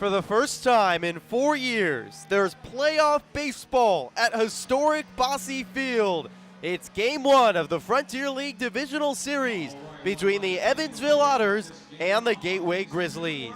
For the first time in 4 years, there's playoff baseball at historic Bosse Field. It's Game 1 of the Frontier League Divisional Series between the Evansville Otters and the Gateway Grizzlies.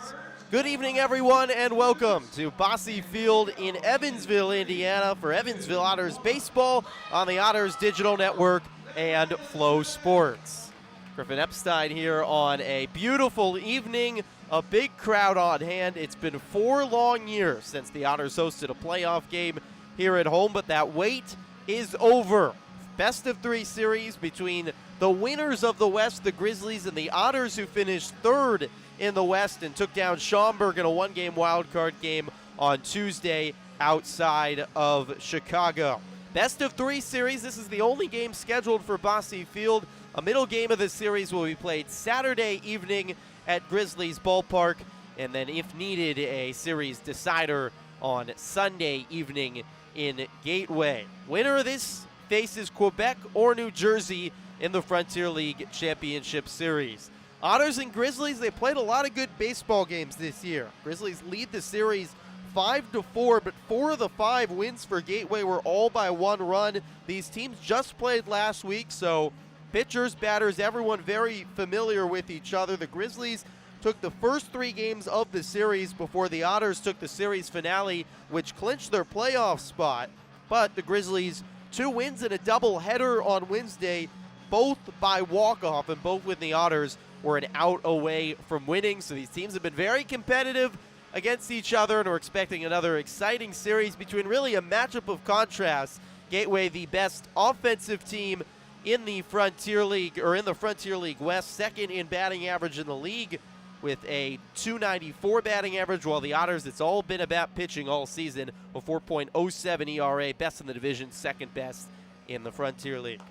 Good evening, everyone, and welcome to Bosse Field in Evansville, Indiana for Evansville Otters baseball on the Otters Digital Network and Flow Sports. Griffin Epstein here on a beautiful evening, a big crowd on hand. It's been 4 long years since the Otters hosted a playoff game here at home, but that wait is over. Best of 3 series between the winners of the West, the Grizzlies, and the Otters, who finished 3rd in the West and took down Schaumburg in a 1-game wildcard game on Tuesday outside of Chicago. Best of 3 series. This is the only game scheduled for Bosse Field. A middle game of the series will be played Saturday evening at Grizzlies Ballpark, and then, if needed, a series decider on Sunday evening in Gateway. Winner of this faces Quebec or New Jersey in the Frontier League Championship Series. Otters and Grizzlies, they played a lot of good baseball games this year. Grizzlies lead the series 5-4, but 4 of the 5 wins for Gateway were all by 1 run. These teams just played last week, so pitchers, batters, everyone very familiar with each other. The Grizzlies took the first 3 games of the series before the Otters took the series finale, which clinched their playoff spot. But the Grizzlies, 2 wins and a doubleheader on Wednesday, both by walk-off, and both with the Otters were an out away from winning. So these teams have been very competitive against each other, and we're expecting another exciting series between really a matchup of contrasts. Gateway, the best offensive team in the Frontier League, or in the Frontier League West, 2nd in batting average in the league with a .294 batting average, while the Otters, it's all been about pitching all season, a 4.07 ERA, best in the division, 2nd best in the Frontier League.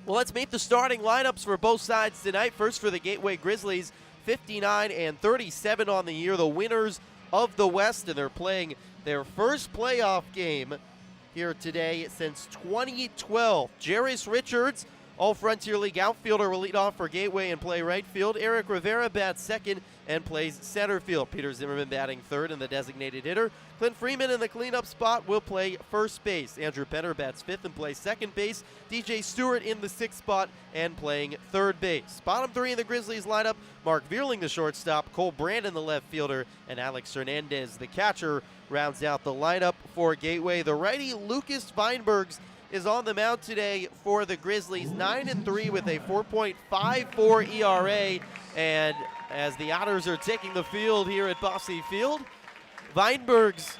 Well, let's meet the starting lineups for both sides tonight. First for the Gateway Grizzlies, 59 and 37 on the year, the winners of the West, and they're playing their first playoff game here today since 2012. Jairus Richards, All-Frontier League outfielder, will lead off for Gateway and play right field. Eric Rivera bats 2nd and plays center field. Peter Zimmerman batting 3rd and the designated hitter. Clint Freeman in the cleanup spot will play first base. Andrew Penner bats 5th and plays second base. DJ Stewart in the 6th spot and playing third base. Bottom 3 in the Grizzlies lineup: Mark Vierling, the shortstop, Cole Brandon, the left fielder, and Alex Hernandez, the catcher, rounds out the lineup for Gateway. The righty Lucas Weinbergs is on the mound today for the Grizzlies, 9-3 with a 4.54 ERA. And as the Otters are taking the field here at Bosse Field, Weinbergs,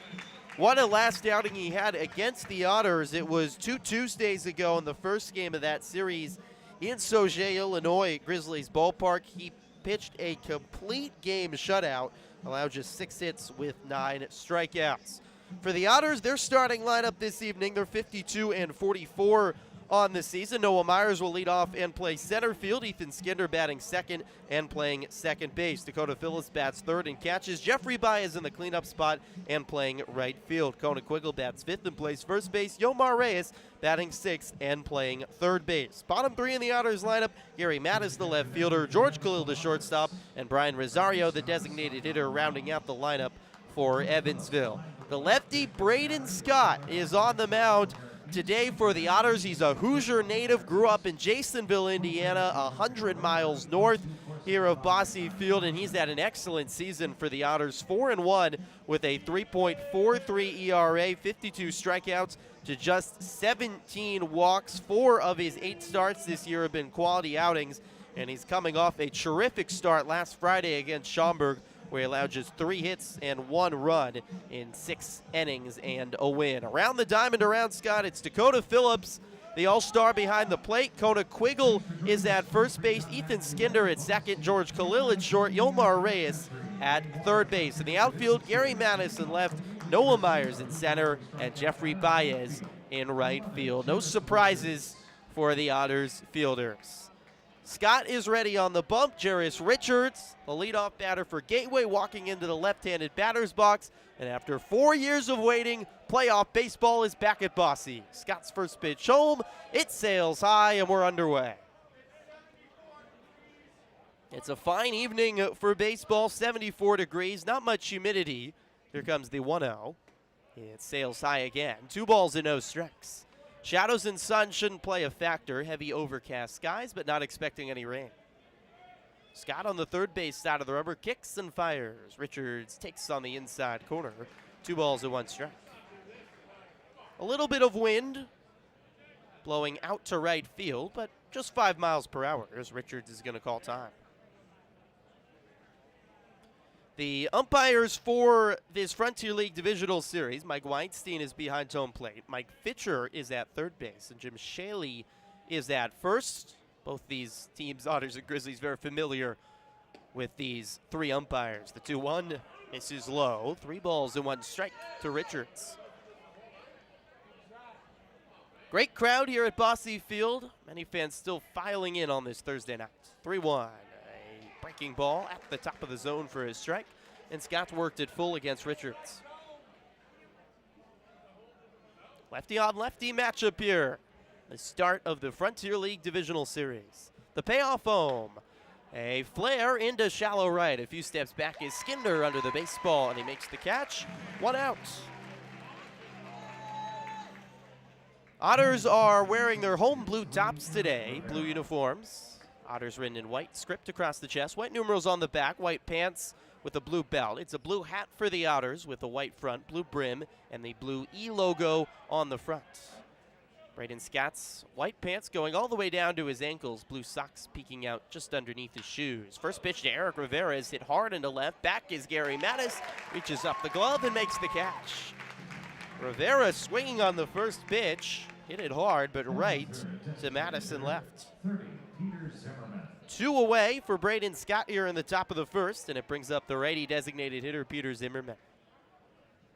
what a last outing he had against the Otters. It was 2 Tuesdays ago in the first game of that series in Sauget, Illinois, Grizzlies Ballpark. He pitched a complete game shutout, allowed just 6 hits with 9 strikeouts. For the Otters, their starting lineup this evening, they're 52 and 44 on the season. Noah Myers will lead off and play center field. Ethan Skinder batting 2nd and playing second base. Dakota Phillips bats 3rd and catches. Jeffrey Baez in the cleanup spot and playing right field. Kona Quiggle bats 5th and plays first base. Yomar Reyes batting 6th and playing third base. Bottom 3 in the Otters lineup: Gary Mattis, the left fielder, George Khalil, the shortstop, and Brian Rosario, the designated hitter, rounding out the lineup for Evansville. The lefty Braden Scott is on the mound today for the Otters. He's a Hoosier native, grew up in Jasonville, Indiana, 100 miles north here of Bosse Field, and he's had an excellent season for the Otters, 4-1 with a 3.43 ERA, 52 strikeouts to just 17 walks. 4 of his 8 starts this year have been quality outings, and he's coming off a terrific start last Friday against Schaumburg, where he allowed just 3 hits and 1 run in 6 innings and a win. Around the diamond around Scott, it's Dakota Phillips, the all-star behind the plate. Kona Quiggle is at first base. Ethan Skinder at 2nd. George Khalil at short. Yomar Reyes at third base. In the outfield, Gary Mattis in left, Noah Myers in center, and Jeffrey Baez in right field. No surprises for the Otters fielders. Scott is ready on the bump. Jairus Richards, the leadoff batter for Gateway, walking into the left-handed batter's box. And after 4 years of waiting, playoff baseball is back at Bosse. Scott's first pitch home. It sails high, and we're underway. It's a fine evening for baseball, 74 degrees, not much humidity. Here comes the 1-0. It sails high again. 2 balls and no strikes. Shadows and sun shouldn't play a factor. Heavy overcast skies, but not expecting any rain. Scott on the third base side of the rubber kicks and fires. Richards takes on the inside corner. 2 balls and 1 strike. A little bit of wind blowing out to right field, but just 5 miles per hour as Richards is going to call time. The umpires for this Frontier League Divisional Series, Mike Weinstein is behind home plate. Mike Fitcher is at third base, and Jim Shaley is at first. Both these teams, Otters and Grizzlies, very familiar with these 3 umpires. The 2-1 misses low. 3 balls and 1 strike to Richards. Great crowd here at Bosse Field. Many fans still filing in on this Thursday night. 3-1. Breaking ball at the top of the zone for his strike, and Scott worked it full against Richards. Lefty on lefty matchup here. The start of the Frontier League Divisional Series. The payoff home. A flare into shallow right. A few steps back is Skinner under the baseball, and he makes the catch. 1 out. Otters are wearing their home blue tops today, blue uniforms. Otters written in white, script across the chest, white numerals on the back, white pants with a blue belt. It's a blue hat for the Otters with a white front, blue brim, and the blue E logo on the front. Braden Scott's white pants going all the way down to his ankles, blue socks peeking out just underneath his shoes. First pitch to Eric Rivera is hit hard into left. Back is Gary Mattis, reaches up the glove and makes the catch. Rivera swinging on the first pitch, hit it hard but right to Madison left. 2 away for Braden Scott here in the top of the first, and it brings up the righty designated hitter Peter Zimmerman.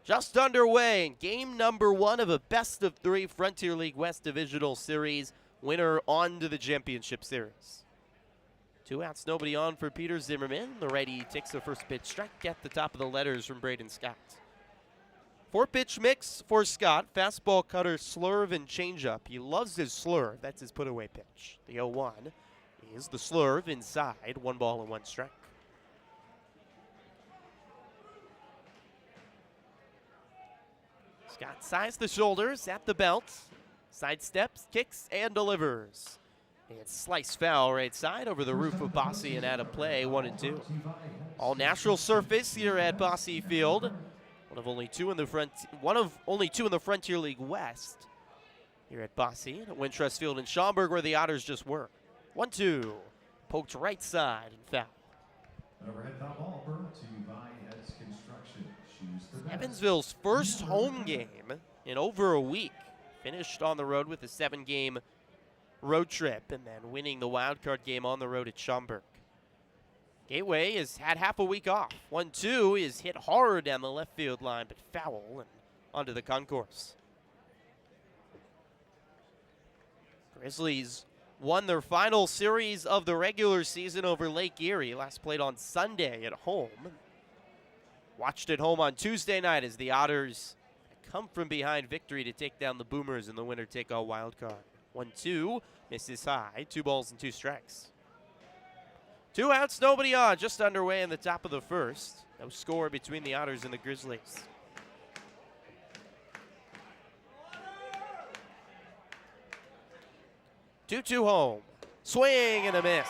Just underway in game number 1 of a best-of-3 Frontier League West Divisional Series. Winner on to the championship series. 2 outs, nobody on for Peter Zimmerman. The righty takes the first pitch strike at the top of the letters from Braden Scott. 4-pitch mix for Scott. Fastball, cutter, slurve, and changeup. He loves his slurve. That's his put-away pitch. The 0-1 is the slurve inside. 1 ball and 1 strike. Scott sides the shoulders at the belt. Sidesteps, kicks, and delivers. It's slice foul right side over the roof of Bosse and out of play. 1-2. All natural surface here at Bosse Field. One of only two in the Frontier League West here at Bosse, at Wintrust Field in Schaumburg, where the Otters just were. 1-2, poked right side and foul. Overhead foul ball brought to you by Ed's Construction. Choose the best. Evansville's first home game in over a week. Finished on the road with a 7-game road trip and then winning the wild card game on the road at Schaumburg. Gateway has had half a week off. 1-2 is hit hard down the left field line, but foul and onto the concourse. Grizzlies won their final series of the regular season over Lake Erie. Last played on Sunday at home. Watched at home on Tuesday night as the Otters come from behind victory to take down the Boomers in the winner-take-all wild card. 1-2, misses high, 2 balls and 2 strikes. 2 outs, nobody on, just underway in the top of the first. No score between the Otters and the Grizzlies. Two home. Swing and a miss.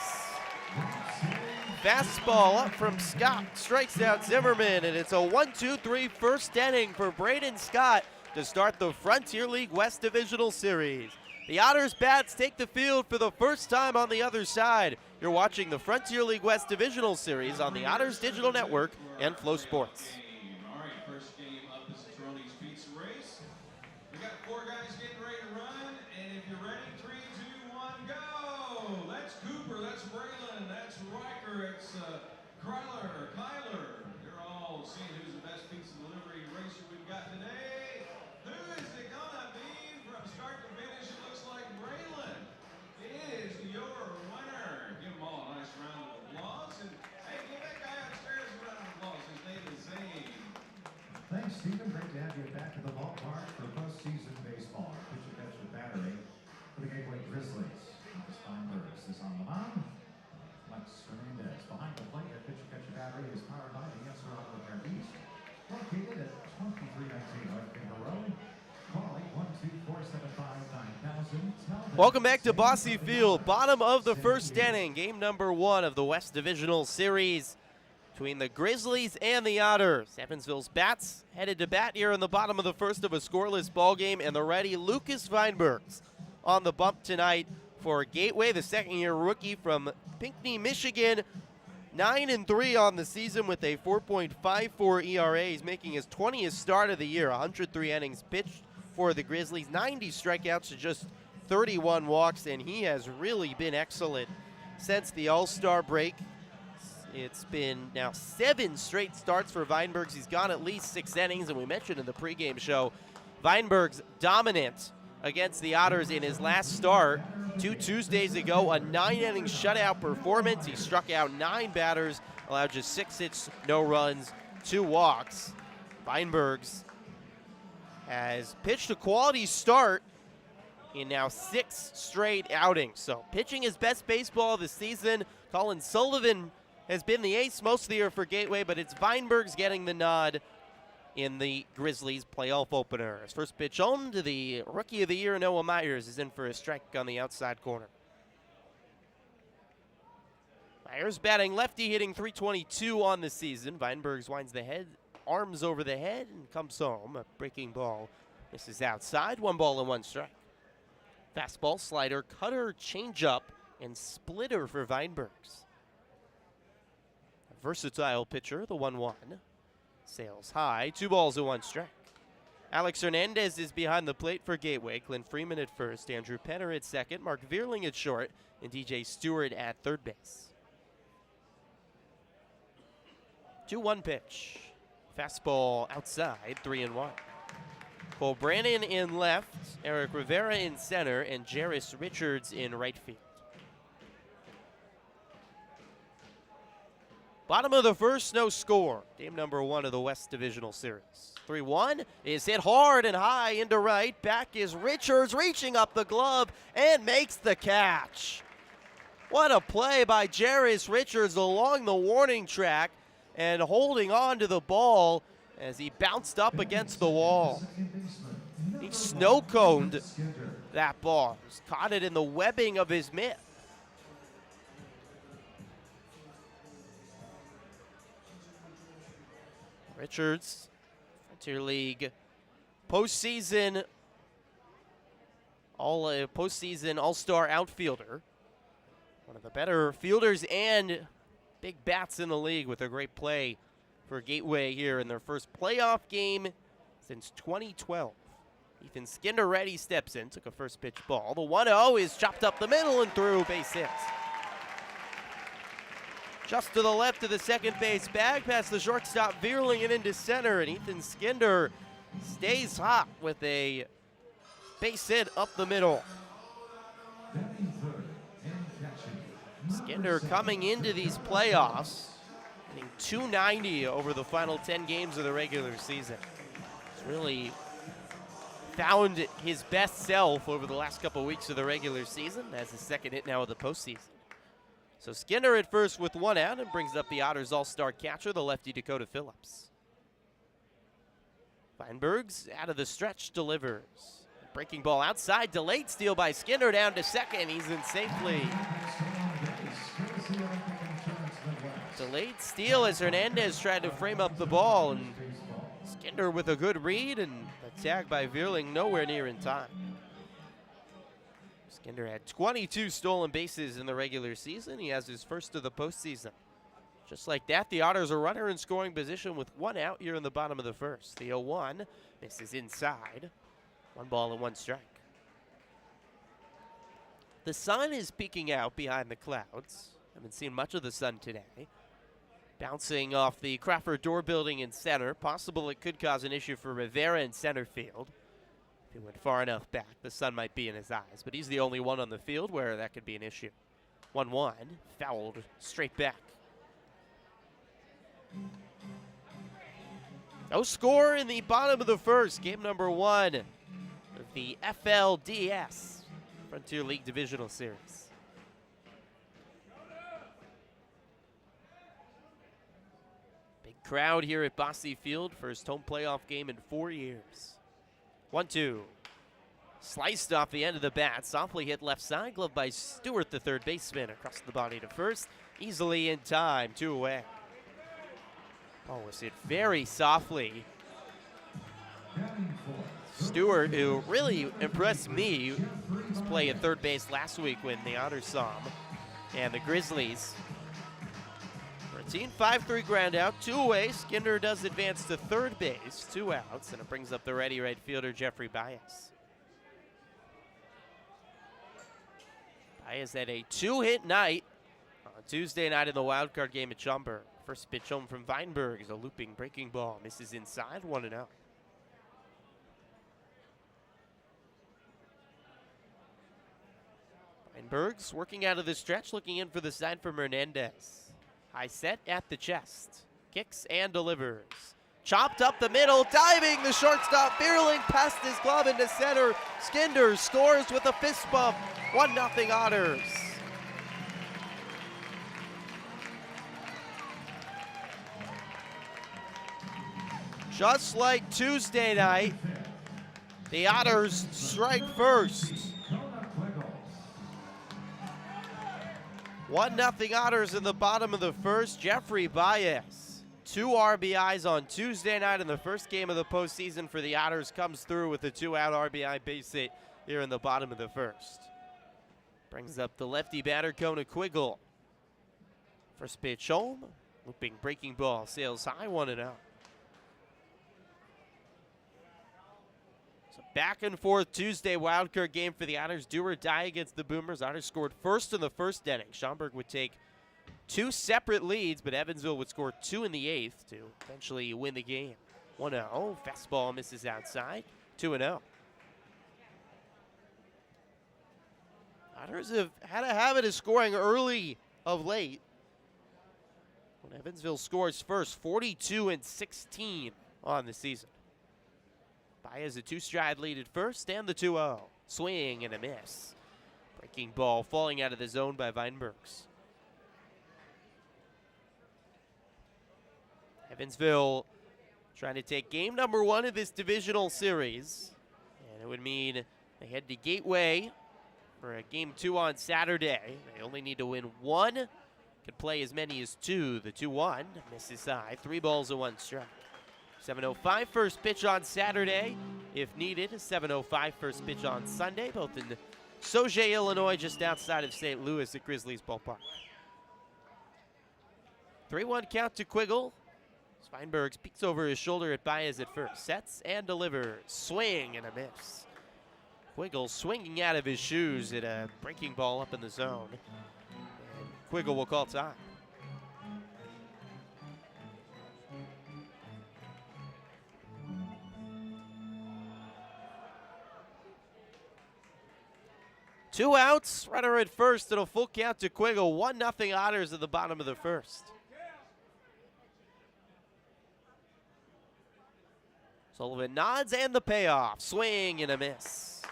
Fastball up from Scott. Strikes out Zimmerman, and it's a 1-2-3 first inning for Braden Scott to start the Frontier League West Divisional Series. The Otters bats take the field for the first time on the other side. You're watching the Frontier League West Divisional Series on the Otters Digital Network and Flow Sports. All right, first game up is the Troney's Pizza Race. We got 4 guys getting ready to run, and if you're ready, 3, 2, 1, go! That's Cooper, that's Braylon, that's Riker, it's Kyler. You're all seeing who's the best pizza delivery racer we've got today. Who is it gonna be from start to finish? It looks like Braylon is your winner. Give them all a nice round of applause. And hey, give that guy upstairs a round of applause. His name is Zane. Thanks, Stephen. Great to have you back at the ballpark for postseason baseball. Pitcher catch with battery for the Gateway Grizzlies. Marcus Feinberg is on the mound. Lex Hernandez located at 2319 North Kimber Road. Calling 12475-9000. Welcome back to Bosse Field, bottom of the first inning, game number 1 of the West Divisional Series between the Grizzlies and the Otters. Evansville's bats headed to bat here in the bottom of the first of a scoreless ball game, and the righty Lucas Weinberg's on the bump tonight for Gateway, the second-year rookie from Pinckney, Michigan. 9-3 on the season with a 4.54 ERA. He's making his 20th start of the year, 103 innings pitched for the Grizzlies, 90 strikeouts to just 31 walks, and he has really been excellent since the All-Star break. It's been now 7 straight starts for Weinberg's. He's gone at least 6 innings, and we mentioned in the pregame show, Weinberg's dominant against the Otters in his last start 2 Tuesdays ago, a 9-inning shutout performance. He struck out 9 batters, allowed just 6 hits, no runs, 2 walks. Weinberg's has pitched a quality start in now 6 straight outings. So pitching his best baseball of the season. Colin Sullivan has been the ace most of the year for Gateway, but it's Weinberg's getting the nod in the Grizzlies playoff opener. His first pitch on to the Rookie of the Year, Noah Myers, is in for a strike on the outside corner. Myers batting lefty, hitting .322 on the season. Weinberg's winds the head, arms over the head, and comes home. A breaking ball misses outside. 1 ball and 1 strike. Fastball, slider, cutter, changeup, and splitter for Weinberg's. A versatile pitcher, the 1-1. Sails high, 2 balls and 1 strike. Alex Hernandez is behind the plate for Gateway. Clint Freeman at first, Andrew Penner at second, Mark Vierling at short, and DJ Stewart at third base. 2-1 pitch. Fastball outside, 3-1. Cole Brannon in left, Eric Rivera in center, and Jairus Richards in right field. Bottom of the first, no score. Game number 1 of the West Divisional Series. 3-1 is hit hard and high into right. Back is Richards, reaching up the glove and makes the catch. What a play by Jairus Richards along the warning track and holding on to the ball as he bounced up against the wall. He snow-coned that ball. Just caught it in the webbing of his mitt. Richards, Frontier League postseason All-Star outfielder. One of the better fielders and big bats in the league, with a great play for Gateway here in their first playoff game since 2012. Ethan Skinner ready, steps in, took a first pitch ball. The 1-0 is chopped up the middle and through, base hits. Just to the left of the second base bag, past the shortstop Vierling and into center, and Ethan Skinner stays hot with a base hit up the middle. Skinner coming into these playoffs, hitting .290 over the final 10 games of the regular season. He's really found his best self over the last couple weeks of the regular season, as his second hit now of the postseason. So Skinner at first with 1 out and brings up the Otters all-star catcher, the lefty Dakota Phillips. Weinberg's out of the stretch, delivers. Breaking ball outside, delayed steal by Skinner down to second. He's in safely. Delayed steal as Hernandez tried to frame up the ball, and Skinner with a good read, and a tag by Vierling nowhere near in time. Skinner had 22 stolen bases in the regular season. He has his first of the postseason. Just like that, the Otters are runner in scoring position with 1 out here in the bottom of the first. The 0-1 misses inside. 1 ball and 1 strike. The sun is peeking out behind the clouds. Haven't seen much of the sun today. Bouncing off the Crawford door building in center. Possible it could cause an issue for Rivera in center field. If he went far enough back, the sun might be in his eyes, but he's the only one on the field where that could be an issue. 1-1, fouled straight back. No score in the bottom of the first, game number 1 of the FLDS, Frontier League Divisional Series. Big Crowd here at Bosse Field, first home playoff game in 4 years. 1-2. Sliced off the end of the bat, softly hit left side, gloved by Stewart, the third baseman, across the body to first, easily in time, 2 away. Ball was hit very softly. Stewart, who really impressed me, was playing at third base last week when the Otters saw him, and the Grizzlies. Routine 5-3 ground out, 2 away. Skinner does advance to third base, 2 outs, and it brings up the ready right fielder Jeffrey Baez. Baez had a 2-hit night on Tuesday night in the wild card game at Schaumburg. First pitch home from Weinberg is a looping breaking ball, misses inside, 1-0. Weinberg's working out of the stretch, looking in for the side from Hernandez. High set at the chest, kicks and delivers. Chopped up the middle, diving the shortstop, barreling past his glove into center. Skinner scores with a fist bump, 1-0 Otters. Just like Tuesday night, the Otters strike first. 1-0 Otters in the bottom of the first. Jeffrey Baez, 2 RBIs on Tuesday night in the first game of the postseason for the Otters, comes through with a 2-out RBI base hit here in the bottom of the first. Brings up the lefty batter, Kona Quiggle. First pitch home, looping breaking ball, sails high, 1-0. Back and forth Tuesday wildcard game for the Otters. Do or die against the Boomers. Otters scored first in the first inning. Schaumburg would take 2 separate leads, but Evansville would score 2 in the 8th to eventually win the game. 1-0. Fastball misses outside. 2-0. Otters have had a habit of scoring early of late. When Evansville scores first, 42-16 on the season. Baez a 2-stride lead at first and the 2-0. Swing and a miss. Breaking ball falling out of the zone by Weinbergs. Evansville trying to take game number 1 of this divisional series. And it would mean they head to Gateway for a game 2 on Saturday. They only need to win 1. Could play as many as 2. The 2-1 misses high. 3 balls and 1 strike. 7:05 first pitch on Saturday, if needed. 7:05 first pitch on Sunday, both in Sauget, Illinois, just outside of St. Louis at Grizzlies Ballpark. 3-1 count to Quiggle. Weinberg peeks over his shoulder at Baez at first. Sets and delivers. Swing and a miss. Quiggle swinging out of his shoes at a breaking ball up in the zone. And Quiggle will call time. Two outs, runner at first, and a full count to Quiggle. 1-0 Otters at the bottom of the first. Sullivan nods and the payoff. Swing and a miss.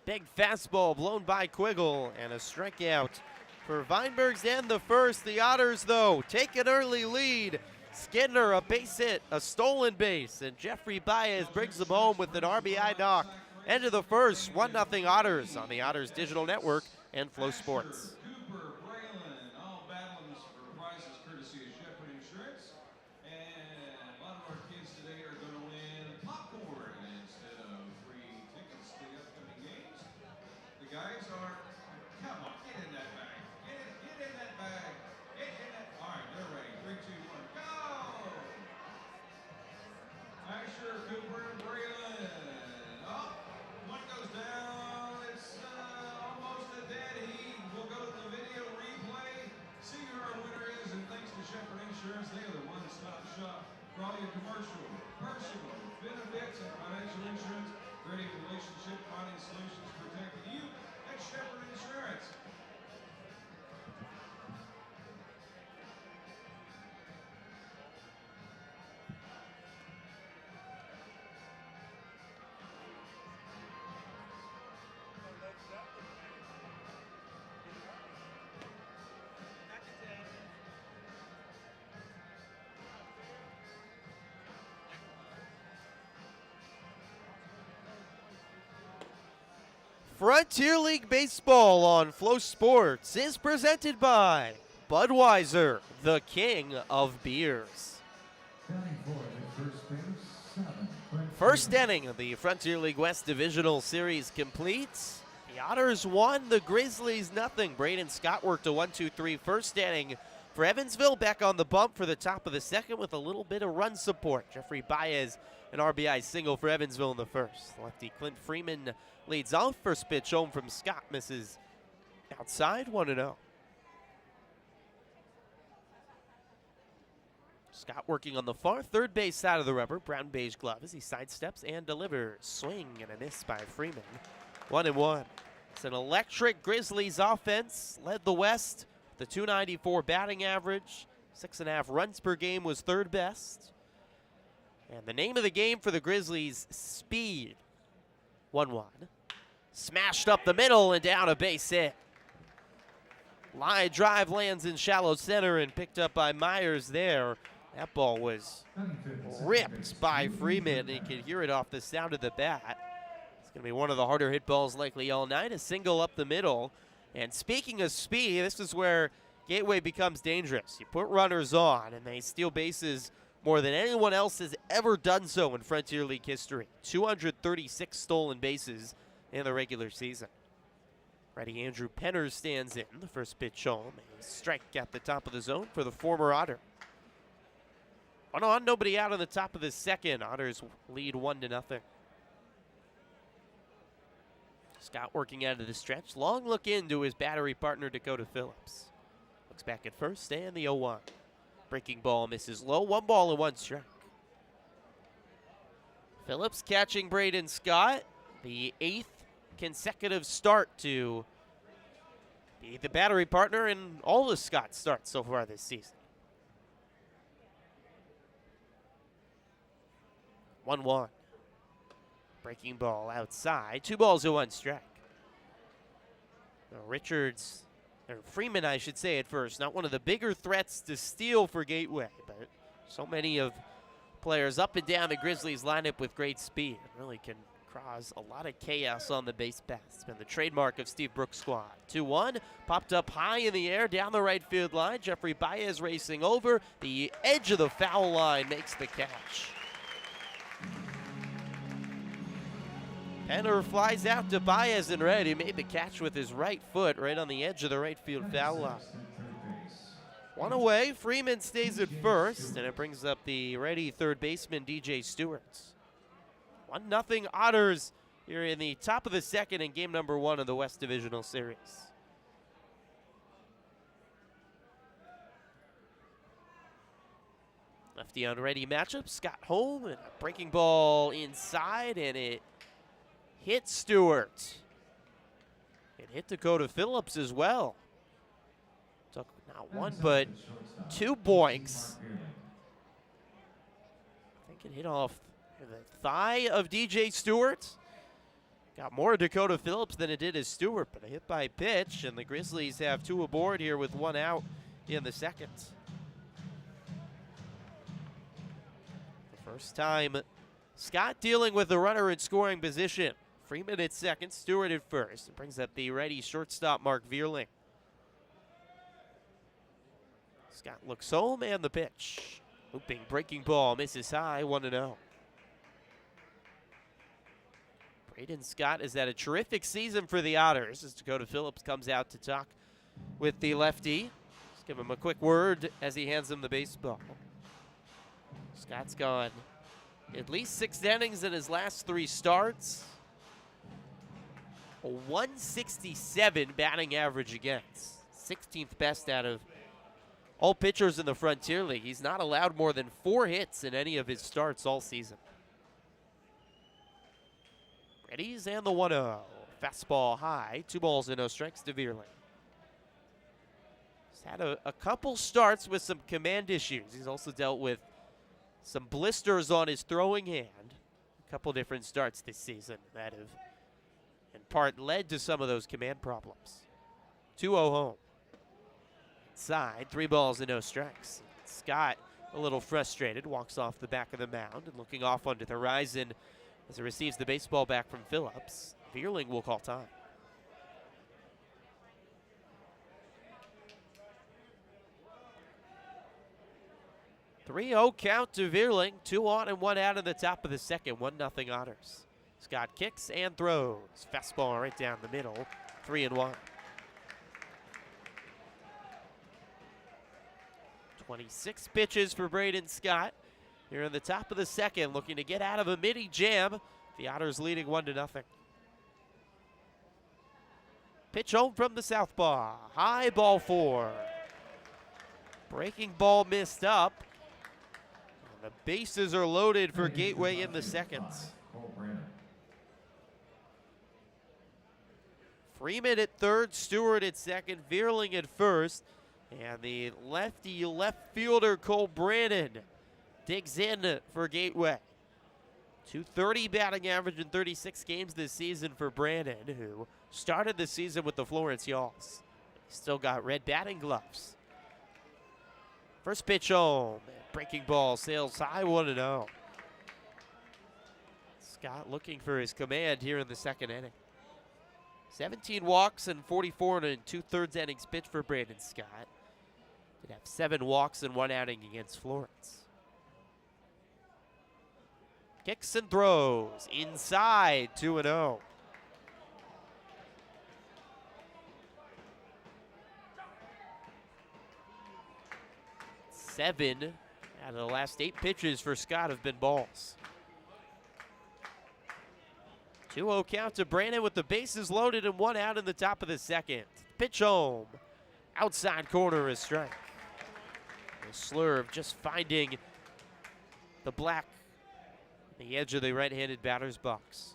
Big fastball blown by Quiggle and a strikeout for Weinbergs and the first. The Otters, though, take an early lead. Skinner, a base hit, a stolen base, and Jeffrey Baez brings them home with an RBI knock. End of the first, 1-0 Otters on the Otters Digital Network and Flow Sports. Cooper, Braylon, all battling for prizes courtesy of Shepherd Insurance. And a lot of our kids today are going to win popcorn instead of free tickets to the upcoming games. The guys are, come on, get in that bag. Get in that bag. Get in that. All right, they're ready. 3, 2, 1, go! Asher, Cooper, and Braylon. Oh. One goes down, it's almost a dead heat. We'll go to the video replay, see who our winner is, and thanks to Shepherd Insurance, they are the one-stop shop for all your commercial, personal, benefits, and financial insurance. Creating relationship, finding solutions, protecting you at Shepherd Insurance. Frontier League Baseball on Flow Sports is presented by Budweiser, the king of beers. Counting for the first base, 7. First inning of the Frontier League West Divisional Series completes. The Otters won, the Grizzlies nothing. Braden Scott worked a 1-2-3 first inning for Evansville, back on the bump for the top of the second with a little bit of run support. Jeffrey Baez, an RBI single for Evansville in the first. Lefty Clint Freeman leads off. First pitch home from Scott, misses outside, 1-0. Scott working on the far third base side of the rubber. Brown beige glove as he sidesteps and delivers. Swing and a miss by Freeman. 1-1. It's an electric Grizzlies offense. Led the West. The .294 batting average. 6.5 runs per game was third best. And the name of the game for the Grizzlies, speed. 1-1. Smashed up the middle and down a base hit. Line drive lands in shallow center and picked up by Myers there. That ball was ripped by Freeman. You can hear it off the sound of the bat. It's going to be one of the harder hit balls likely all night. A single up the middle. And speaking of speed, this is where Gateway becomes dangerous. You put runners on and they steal bases more than anyone else has ever done so in Frontier League history. 236 stolen bases in the regular season. Ready, Andrew Penner stands in. The first pitch home. A strike at the top of the zone for the former Otter. 1-on, nobody out on the top of the second. Otters lead 1-0. Scott working out of the stretch. Long look into his battery partner, Dakota Phillips. Looks back at first and the 0-1. Breaking ball misses low. 1 ball and 1 strike. Phillips catching Braden Scott. The 8th consecutive start to be the battery partner in all the Scott starts so far this season. 1-1. Breaking ball outside. 2 balls and 1 strike. Now Richards, or Freeman I should say at first, not one of the bigger threats to steal for Gateway, but so many of players up and down the Grizzlies lineup with great speed. Really can cause a lot of chaos on the base pass. It's been the trademark of Steve Brooks' squad. 2-1, popped up high in the air down the right field line. Jeffrey Baez racing over. The edge of the foul line makes the catch. Penner flies out to Baez and Red. He made the catch with his right foot right on the edge of the right field foul line. 1 away. Freeman stays at first, and it brings up the ready third baseman, DJ Stewart. 1-0 Otters here in the top of the second in game number 1 of the West Divisional Series. Lefty on ready matchup. Scott home and a breaking ball inside, and it hit Stewart. It hit Dakota Phillips as well. Took not 1 but 2 boinks. I think it hit off the thigh of DJ Stewart. Got more Dakota Phillips than it did as Stewart, but a hit by pitch, and the Grizzlies have 2 aboard here with 1 out in the second. The first time Scott dealing with the runner in scoring position. Freeman at second, Stewart at first. It brings up the ready shortstop, Mark Vierling. Scott looks home and the pitch. Looping breaking ball, misses high, 1-0. Braden Scott has had a terrific season for the Otters as Dakota Phillips comes out to talk with the lefty. Just give him a quick word as he hands him the baseball. Scott's gone at least 6 innings in his last 3 starts. A 167 batting average against. 16th best out of all pitchers in the Frontier League. He's not allowed more than 4 hits in any of his starts all season. Readies and the 1-0. Fastball high. 2 balls and no strikes to Vierling. He's had a couple starts with some command issues. He's also dealt with some blisters on his throwing hand. A couple different starts this season that have in part led to some of those command problems. 2-0 home. Inside, 3 balls and no strikes. Scott, a little frustrated, walks off the back of the mound and looking off onto the horizon as he receives the baseball back from Phillips. Vierling will call time. 3-0 count to Vierling. 2 on and 1 out in the top of the second. 1-0 Otters. Scott kicks and throws. Fastball right down the middle. 3-1. 26 pitches for Braden Scott. Here in the top of the second, looking to get out of a mini jam. The Otters leading 1-0. Pitch home from the southpaw. High ball 4. Breaking ball missed up. And the bases are loaded for Gateway in the seconds. Freeman at third, Stewart at second, Vierling at first. And the lefty left fielder Cole Brannon digs in for Gateway. .230 batting average in 36 games this season for Brannon, who started the season with the Florence Yawls. Still got red batting gloves. First pitch home. Breaking ball sails high, 1-0. Scott looking for his command here in the second inning. 17 walks and 44 and 2/3 innings pitched for Braden Scott. Did have 7 walks and 1 outing against Florence. Kicks and throws inside, 2-0. Seven out of the last 8 pitches for Scott have been balls. 2-0 count to Brandon with the bases loaded and 1 out in the top of the second. Pitch home. Outside corner is strike. The slurve just finding the black, the edge of the right-handed batter's box.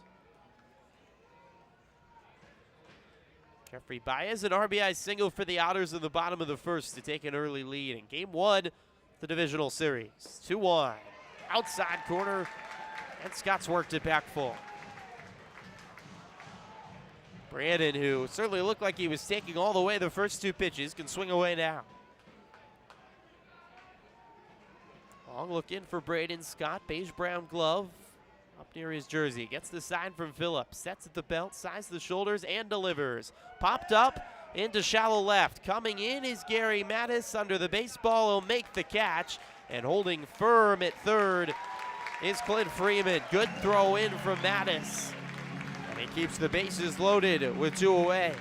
Jeffrey Baez, an RBI single for the Otters in the bottom of the first to take an early lead in Game 1 of the divisional series. 2-1. Outside corner, and Scott's worked it back full. Brandon, who certainly looked like he was taking all the way the first 2 pitches, can swing away now. Long look in for Braden Scott. Beige brown glove up near his jersey. Gets the sign from Phillips. Sets at the belt, sizes the shoulders, and delivers. Popped up into shallow left. Coming in is Gary Mattis under the baseball. He'll make the catch. And holding firm at third is Clint Freeman. Good throw in from Mattis. And he keeps the bases loaded with 2 away.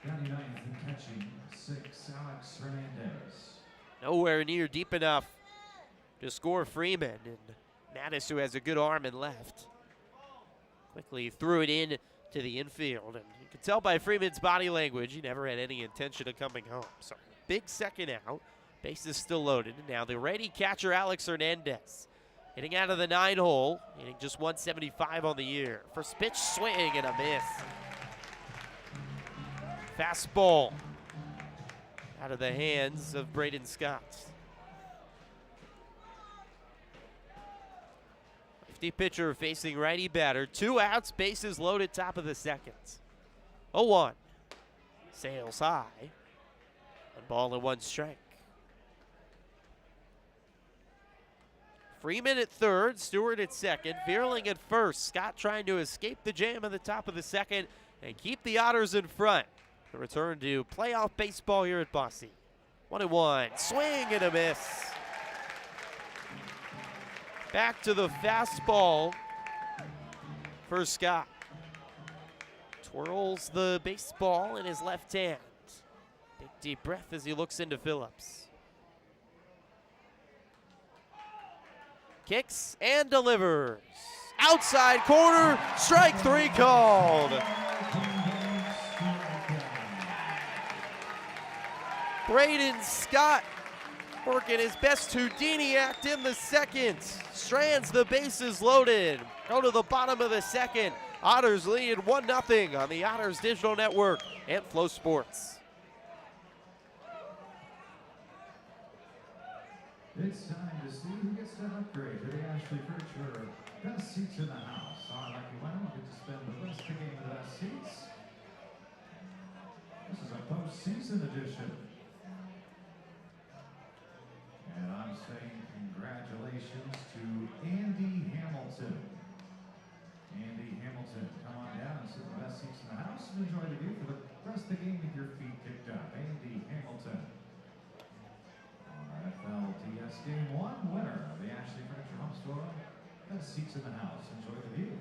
99th and catching 6, Alex Hernandez. Nowhere near deep enough to score Freeman. And Mattis, who has a good arm and left, quickly threw it in to the infield. And you can tell by Freeman's body language, he never had any intention of coming home. So big second out. Bases still loaded. And now the righty catcher, Alex Hernandez, hitting out of the 9-hole, hitting just 175 on the year. First pitch, swing and a miss. Fastball out of the hands of Braden Scott. Lefty pitcher facing righty batter. 2 outs, bases loaded, top of the second. 0-1. Sails high. 1 ball and 1 strike. Freeman at third, Stewart at second, Vierling at first. Scott trying to escape the jam at the top of the second and keep the Otters in front. The return to playoff baseball here at Bosse. 1-1, swing and a miss. Back to the fastball for Scott. Twirls the baseball in his left hand. Big deep breath as he looks into Phillips. Kicks and delivers. Outside corner, strike 3 called. Braden Scott working his best Houdini act in the second. Strands the bases loaded. Go to the bottom of the second. Otters lead 1-0 on the Otters Digital Network and Flow Sports. It's time to see who gets to upgrade to the Ashley Furniture Best Seats in the House. Our lucky winner will get to spend the rest of the game with the best seats. This is a postseason edition. And I'm saying congratulations to Andy Hamilton. Andy Hamilton, come on down and sit in the best seats in the house and enjoy the view for the rest of the game with your feet kicked up. Andy Hamilton. Foxborough. Best seats in the house. Enjoy the view.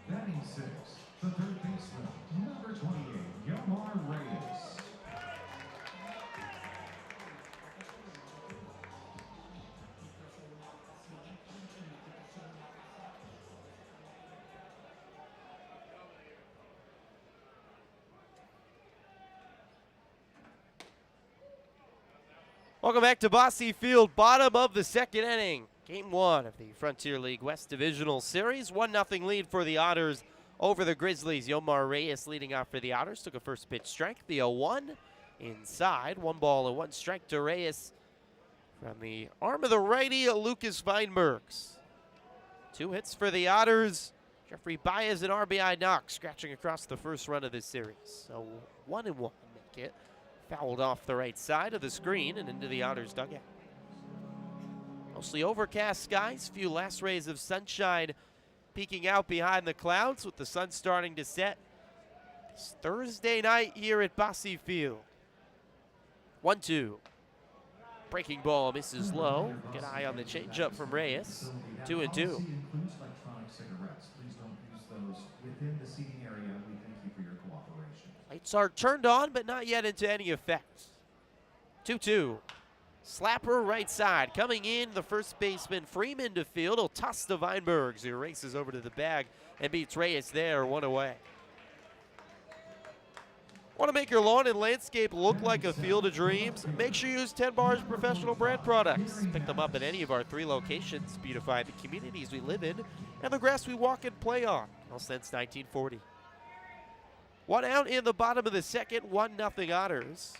Batting six, the third baseman, number 28, Yomar Reyes. Welcome back to Bosse Field, bottom of the second inning. Game 1 of the Frontier League West Divisional Series. 1-0 lead for the Otters over the Grizzlies. Yomar Reyes leading off for the Otters. Took a first pitch strike. The 0-1 inside. 1 ball and 1 strike to Reyes from the arm of the righty, Lucas Weinbergs. 2 hits for the Otters. Jeffrey Baez and RBI knock scratching across the first run of this series. So 1-1 make it. Fouled off the right side of the screen and into the Otters dugout. Mostly overcast skies, few last rays of sunshine peeking out behind the clouds with the sun starting to set. It's Thursday night here at Bosse Field. 1-2. Breaking ball misses low. Good eye on the changeup from Reyes. 2-2. Includes electronic cigarettes. Please don't use those within the seating area. We thank you for your cooperation. Lights are turned on, but not yet into any effect. 2-2. Slapper right side. Coming in, the first baseman Freeman to field. He'll toss to Weinbergs, who races over to the bag and beats Reyes there, 1 away. Want to make your lawn and landscape look like a field of dreams? Make sure you use 10 Bars Professional Brand products. Pick them up at any of our 3 locations, beautify the communities we live in and the grass we walk and play on, all since 1940. 1 out in the bottom of the second, 1-0 Otters.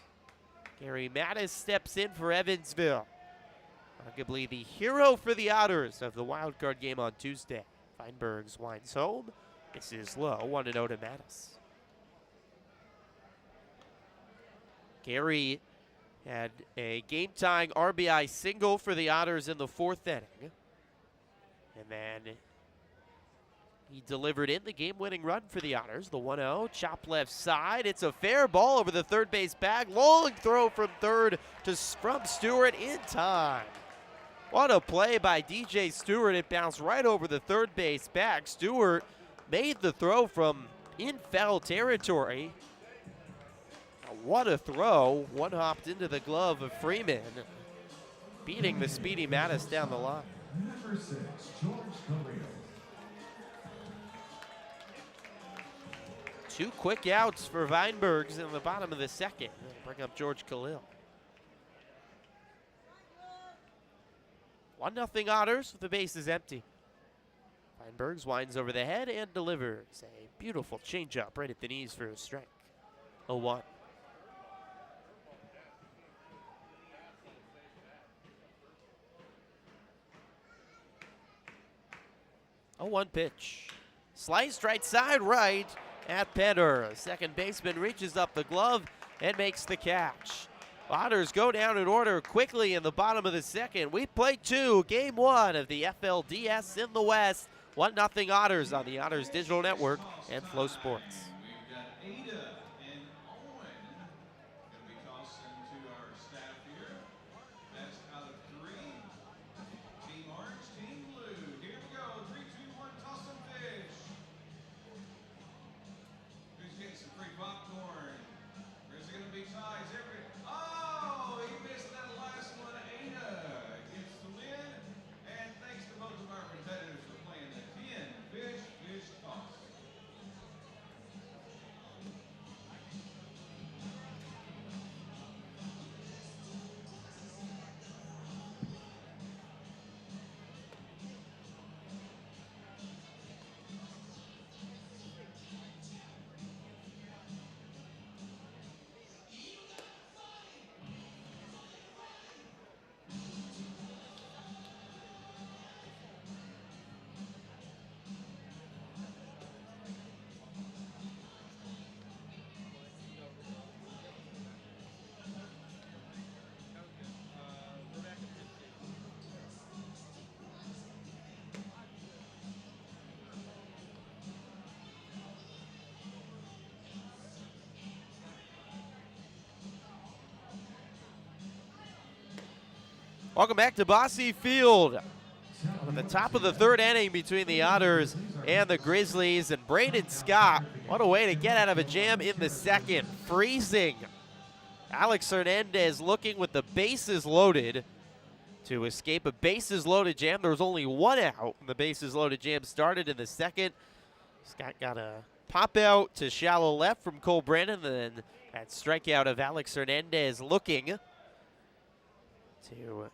Gary Mattis steps in for Evansville. Arguably the hero for the Otters of the wild card game on Tuesday. Weinbergs winds home. This is low, 1-0 to Mattis. Gary had a game-tying RBI single for the Otters in the 4th inning. And then he delivered in the game-winning run for the Otters. The 1-0, chop left side. It's a fair ball over the third base bag. Long throw from third from Stewart in time. What a play by DJ Stewart. It bounced right over the third base bag. Stewart made the throw from in foul territory. What a throw. One hopped into the glove of Freeman, beating the speedy Mattis down the line. Number 6, George Khalil. 2 quick outs for Weinbergs in the bottom of the second. Bring up George Khalil. 1-0 Otters with the bases empty. Weinbergs winds over the head and delivers a beautiful changeup right at the knees for a strike. 0-1. 0-1 pitch. Sliced right side right at Penner. Second baseman reaches up the glove and makes the catch. Otters go down in order quickly in the bottom of the second. We play 2, game 1 of the FLDS in the West. 1-0 Otters on the Otters Digital Network and Flow Sports. We've got Ada and Owen going to be tossing to our staff here. Best out of 3. Team Orange, Team Blue. Here we go. 3, 2, 1, toss some fish. Who's getting some free popcorn? Or is it going to be ties? Oh, he missed that last one. Ada gets the win. And thanks Welcome back to Bosse Field. On the top of the third inning between the Otters and the Grizzlies, and Braden Scott, what a way to get out of a jam in the second. Freezing. Alex Hernandez looking with the bases loaded to escape a bases loaded jam. There was only one out. The bases loaded jam started in the second. Scott got a pop out to shallow left from Cole Brandon, and then that strikeout of Alex Hernandez looking to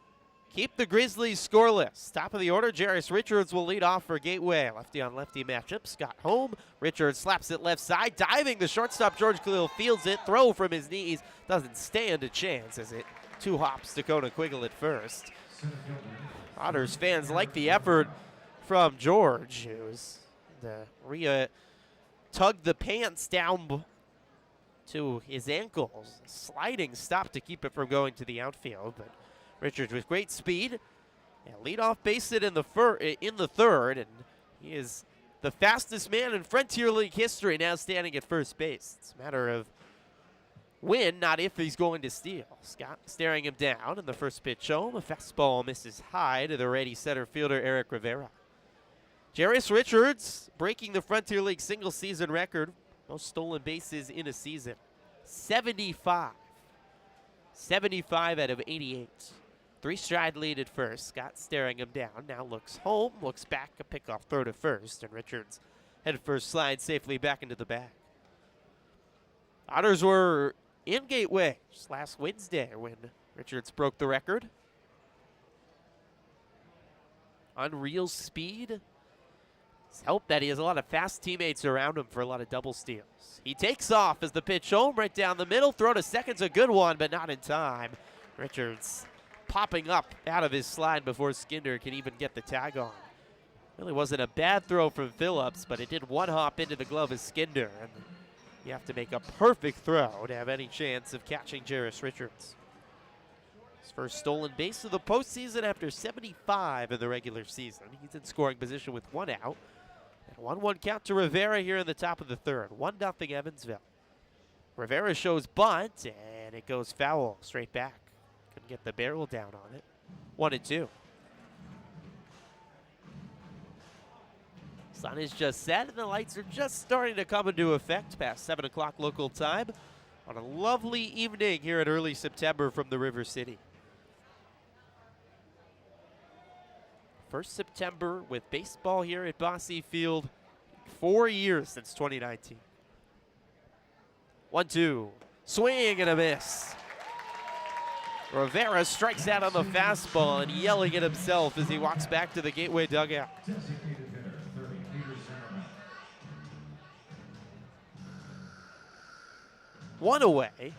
keep the Grizzlies scoreless. Top of the order, Jairus Richards will lead off for Gateway. Lefty on lefty matchup. Scott home. Richards slaps it left side. Diving, the shortstop George Khalil fields it. Throw from his knees. Doesn't stand a chance as it two hops Dakota Quiggle at first. Otters fans like the effort from George, who's the tugged the pants down to his ankles. Sliding stop to keep it from going to the outfield, but Richards with great speed, and leadoff base hit in the third, and he is the fastest man in Frontier League history now standing at first base. It's a matter of when, not if he's going to steal. Scott staring him down, and the first pitch home. A fastball misses high to the ready center fielder Eric Rivera. Jairus Richards breaking the Frontier League single season record, most stolen bases in a season. 75. 75 out of 88. Three-stride lead at first. Scott staring him down. Now looks home, looks back, a pickoff throw to first, and Richards head first slide safely back into the bag. Otters were in Gateway just last Wednesday when Richards broke the record. Unreal speed. It's helped that he has a lot of fast teammates around him for a lot of double steals. He takes off as the pitch home right down the middle. Throw to second's a good one, but not in time. Richards popping up out of his slide before Skinner can even get the tag on. Really wasn't a bad throw from Phillips, but it did one hop into the glove of Skinner, and you have to make a perfect throw to have any chance of catching Jairus Richards. His first stolen base of the postseason after 75 in the regular season. He's in scoring position with one out. And 1-1 count to Rivera here in the top of the third. 1-0 Evansville. Rivera shows bunt, and it goes foul straight back. Couldn't get the barrel down on it. 1-2. Sun is just set, and the lights are just starting to come into effect past 7 o'clock local time on a lovely evening here in early September from the River City. 1st September with baseball here at Bosse Field. 4 years since 2019. 1-2. Swing and a miss. Rivera strikes out on the fastball and yelling at himself as he walks back to the Gateway dugout. One away.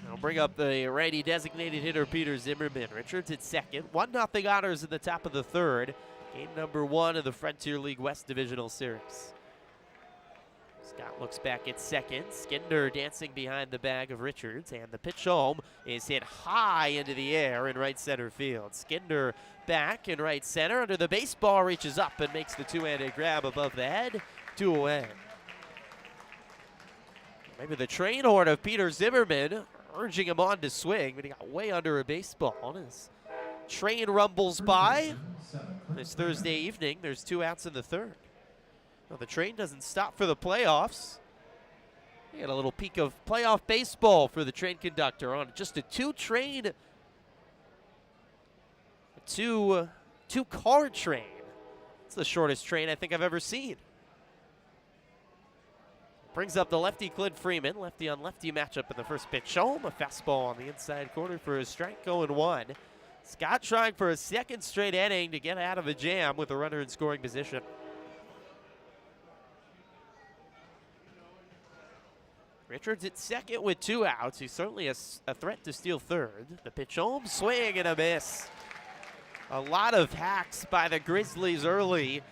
I'll bring up the righty designated hitter Peter Zimmerman. Richards at second. 1-0 Otters in the top of the third. Game number 1 of the Frontier League West Divisional Series. Scott looks back at second. Skinner dancing behind the bag of Richards, and the pitch home is hit high into the air in right center field. Skinner back in right center under the baseball, reaches up and makes the two-handed grab above the head. 2 away. Maybe the train horn of Peter Zimmerman urging him on to swing, but he got way under a baseball. His train rumbles by. This Thursday evening, there's 2 outs in the third. Well, the train doesn't stop for the playoffs. You got a little peek of playoff baseball for the train conductor on just a 2-car train. It's the shortest train I think I've ever seen. Brings up the lefty Clint Freeman. Lefty on lefty matchup in the first pitch home. A fastball on the inside corner for a strike, going 1. Scott trying for a second straight inning to get out of a jam with a runner in scoring position. Richards at second with 2 outs. He's certainly a threat to steal third. The pitch home, swing and a miss. A lot of hacks by the Grizzlies early.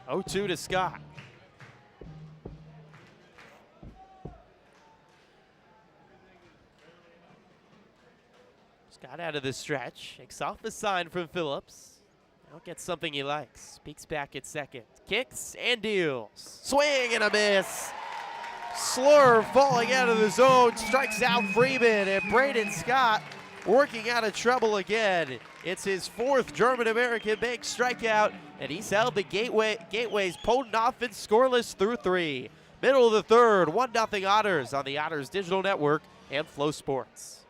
0-2 to Scott. Scott out of the stretch. Takes off the sign from Phillips. Now gets something he likes. Peeks back at second. Kicks and deals. Swing and a miss. Slurve falling out of the zone. Strikes out Freeman, and Braden Scott working out of trouble again. It's his fourth German-American bank strikeout, and he's held the Gateway's potent offense scoreless through 3. Middle of the third, 1-0 Otters on the Otters Digital Network and Flow Sports.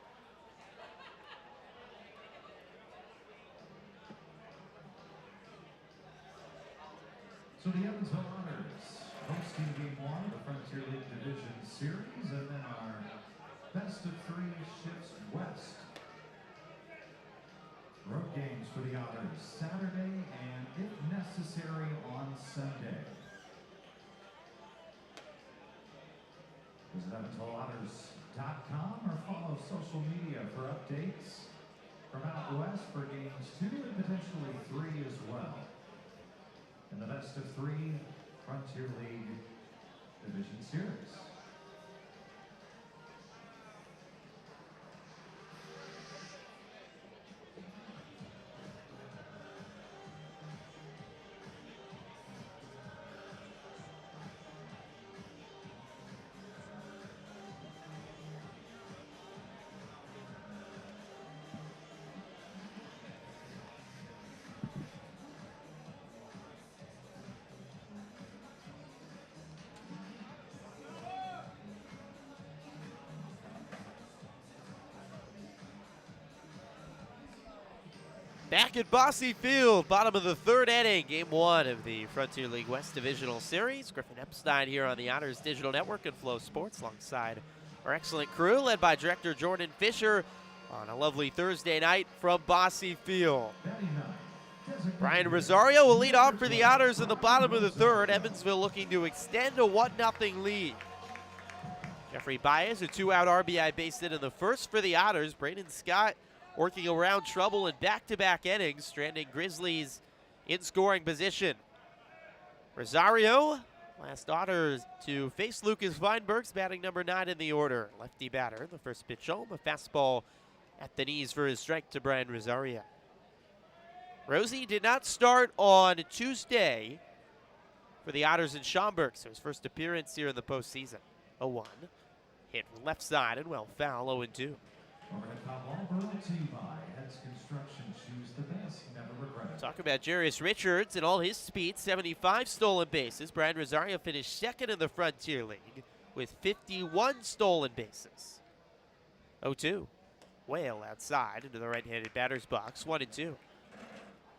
So the Evansville Otters hosting Game 1 of the Frontier League Division Series, and then our best of 3 shifts west. Road games for the Otters Saturday and, if necessary, on Sunday. Visit EvansvilleOtters.com or follow social media for updates from out west for games 2 and potentially 3 as well. In the best of 3 Frontier League Division Series. Back at Bosse Field, bottom of the third inning, Game 1 of the Frontier League West Divisional Series. Griffin Epstein here on the Otters Digital Network and Flow Sports alongside our excellent crew led by Director Jordan Fisher on a lovely Thursday night from Bosse Field. Brian Rosario will lead off for the Otters in the bottom of the third. Evansville looking to extend a 1-0 lead. Jeffrey Baez, a 2-out RBI base hit in the first for the Otters. Braden Scott working around trouble in back-to-back innings, stranding Grizzlies in scoring position. Rosario, last Otters to face Lucas Weinberg's batting number 9 in the order. Lefty batter, the first pitch home, a fastball at the knees for his strike to Brian Rosario. Rosie did not start on Tuesday for the Otters in Schaumburg, so his first appearance here in the postseason. 0-1, hit from left side and well foul, 0-2. Overhead foul ball brought to you by Heads Construction. Choose the best, never regret it. Talk about Jarius Richards and all his speed, 75 stolen bases. Brian Rosario finished second in the Frontier League with 51 stolen bases. 0-2. Whale outside into the right-handed batter's box, 1-2.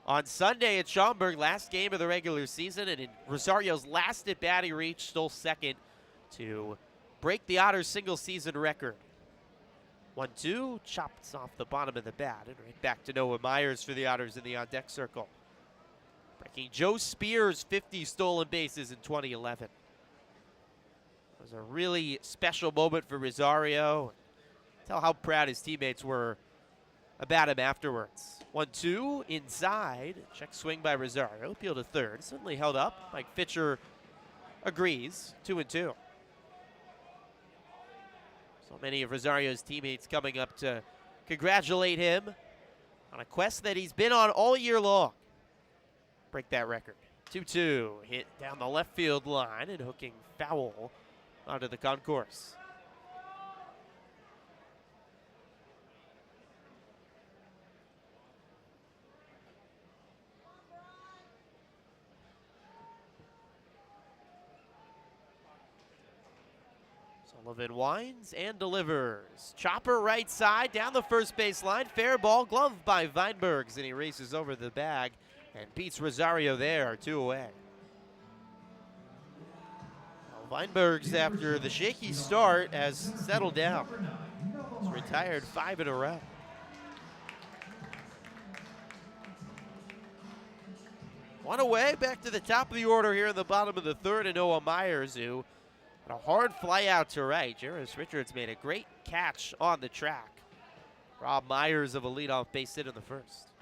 On Sunday at Schaumburg, last game of the regular season, and in Rosario's last at-bat, he reached, stole second to break the Otters' single-season record. 1-2, chopped off the bottom of the bat, and right back to Noah Myers for the Otters in the on-deck circle. Breaking Joe Spears' 50 stolen bases in 2011. It was a really special moment for Rosario. Tell how proud his teammates were about him afterwards. 1-2, inside, check swing by Rosario, appeal to third, suddenly held up. Mike Fitcher agrees, 2-2. So many of Rosario's teammates coming up to congratulate him on a quest that he's been on all year long. Break that record. 2-2, hit down the left field line and hooking foul onto the concourse. Sullivan winds and delivers. Chopper right side, down the first base line. Fair ball, gloved by Weinbergs, and he races over the bag and beats Rosario there, 2 away. Well, Weinbergs, after the shaky start, has settled down. He's retired 5 in a row. One away, back to the top of the order here in the bottom of the third, and Noah Myers, who a hard fly out to right. Jarius Richards made a great catch on the track. Rob Myers of a leadoff base hit in the first.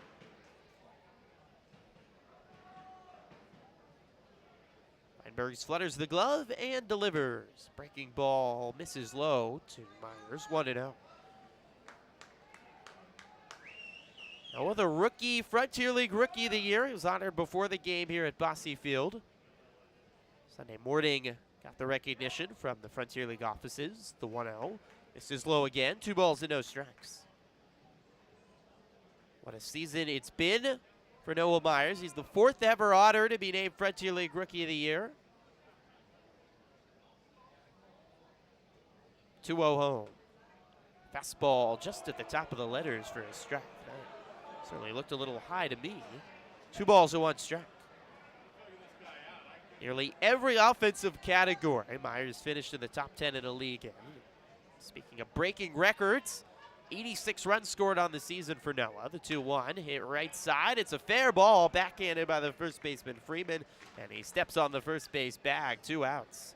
Weinbergs flutters the glove and delivers. Breaking ball misses low to Myers, 1-0. Now the rookie, Frontier League Rookie of the Year. He was honored before the game here at Bosse Field. Sunday morning, got the recognition from the Frontier League offices, the 1-0. This is low again, 2 balls and no strikes. What a season it's been for Noah Myers. He's the 4th ever Otter to be named Frontier League Rookie of the Year. 2-0 home. Fastball just at the top of the letters for a strike. That certainly looked a little high to me. 2 balls and 1 strike. Nearly every offensive category, Myers finished in the top 10 in the league. And speaking of breaking records, 86 runs scored on the season for Noah. The 2-1 hit right side. It's a fair ball, backhanded by the first baseman Freeman, and he steps on the first base bag. 2 outs.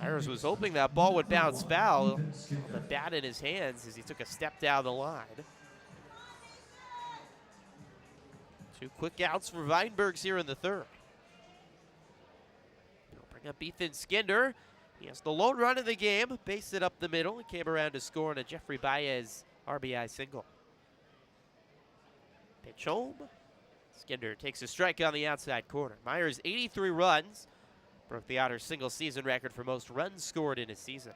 Myers was hoping that ball would bounce foul. The bat in his hands as he took a step down the line. 2 quick outs for Weinbergs here in the 3rd. He'll bring up Ethan Skinder. He has the lone run of the game, based it up the middle, and came around to score on a Jeffrey Baez RBI single. Pitch home. Skinder takes a strike on the outside corner. Myers 83 runs. Broke the Otters' single-season record for most runs scored in a season.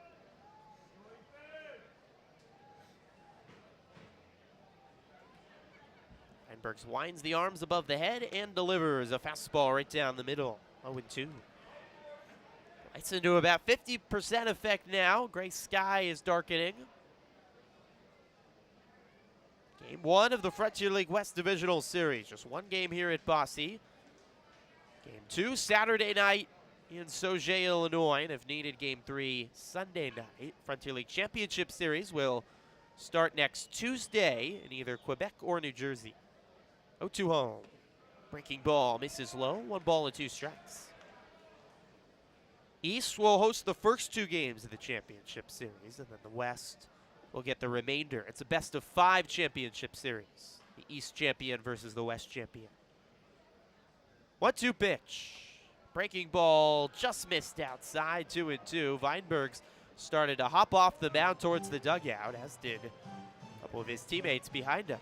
Weinbergs winds the arms above the head and delivers a fastball right down the middle. 0-2. Lights into about 50% effect now. Gray sky is darkening. Game 1 of the Frontier League West Divisional Series. Just 1 game here at Bosse. Game 2 Saturday night in Sauget, Illinois. And if needed, Game 3 Sunday night. Frontier League Championship Series will start next Tuesday in either Quebec or New Jersey. 0-2 home. Breaking ball misses low. 1 ball and 2 strikes. East will host the first 2 games of the championship series, and then the West will get the remainder. It's a best-of-5 championship series. The East champion versus the West champion. 1-2 pitch. Breaking ball just missed outside. 2-2. Weinbergs started to hop off the mound towards the dugout, as did a couple of his teammates behind him.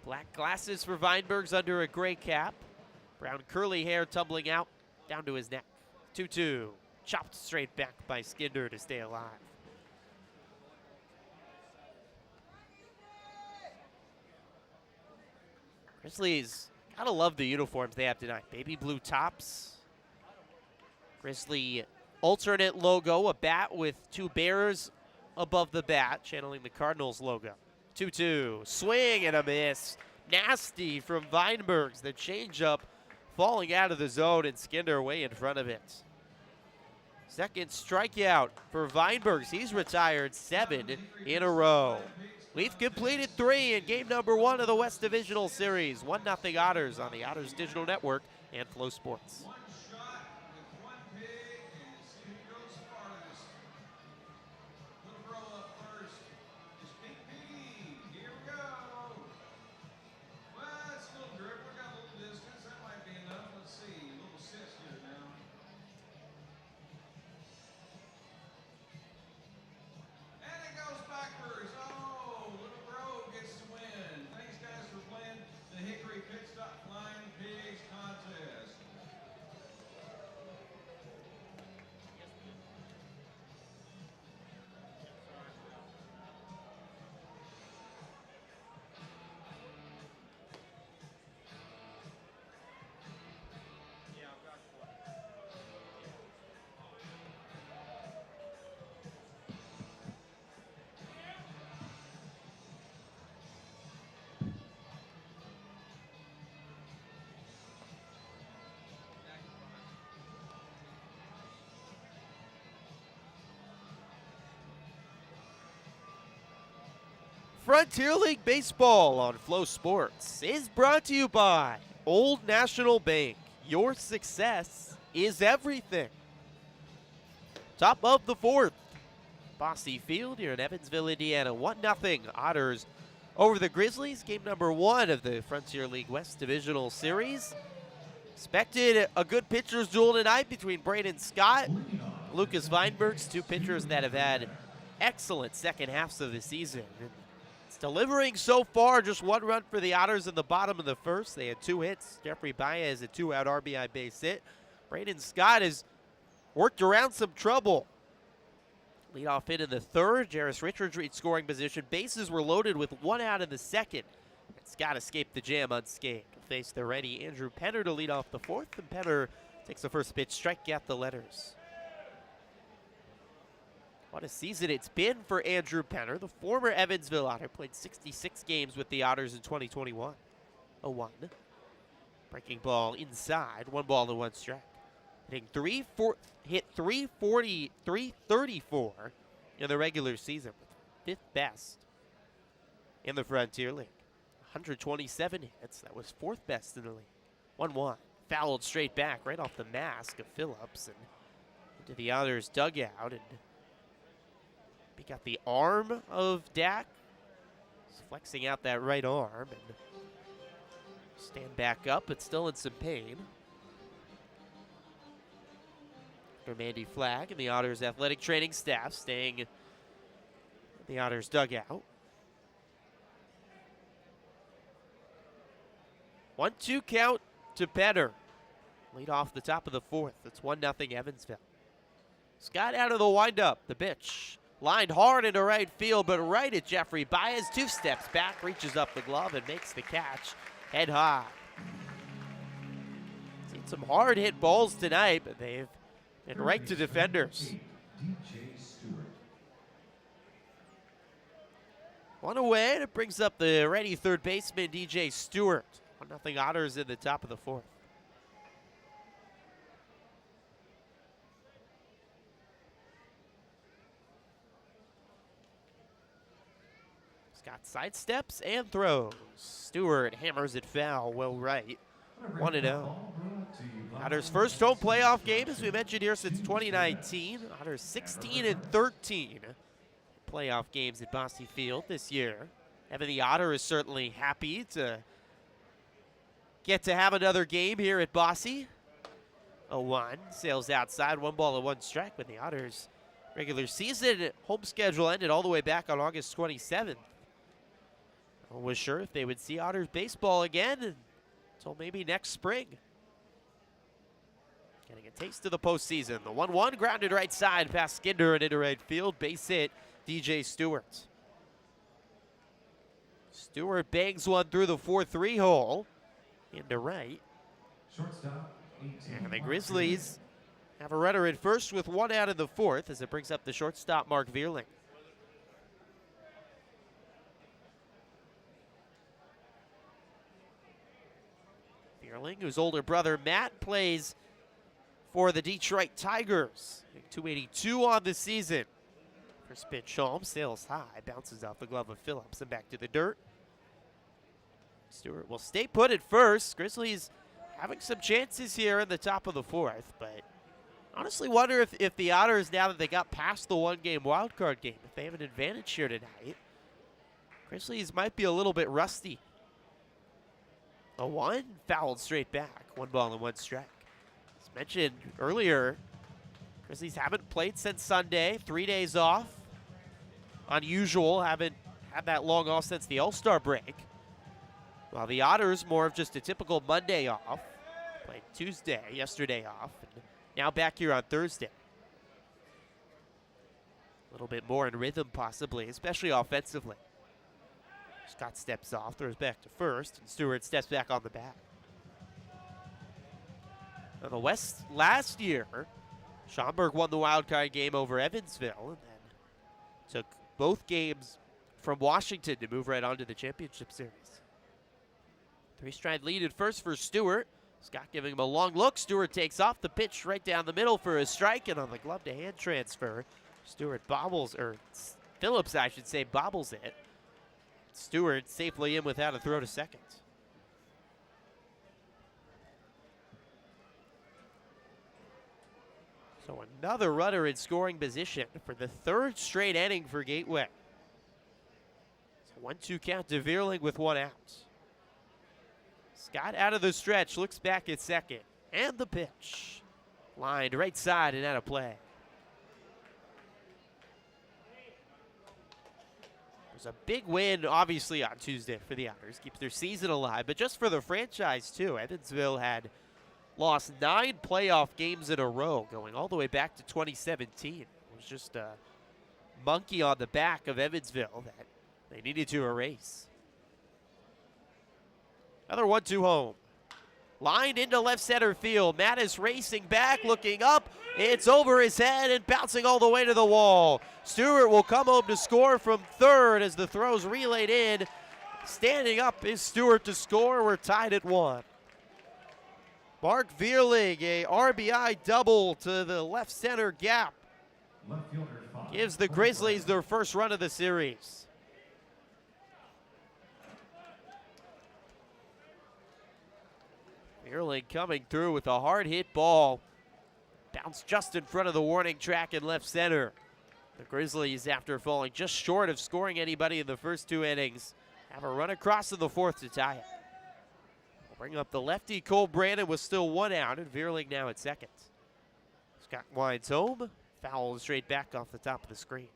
Black glasses for Weinbergs under a gray cap. Brown curly hair tumbling out down to his neck. 2-2. Chopped straight back by Skinder to stay alive. Grizzlies, gotta love the uniforms they have tonight. Baby blue tops. Grizzly alternate logo, a bat with 2 bears above the bat, channeling the Cardinals logo. 2-2. Swing and a miss. Nasty from Weinbergs. The changeup falling out of the zone, and Skinder way in front of it. Second strikeout for Weinbergs. He's retired 7 in a row. We've completed 3 in game number 1 of the West Divisional Series. 1-0 Otters on the Otters Digital Network and Flow Sports. One shot with 1 pig, and see who goes farthest. Little bro up first. It's Big Piggy. Here we go. Well, it's a little drip. We got a little distance. That might be enough. Let's see. A little assist here now. And it goes backwards. Oh, little bro gets the win. Thanks, guys, for playing the Hickory Pit Stop Flying Pigs contest. Frontier League Baseball on Flow Sports is brought to you by Old National Bank. Your success is everything. Top of the 4th. Bosse Field here in Evansville, Indiana. 1-0 Otters over the Grizzlies. Game number 1 of the Frontier League West Divisional Series. Expected a good pitcher's duel tonight between Braden Scott, Lucas Weinbergs, 2 pitchers that have had excellent second halves of the season. It's delivering so far. Just 1 run for the Otters in the bottom of the 1st. They had 2 hits. Jeffrey Baez a 2-out RBI base hit. Braden Scott has worked around some trouble Leadoff hit in the third. Jarris Richards reached scoring position. Bases were loaded with 1 out in the second. Scott escaped the jam unscathed. Face the ready Andrew Penner to lead off the fourth, and Penner takes the first pitch, strike at the letters. What a season it's been for Andrew Penner. The former Evansville Otter played 66 games with the Otters in 2021. 0-1. Breaking ball inside, 1 ball and 1 strike. Hitting 334 in the regular season, 5th best in the Frontier League. 127 hits, that was 4th best in the league. 1-1, fouled straight back right off the mask of Phillips and into the Otters dugout, and we got the arm of Dak. He's flexing out that right arm and stand back up, but still in some pain. Mandy Flagg and the Otters athletic training staff staying in the Otters dugout. 1-2 count to Penner. Lead off the top of the fourth. It's 1-0 Evansville. Scott out of the windup. The pitch lined hard into right field, but right at Jeffrey Baez. 2 steps back, reaches up the glove and makes the catch head high. Seen some hard hit balls tonight, but they've been right to defenders. One away, and it brings up the ready third baseman, DJ Stewart. 1-0 Otters in the top of the fourth. Scott sidesteps and throws. Stewart hammers it foul, well right. 1-0. Otters' first home playoff game, as we mentioned here, since 2019. Otters 16-13 playoff games at Bosse Field this year. Evan the Otter is certainly happy to get to have another game here at Bosse. 0-1, sails outside, 1 ball and 1 strike when the Otters' regular season home schedule ended all the way back on August 27th. No one was sure if they would see Otters baseball again until maybe next spring. Getting a taste of the postseason. The 1-1 grounded right side past Skinder and into right field. Base hit, DJ Stewart. Stewart bangs one through the 4-3 hole into right. And the Grizzlies have a runner at first with 1 out in the fourth as it brings up the shortstop, Mark Vierling. Vierling, whose older brother Matt plays for the Detroit Tigers. 282 on the season. First pitch home, sails high, bounces off the glove of Phillips and back to the dirt. Stewart will stay put at first. Grizzlies having some chances here in the top of the fourth, but honestly wonder if the Otters, now that they got past the 1-game wildcard game, if they have an advantage here tonight. Grizzlies might be a little bit rusty. A 1, fouled straight back. 1 ball and 1 strike. As mentioned earlier, Grizzlies haven't played since Sunday. 3 days off. Unusual, haven't had that long off since the All-Star break. While the Otters, more of just a typical Monday off. Played Tuesday, yesterday off, and now back here on Thursday. A little bit more in rhythm possibly, especially offensively. Scott steps off, throws back to first, and Stewart steps back on the bat. Now the West last year, Schaumburg won the wildcard game over Evansville and then took both games from Washington to move right on to the championship series. 3-stride lead at first for Stewart. Scott giving him a long look. Stewart takes off the pitch right down the middle for a strike, and on the glove to hand transfer, Stewart bobbles, or Phillips I should say, bobbles it. Stewart safely in without a throw to second. So another runner in scoring position for the 3rd straight inning for Gateway. So 1-2 count to Vierling with 1 out. Scott out of the stretch, looks back at second. And the pitch. Lined right side and out of play. There's a big win, obviously, on Tuesday for the Otters. Keeps their season alive, but just for the franchise, too. Evansville had lost 9 playoff games in a row, going all the way back to 2017. It was just a monkey on the back of Evansville that they needed to erase. Another 1-2 home. Lined into left center field. Mattis racing back, looking up. It's over his head and bouncing all the way to the wall. Stewart will come home to score from third as the throw's relayed in. Standing up is Stewart to score. We're tied at 1. Mark Vierling, a RBI double to the left center gap. Gives the Grizzlies their first run of the series. Vierling coming through with a hard hit ball. Bounced just in front of the warning track in left center. The Grizzlies, after falling just short of scoring anybody in the first 2 innings, have a run across in the 4th to tie it. We'll bring up the lefty. Cole Brandon was still 1 out, and Vierling now at second. Scott winds home. Foul straight back off the top of the screen.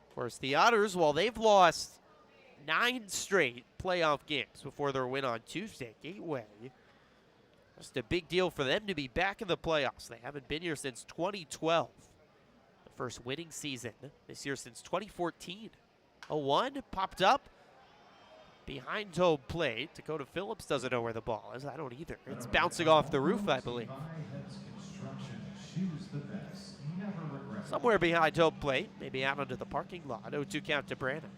Of course, the Otters, while they've lost 9 straight playoff games before their win on Tuesday, Gateway, just a big deal for them to be back in the playoffs. They haven't been here since 2012. The first winning season this year since 2014. A 1 popped up behind home plate. Dakota Phillips doesn't know where the ball is. I don't either. It's bouncing off the roof, I believe. Somewhere behind home plate, maybe out onto the parking lot. 0-2 count to Brandon.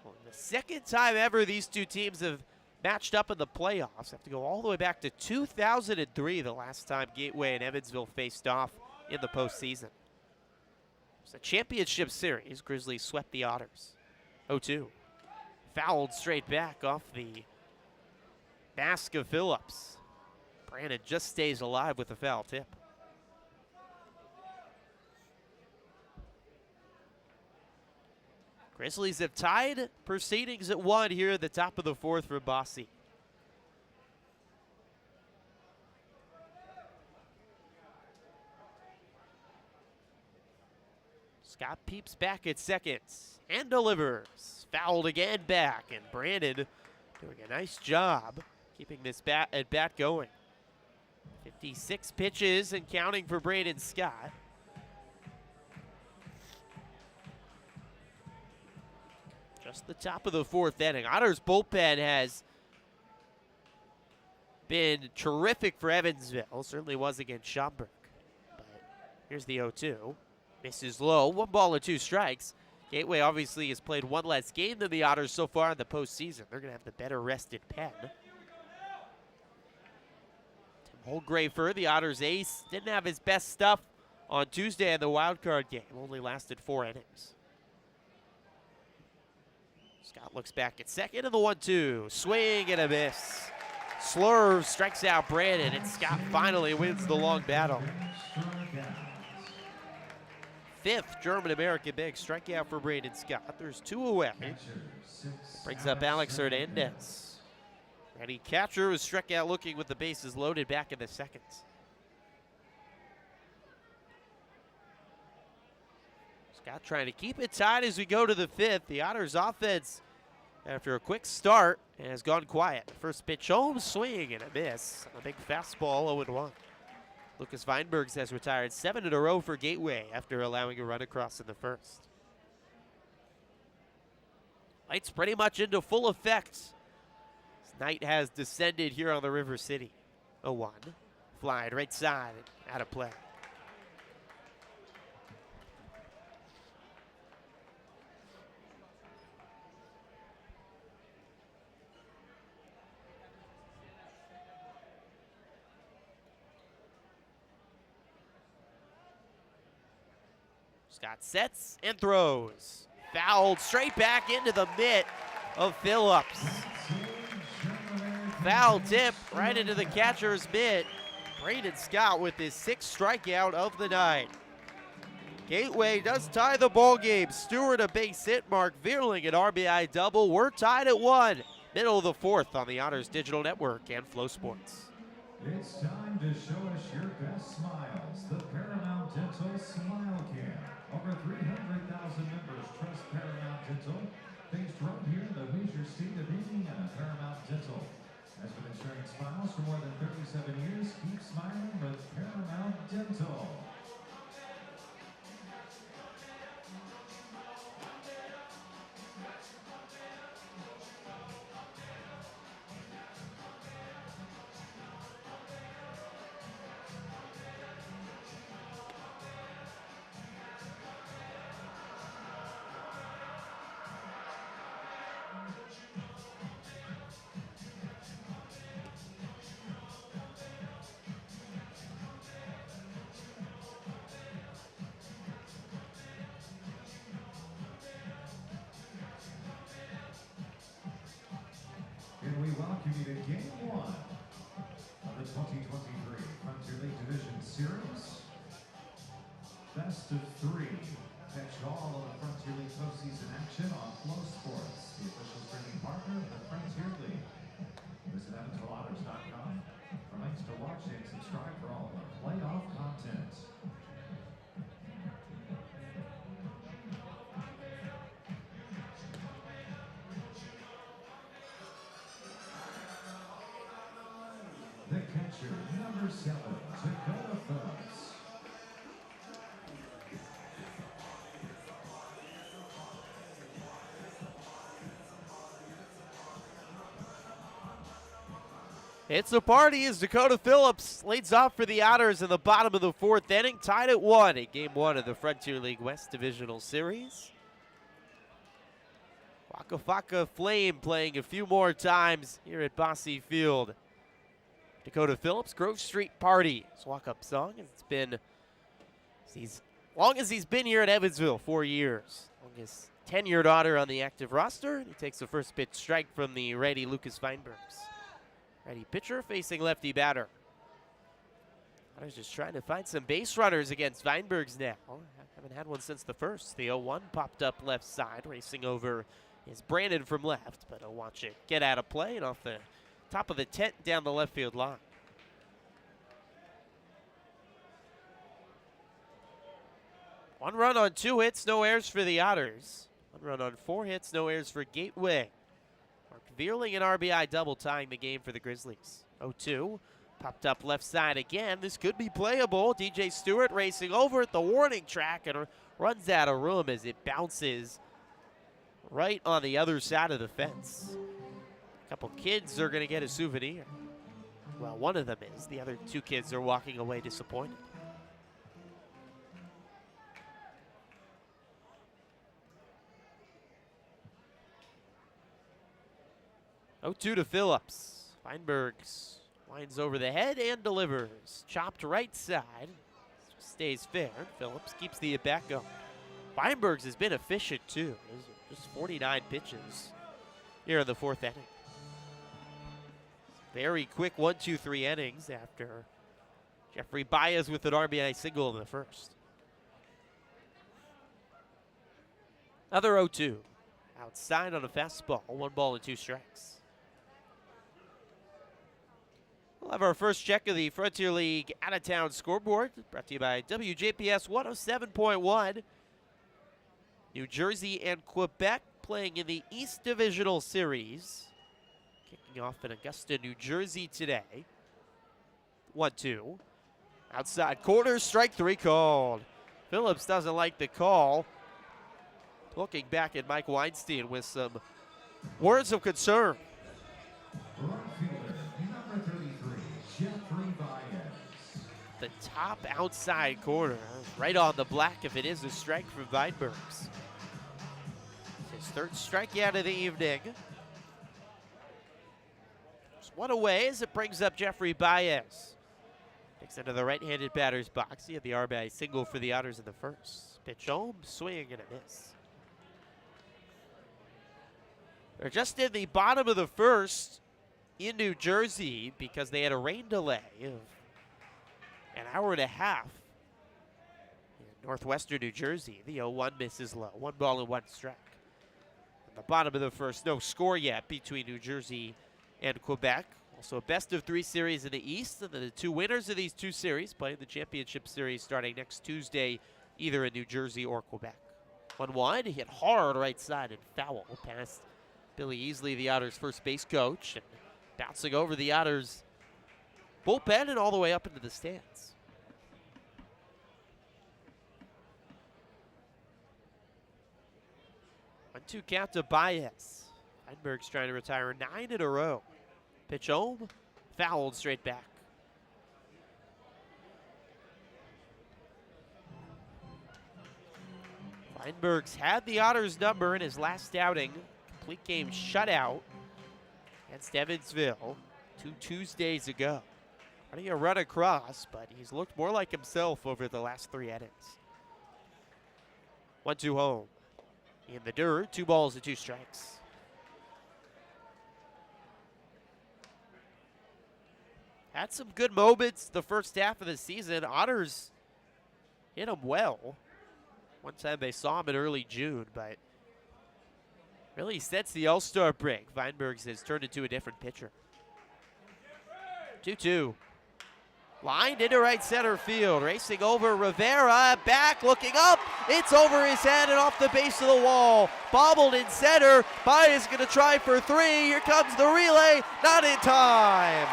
Well, the second time ever these two teams have matched up in the playoffs. Have to go all the way back to 2003, the last time Gateway and Evansville faced off in the postseason. It's a championship series. Grizzlies swept the Otters. 0-2. Fouled straight back off the mask of Phillips. Brandon just stays alive with a foul tip. Grizzlies have tied proceedings at 1 here at the top of the 4th for Bosse. Scott peeps back at second and delivers. Fouled again back, and Brandon doing a nice job keeping this bat going. 56 pitches and counting for Braden Scott. Just the top of the 4th inning. Otters bullpen has been terrific for Evansville. Certainly was against Schaumburg. But here's the 0-2. Misses low. 1 ball and 2 strikes. Gateway obviously has played 1 less game than the Otters so far in the postseason. They're going to have the better rested pen. Holgrafer, the Otters ace, didn't have his best stuff on Tuesday in the wild card game. Only lasted 4 innings. Scott looks back at second and the 1-2. Swing and a miss. Slurve strikes out Brandon, and Scott finally wins the long battle. 5th German-American big strikeout for Braden Scott. There's 2 away. Brings up Alex Hernandez. Ready catcher was struck out looking with the bases loaded back in the 2nd. Scott trying to keep it tight as we go to the 5th. The Otters offense, after a quick start, has gone quiet. First pitch home, swing and a miss. A big fastball, 0-1. Lucas Weinbergs has retired 7 in a row for Gateway after allowing a run across in the 1st. Lights pretty much into full effect. Night has descended here on the River City. 0-1. Flying right side, out of play. Scott sets and throws. Fouled straight back into the mitt of Phillips. Foul tip right into the catcher's mitt. Braden Scott with his 6th strikeout of the night. Gateway does tie the ball game. Stewart a base hit, Mark Vierling an RBI double. We're tied at 1. Middle of the 4th on the Otters Digital Network and Flow Sports. It's time to show us your best smiles. The Paramount Dental Smile Cam. Over 300,000 members trust Paramount Dental. Based right here in the Hoosier state of Indiana. Paramount Dental. Has been insuring smiles for more than 37 years. Keep smiling with Paramount Dental. And we welcome you to Game 1 of the 2023 Frontier League Division Series. Best of 3. Catch all of the Frontier League postseason action on Flow Sports, the official streaming partner of the Frontier League. Visit EvansvilleOtters.com for links to watch and subscribe for all the playoff content. The catcher, number 7, Dakota Phillips. It's a party as Dakota Phillips leads off for the Otters in the bottom of the 4th inning, tied at 1 in Game 1 of the Frontier League West Divisional Series. Waka Waka Flame playing a few more times here at Bosse Field. Dakota Phillips, Grove Street Party. His walk-up song. It's been long as he's been here at Evansville, 4 years. Longest tenured Otter on the active roster. He takes the first pitch strike from the righty Lucas Weinbergs. Righty pitcher facing lefty batter. Otter's just trying to find some base runners against Weinbergs now. Haven't had one since the first. The 0-1 popped up left side, racing over is Brandon from left, but I'll watch it get out of play and off the top of the tent down the left field line. One run on 2 hits, no errors for the Otters. One run on 4 hits, no errors for Gateway. Mark Vierling an RBI double tying the game for the Grizzlies. 0-2, popped up left side again. This could be playable. DJ Stewart racing over at the warning track and runs out of room as it bounces right on the other side of the fence. A couple kids are going to get a souvenir. Well, one of them is. The other 2 kids are walking away disappointed. Oh, 2 to Phillips. Weinbergs winds over the head and delivers. Chopped right side. Stays fair. Phillips keeps the at-bat going. Weinbergs has been efficient, too. Just 49 pitches here in the 4th inning. Very quick 1-2-3 innings after Jeffrey Baez with an RBI single in the first. Another 0-2. Outside on a fastball. 1 ball and 2 strikes. We'll have our first check of the Frontier League out-of-town scoreboard. Brought to you by WJPS 107.1. New Jersey and Quebec playing in the East Divisional Series. Kicking off in Augusta, New Jersey today. 1-2. Outside corner, strike 3 called. Phillips doesn't like the call. Looking back at Mike Weinstein with some words of concern. Right fielder, number 33, Jeffrey Baez. The top outside corner, right on the black if it is a strike from Weinbergs. His 3rd strikeout of the evening. Just one away as it brings up Jeffrey Baez. Takes into the right-handed batter's box. He had the RBI single for the Otters in the first. Pitch home, swing and a miss. They're just in the bottom of the first in New Jersey because they had a rain delay of an hour and a half in northwestern New Jersey. The 0-1 misses low. 1 ball and 1 strike. At the bottom of the first, no score yet between New Jersey and Quebec. Also a best-of-3 series in the East, and the 2 winners of these 2 series play the championship series starting next Tuesday, either in New Jersey or Quebec. 1-1, hit hard right side and foul past Billy Easley, the Otters' first base coach, and bouncing over the Otters' bullpen and all the way up into the stands. 1-2 count to Baez. Feinberg's trying to retire 9 in a row. Pitch home, fouled straight back. Feinberg's had the Otters number in his last outing. Complete game shutout against Evansville 2 Tuesdays ago. Running a run across, but he's looked more like himself over the last 3 innings. 1-2 home. In the dirt, 2 balls and 2 strikes. Had some good moments the first half of the season. Otters hit him well. One time they saw him in early June, but really since the All-Star break, Feinberg has turned into a different pitcher. 2-2. Lined into right center field. Racing over Rivera. Back, looking up. It's over his head and off the base of the wall. Bobbled in center. Baez going to try for 3. Here comes the relay. Not in time.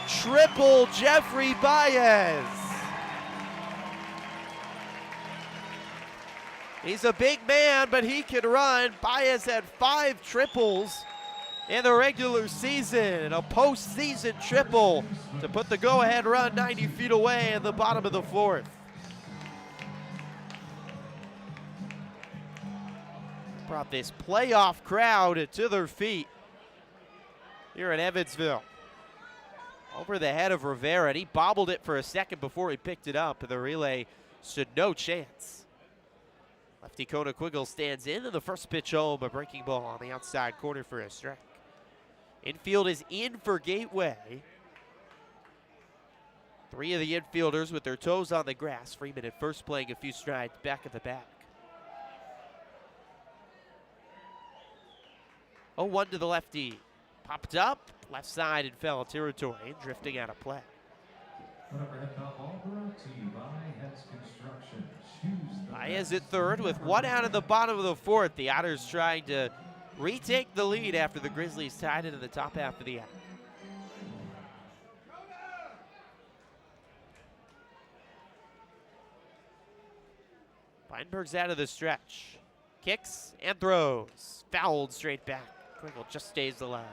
Triple Jeffrey Baez. He's a big man, but he can run. Baez had 5 triples in the regular season, and a postseason triple to put the go-ahead run 90 feet away in the bottom of the 4th. Brought this playoff crowd to their feet here in Evansville. Over the head of Rivera, and he bobbled it for a second before he picked it up, and the relay stood no chance. Lefty Kona Quiggle stands in, and the first pitch home, a breaking ball on the outside corner for a strike. Infield is in for Gateway. 3 of the infielders with their toes on the grass. Freeman at first playing a few strides back at the back. 0-1 to the lefty. Popped up, left side in foul territory, drifting out of play. Baez at third with 1 out in the bottom of the 4th. The Otters trying to retake the lead after the Grizzlies tied it in the top half of the inning. Feinberg's out of the stretch. Kicks and throws. Fouled straight back. Quiggle just stays alive.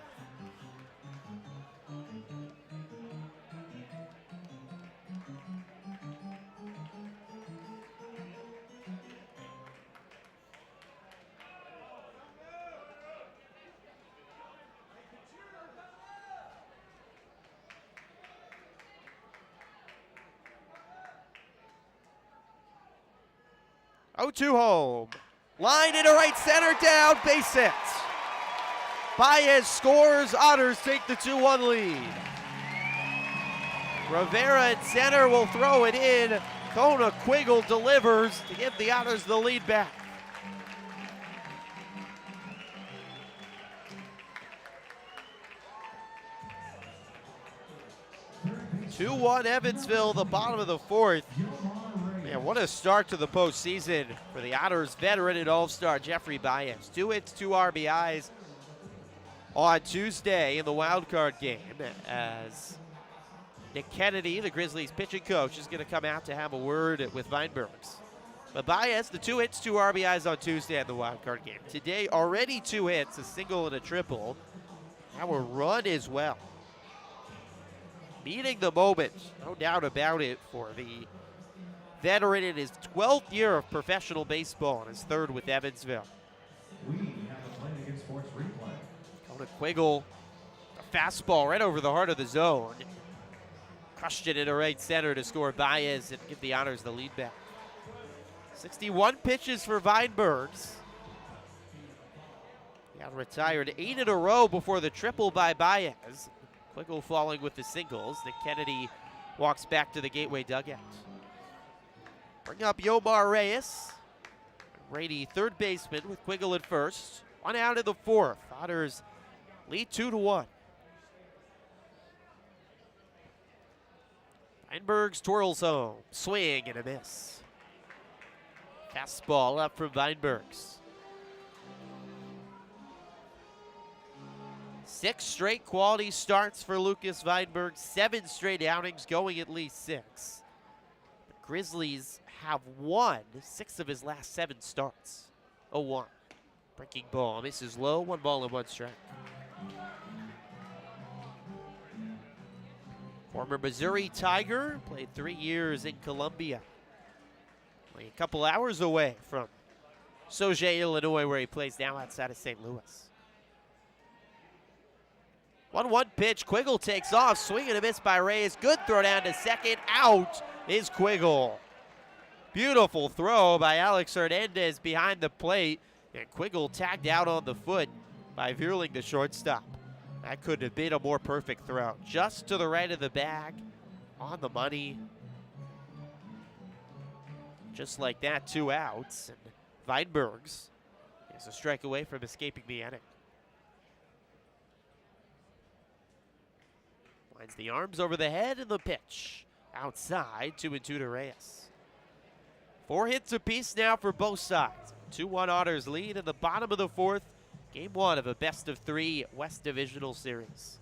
Oh, 2 home. Line into right center, down, base hit. Baez scores, Otters take the 2-1 lead. Rivera at center will throw it in. Kona Quiggle delivers to give the Otters the lead back. (2-1) Evansville, the bottom of the 4th. Man, what a start to the postseason for the Otters veteran and all-star Jeffrey Baez. 2 hits, 2 RBIs on Tuesday in the wild card game, as Nick Kennedy, the Grizzlies pitching coach, is going to come out to have a word with Feinberg's. But Baez, the 2 hits, 2 RBIs on Tuesday in the wild card game. Today, already 2 hits, a single and a triple. Now a run as well. Meeting the moment, no doubt about it, for the veteran in his 12th year of professional baseball and his 3rd with Evansville. We have a Play Again Sports replay. Kona Quiggle, a fastball right over the heart of the zone. Crushed it into right center to score Baez and give the Otters the lead back. 61 pitches for Feinberg's. He got retired 8 in a row before the triple by Baez. Quiggle falling with the singles. Then Kennedy walks back to the Gateway dugout. Bring up Yomar Reyes. Brady, 3rd baseman, with Quiggle at first. 1 out in the 4th. Otters lead 2-1. Feinberg's twirls home. Swing and a miss. Fastball up from Feinberg's. 6 straight quality starts for Lucas Weinberg, 7 straight outings, going at least 6. The Grizzlies have won 6 of his last 7 starts. 0-1. Breaking ball, misses low, 1 ball and 1 strike. Former Missouri Tiger, played 3 years in Columbia. Only a couple hours away from Sauget, Illinois, where he plays now outside of St. Louis. 1-1 pitch, Quiggle takes off, swing and a miss by Reyes. Good throw down to second, out is Quiggle. Beautiful throw by Alex Hernandez behind the plate, and Quiggle tagged out on the foot by Vierling, the shortstop. That couldn't have been a more perfect throw. Just to the right of the bag, on the money. Just like that, 2 outs, and Weinberg's is a strike away from escaping the inning. Winds the arms over the head and the pitch. Outside, 2-2 to Reyes. 4 hits apiece now for both sides. 2-1 Otters lead in the bottom of the 4th. Game 1 of a best-of-3 West Divisional Series.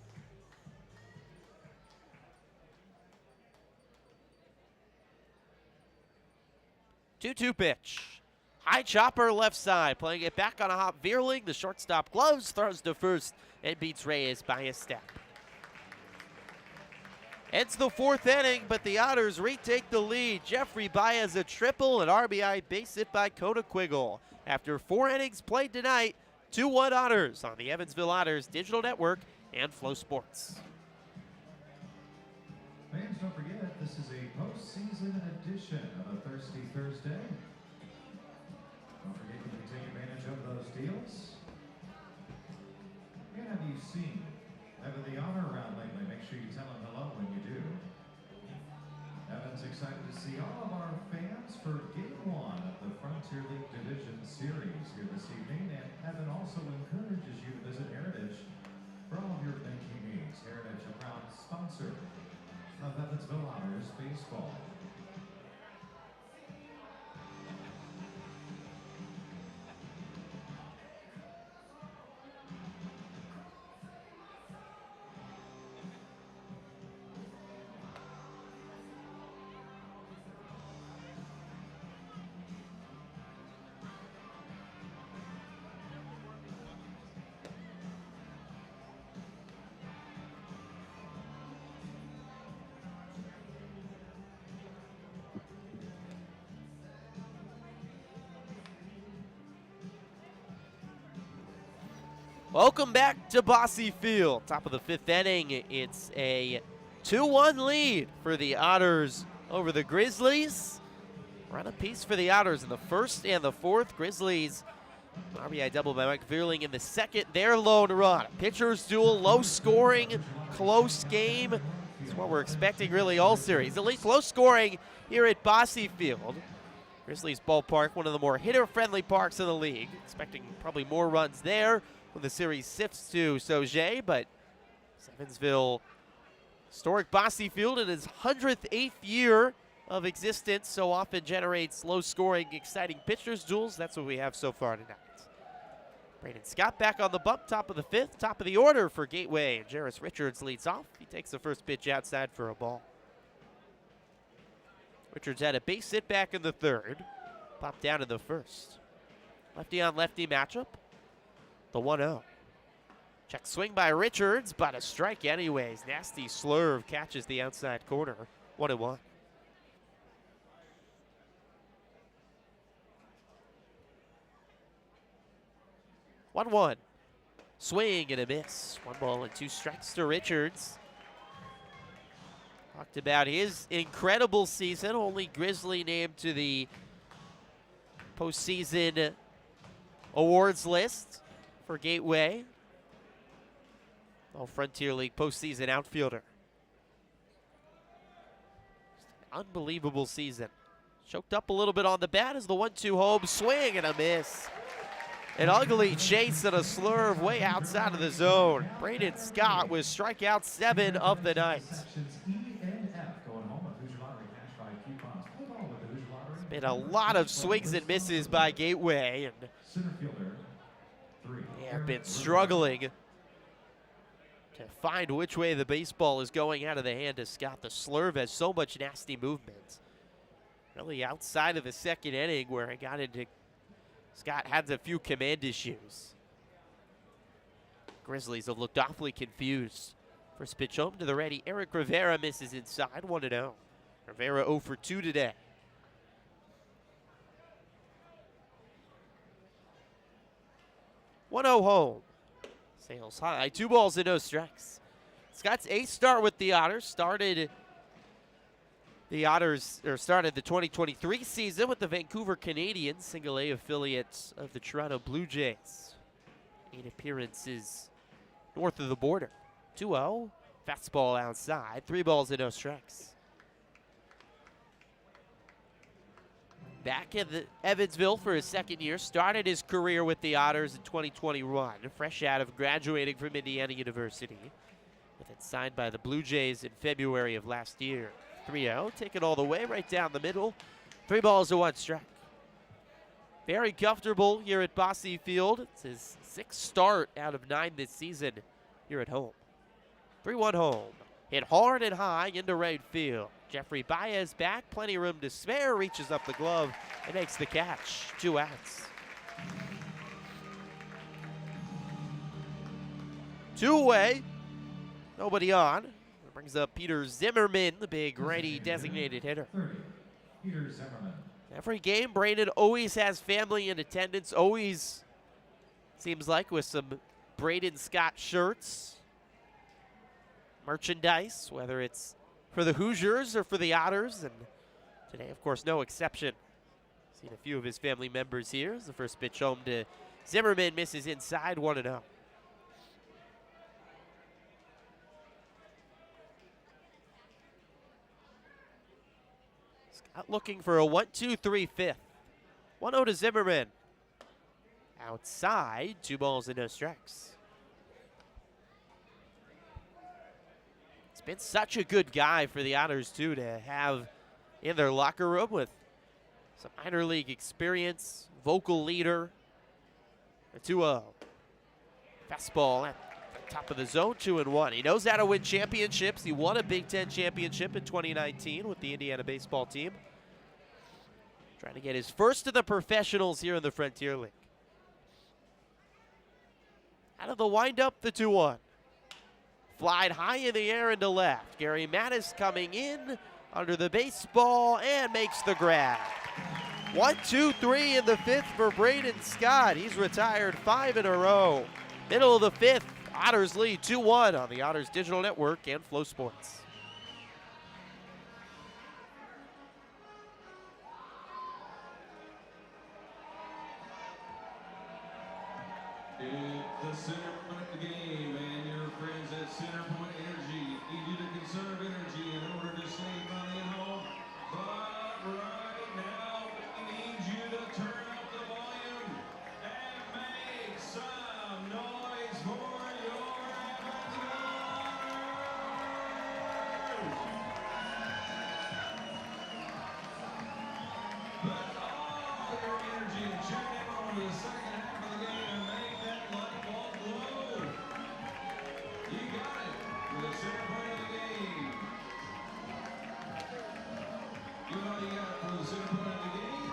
2-2 pitch. High chopper left side, playing it back on a hop. Vierling, the shortstop gloves, throws to first, and beats Reyes by a step. It's the 4th inning, but the Otters retake the lead. Jeffrey Baez a triple, an RBI base hit by Kona Quiggle. After 4 innings played tonight, 2-1 Otters on the Evansville Otters Digital Network and Flow Sports. Fans, don't forget, this is a postseason edition of a Thirsty Thursday. Don't forget you can take advantage of those deals. And have you seen Evan the Honor around lately? Make sure you tell him hello when you do. Evan's excited to see all of our fans for Game 1 of the Frontier League Division Series here this evening. And Evan also encourages you to visit Heritage for all of your banking needs. Heritage, a proud sponsor of Evansville Otters baseball. Welcome back to Bosse Field. Top of the 5th inning. It's a 2-1 lead for the Otters over the Grizzlies. Run apiece for the Otters in the 1st and the 4th. Grizzlies, RBI double by Mike Vierling in the 2nd. Their lone run. Pitchers duel, low scoring, close game. It's what we're expecting really all series. At least low scoring here at Bosse Field. Grizzlies ballpark, one of the more hitter-friendly parks in the league. Expecting probably more runs there when the series sifts to Sauget, but Evansville, historic Bosse Field in its 108th year of existence, so often generates low-scoring, exciting pitchers duels. That's what we have so far tonight. Braden Scott back on the bump, top of the 5th, top of the order for Gateway. And Jarris Richards leads off. He takes the first pitch outside for a ball. Richards had a base hit back in the 3rd, popped down in the 1st. Lefty-on-lefty matchup. The 1-0. Check swing by Richards, but a strike anyways. Nasty slurve catches the outside corner. 1-1. Swing and a miss. 1 ball and 2 strikes to Richards. Talked about his incredible season. Only Grizzly named to the postseason awards list for Gateway. Frontier League postseason outfielder. Unbelievable season. Choked up a little bit on the bat as the 1-2 home. Swing and a miss. An ugly chase and a slurve way outside of the zone. Braden Scott with strikeout 7 of the night. It's been a lot of swings and misses by Gateway, and they have been struggling to find which way the baseball is going out of the hand of Scott. The slurve has so much nasty movement. Really outside of the second inning where it got into, Scott had a few command issues. Grizzlies have looked awfully confused. First pitch home to the ready. Eric Rivera misses inside, 1-0. Rivera 0 for 2 today. 1-0 home. Sails high, 2 balls and no strikes. Scott's ace start with the Otters. Started the 2023 season with the Vancouver Canadians, single A affiliate of the Toronto Blue Jays. 8 appearances north of the border. 2-0, fastball outside, 3 balls and no strikes. Back in Evansville for his second year, started his career with the Otters in 2021, fresh out of graduating from Indiana University, with it signed by the Blue Jays in February of last year. 3-0, take it all the way, right down the middle, 3 balls and 1 strike. Very comfortable here at Bosse Field. It's his 6th start out of 9 this season here at home. 3-1 home. Hit hard and high into right field. Jeffrey Baez back, plenty of room to spare, reaches up the glove and makes the catch. 2 outs. 2 away, nobody on. It brings up Peter Zimmerman, the big righty designated hitter. 30, Peter Zimmerman. Every game, Braden always has family in attendance, always seems like with some Braden Scott shirts, merchandise, whether it's for the Hoosiers or for the Otters, and today, of course, no exception. Seen a few of his family members here. As the first pitch home to Zimmerman, misses inside, 1-0. Scott looking for a 1-2-3 fifth. 1-0 to Zimmerman. Outside, 2 balls and no strikes. It's been such a good guy for the Otters, too, to have in their locker room with some minor league experience, vocal leader. A 2-0. Fastball at the top of the zone, 2-1. He knows how to win championships. He won a Big Ten championship in 2019 with the Indiana baseball team. Trying to get his first of the professionals here in the Frontier League. Out of the windup, the 2-1. Flied high in the air into left. Gary Mattis coming in under the baseball and makes the grab. 1-2-3 in the 5th for Braden Scott. He's retired 5 in a row. Middle of the 5th, Otters lead 2-1 on the Otters Digital Network and Flow Sports. The center point of the game, and your friends at Center Point Energy need you to conserve energy in order to save money at home. But right now, we need you to turn up the volume and make some noise for your Evansville Otters. Put all your energy and check in on the second half of the game and make that light bulb glow. You got it. For the center point of the game. You know you got it for the center point of the game.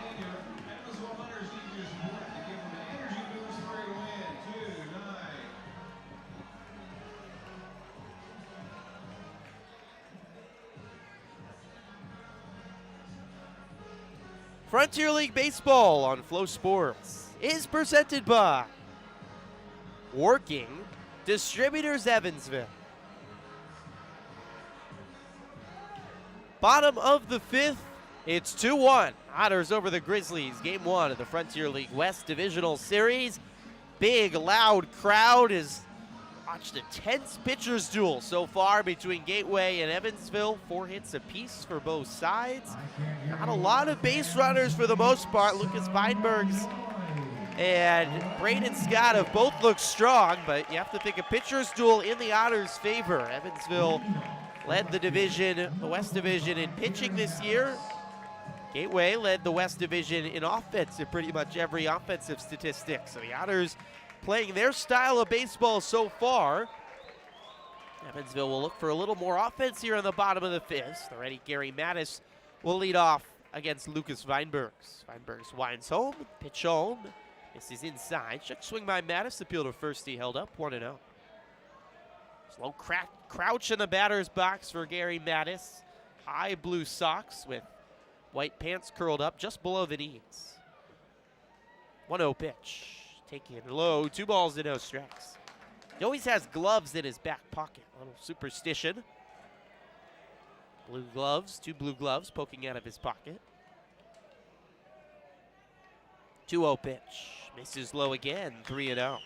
And your Evansville Otters need your support to give them an energy boost for a win tonight. Frontier League Baseball on Flow Sports is presented by Working Distributors Evansville. Bottom of the 5th, it's 2-1. Otters over the Grizzlies, Game 1 of the Frontier League West Divisional Series. Big, loud crowd has watched a tense pitcher's duel so far between Gateway and Evansville. 4 hits apiece for both sides. Not a lot of base runners for the most part. Lucas Weinbergs and Braden Scott have both looked strong, but you have to think a pitcher's duel in the Otters' favor. Evansville led the division, the West Division, in pitching this year. Gateway led the West Division in offense in pretty much every offensive statistic. So the Otters playing their style of baseball so far. Evansville will look for a little more offense here in the bottom of the fifth. The ready Gary Mattis will lead off against Lucas Weinbergs. Weinbergs winds home, pitch home. This is inside. Check swing by Mattis. Appeal to first. He held up 1-0. Slow crouch in the batter's box for Gary Mattis. High blue socks with white pants curled up just below the knees. 1-0 pitch. Taken low. 2 balls and no strikes. He always has gloves in his back pocket. A little superstition. Blue gloves, 2 blue gloves poking out of his pocket. 2-0 pitch. Misses low again, 3-0.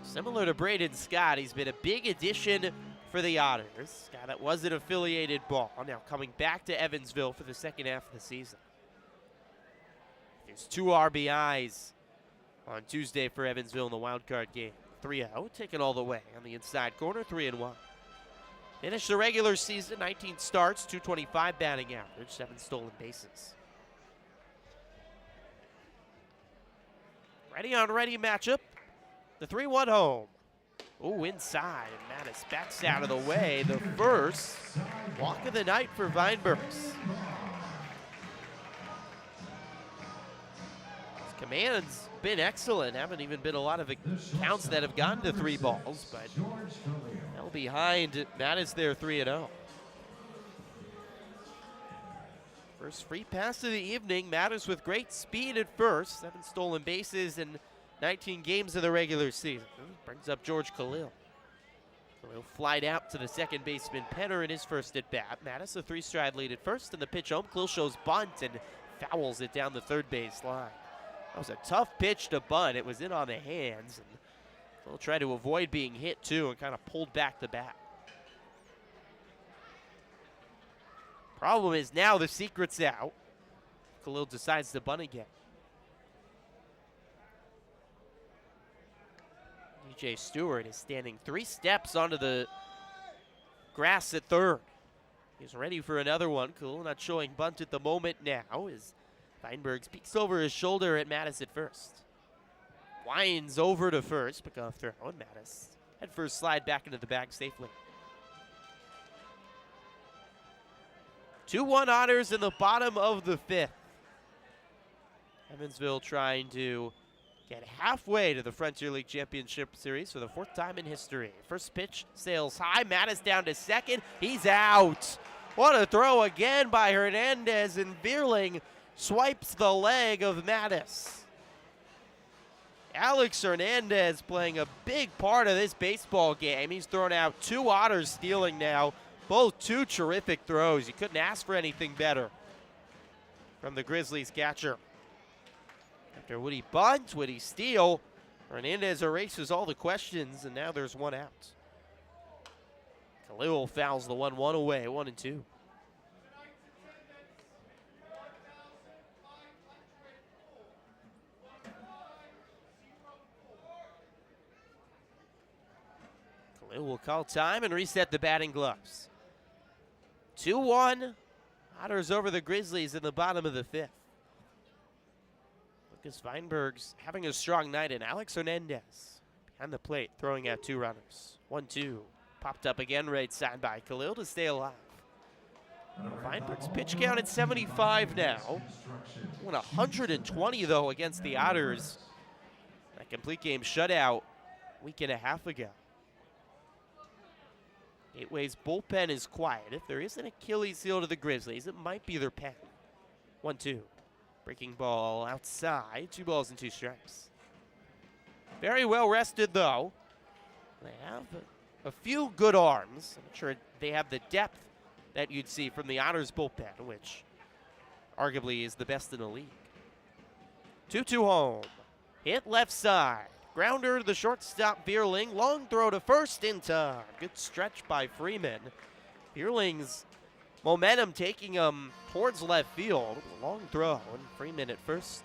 Similar to Braden Scott, he's been a big addition for the Otters. Guy that was an affiliated ball, now coming back to Evansville for the second half of the season. There's 2 RBIs on Tuesday for Evansville in the wild card game. 3-0, taken all the way on the inside corner, 3-1. Finished the regular season, 19 starts, 225 batting average, 7 stolen bases. Ready on ready matchup. The 3-1 home. Oh, inside, and Mattis backs out of the way. The first walk of the night for Weinbergs. His command's been excellent. Haven't even been a lot of counts that have gotten to 3 balls, but well behind Mattis there, 3-0. First free pass of the evening. Mattis with great speed at first. 7 stolen bases in 19 games of the regular season. Brings up George Khalil. Khalil flied out to the second baseman Penner in his first at bat. Mattis a 3-stride lead at first, and the pitch home. Khalil shows bunt and fouls it down the third base line. That was a tough pitch to bunt. It was in on the hands, and Khalil tried to avoid being hit too and kind of pulled back the bat. Problem is now the secret's out. Khalil decides to bunt again. DJ Stewart is standing 3 steps onto the grass at third. He's ready for another one. Khalil not showing bunt at the moment now as Weinbergs peeks over his shoulder at Mattis at first. Winds over to first, pick off throw, and Mattis head first slide back into the bag safely. 2-1 Otters in the bottom of the 5th. Evansville trying to get halfway to the Frontier League Championship Series for the 4th time in history. First pitch sails high. Mattis down to second. He's out. What a throw again by Hernandez, and Vierling swipes the leg of Mattis. Alex Hernandez playing a big part of this baseball game. He's thrown out 2 Otters stealing now. Both 2 terrific throws. You couldn't ask for anything better from the Grizzlies catcher. After would he bunt, would he steal? Hernandez erases all the questions, and now there's 1 out. Khalil fouls the 1-1 away, 1-2. Khalil will call time and reset the batting gloves. 2-1, Otters over the Grizzlies in the bottom of the 5th. Lucas Weinbergs having a strong night, and Alex Hernandez behind the plate throwing out 2 runners. 1-2, popped up again right side by Khalil to stay alive. Weinberg's pitch count at 75 now. Went 120 though against the Otters. That complete game shutout a week and a half ago. Gateway's bullpen is quiet. If there is an Achilles heel to the Grizzlies, it might be their pen. 1-2. Breaking ball outside. 2 balls and 2 strikes. Very well rested, though. They have a few good arms. I'm not sure they have the depth that you'd see from the Otters bullpen, which arguably is the best in the league. 2-2 home. Hit left side. Grounder to the shortstop, Vierling. Long throw to first in time. Good stretch by Freeman. Vierling's momentum taking him towards left field. Long throw, and Freeman at first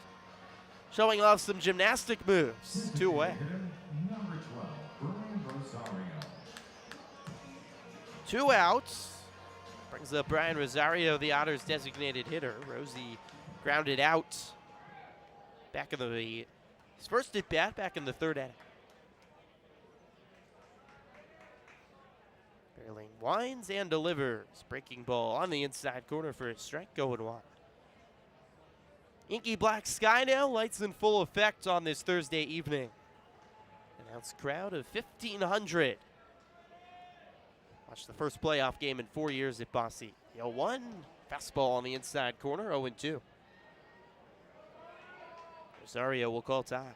showing off some gymnastic moves. 2 away. Number 12, 2 outs. Brings up Brian Rosario, the Otters' designated hitter. Rosie grounded out. Back in his first at bat, back in the 3rd inning. Fairlane winds and delivers. Breaking ball on the inside corner for a strike going wide. Inky black sky now, lights in full effect on this Thursday evening. Announced crowd of 1,500. Watch the first playoff game in 4 years at Bosse. 0-1, fastball on the inside corner, 0-2. Rosario will call time.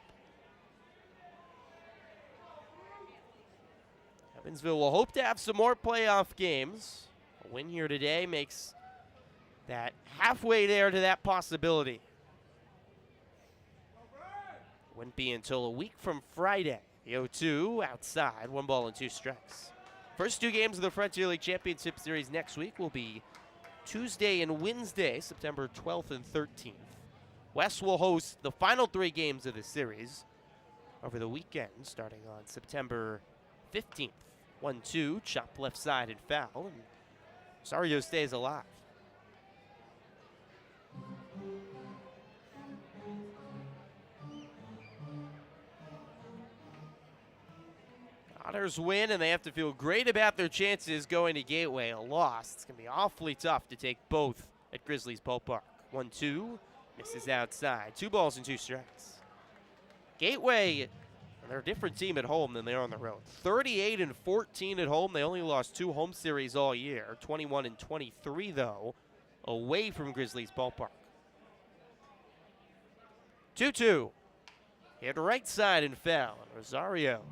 Evansville will hope to have some more playoff games. A win here today makes that halfway there to that possibility. Wouldn't be until a week from Friday. The 0-2 outside, 1 ball and 2 strikes. First 2 games of the Frontier League Championship Series next week will be Tuesday and Wednesday, September 12th and 13th. West will host the final 3 games of the series over the weekend, starting on September 15th. 1-2, chop left side and foul, and Rosario stays alive. Otters win, and they have to feel great about their chances going to Gateway. A loss. It's going to be awfully tough to take both at Grizzlies Ballpark. 1-2, misses outside. 2 balls and 2 strikes. Gateway, they're a different team at home than they are on the road. 38-14 at home. They only lost 2 home series all year. 21-23, though, away from Grizzlies Ballpark. 2-2. Hit right side and foul. And Rosario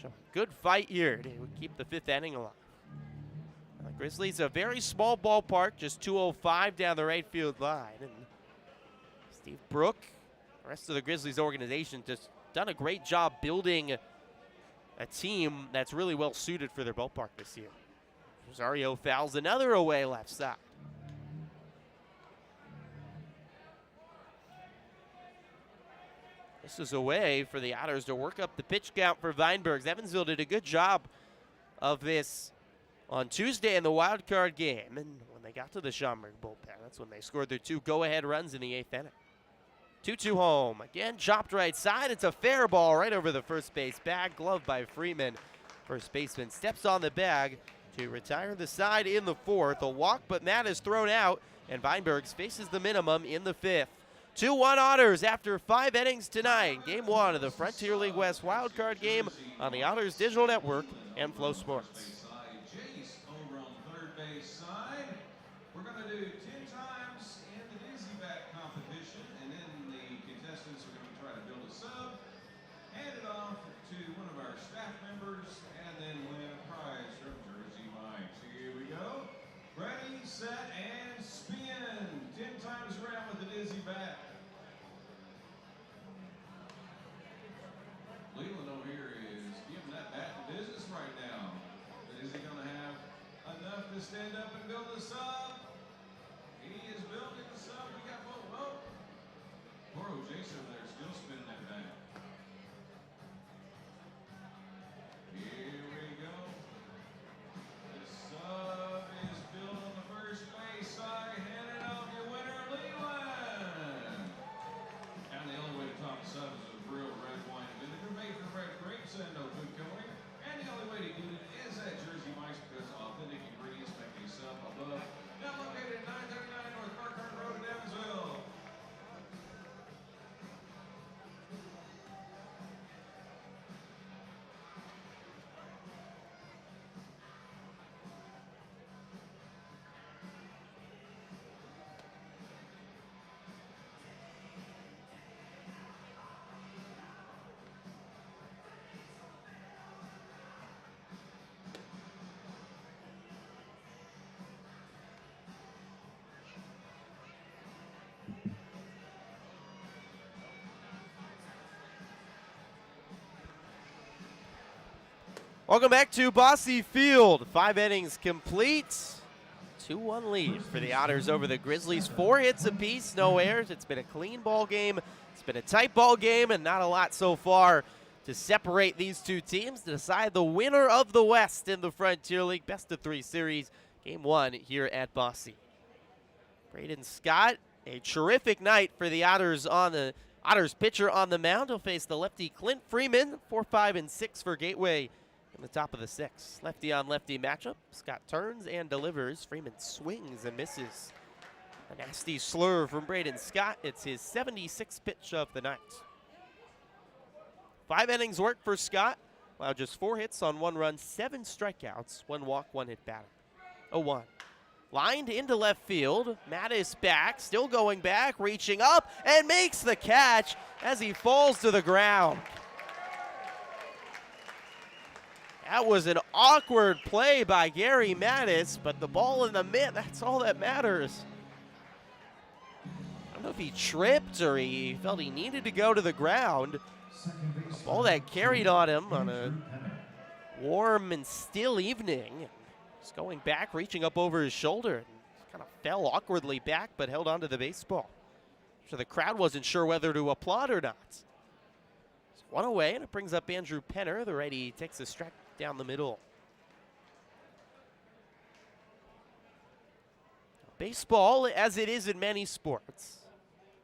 showing good fight here to keep the 5th inning alive. Grizzlies, a very small ballpark, just 205 down the right field line. And Steve Brook, the rest of the Grizzlies organization, just done a great job building a team that's really well suited for their ballpark this year. Rosario fouls another away left side. This is a way for the Otters to work up the pitch count for Weinbergs. Evansville did a good job of this on Tuesday in the wild card game. And when they got to the Schaumburg bullpen, that's when they scored their 2 go-ahead runs in the 8th inning. 2-2 home. Again, chopped right side. It's a fair ball right over the first base bag. Gloved by Freeman. First baseman steps on the bag to retire the side in the 4th. A walk, but Matt is thrown out, and Weinbergs faces the minimum in the 5th. 2-1 Otters after 5 innings tonight. Game 1 of the Frontier League West wildcard game on the Otters Digital Network and Flow Sports. Jace over on third base side. We're going to do 10 times in the dizzy bat competition, and then the contestants are going to try to build a sub, hand it off to one of our staff members, and then win a prize from Jersey Mike's. Here we go. Ready, set, and spin. 10 times around with the dizzy bat. Leland over here is giving that bat to business right now. But is he going to have enough to stand up and build a sub? He is building a sub. We got both. Oh. Poor Jace over there still spinning that bat. Here we go. The sub is built on the first base side. Hand it off your winner, Leland. And the only way to top a sub is with real red wine and vinegar made from red grapes and no food coloring. And the only way to do it is at Jersey Mike's, because authentic ingredients make a sub above. Now located at 939 North Parkhurst Road in Evansville. Welcome back to Bosse Field. 5 innings complete. 2-1 lead for the Otters over the Grizzlies. 4 hits apiece, no errors. It's been a clean ball game. It's been a tight ball game, and not a lot so far to separate these two teams to decide the winner of the West in the Frontier League Best of 3 series. Game 1 here at Bosse. Braden Scott, a terrific night for the Otters on the Otters pitcher on the mound. He'll face the lefty Clint Freeman. 4, 5, and 6 for Gateway in the top of the 6th. Lefty on lefty matchup. Scott turns and delivers. Freeman swings and misses. A nasty slur from Braden Scott. It's his 76th pitch of the night. 5 innings work for Scott. Allowed just 4 hits on 1 run, 7 strikeouts, 1 walk, 1 hit batter. 0-1. Lined into left field. Mattis back, still going back, reaching up, and makes the catch as he falls to the ground. That was an awkward play by Gary Mattis, but the ball in the mitt, that's all that matters. I don't know if he tripped or he felt he needed to go to the ground. A ball that carried on him on a warm and still evening. Just going back, reaching up over his shoulder. And kind of fell awkwardly back, but held onto the baseball. So the crowd wasn't sure whether to applaud or not. So 1 away, and it brings up Andrew Penner. The righty takes a strike down the middle. Baseball, as it is in many sports,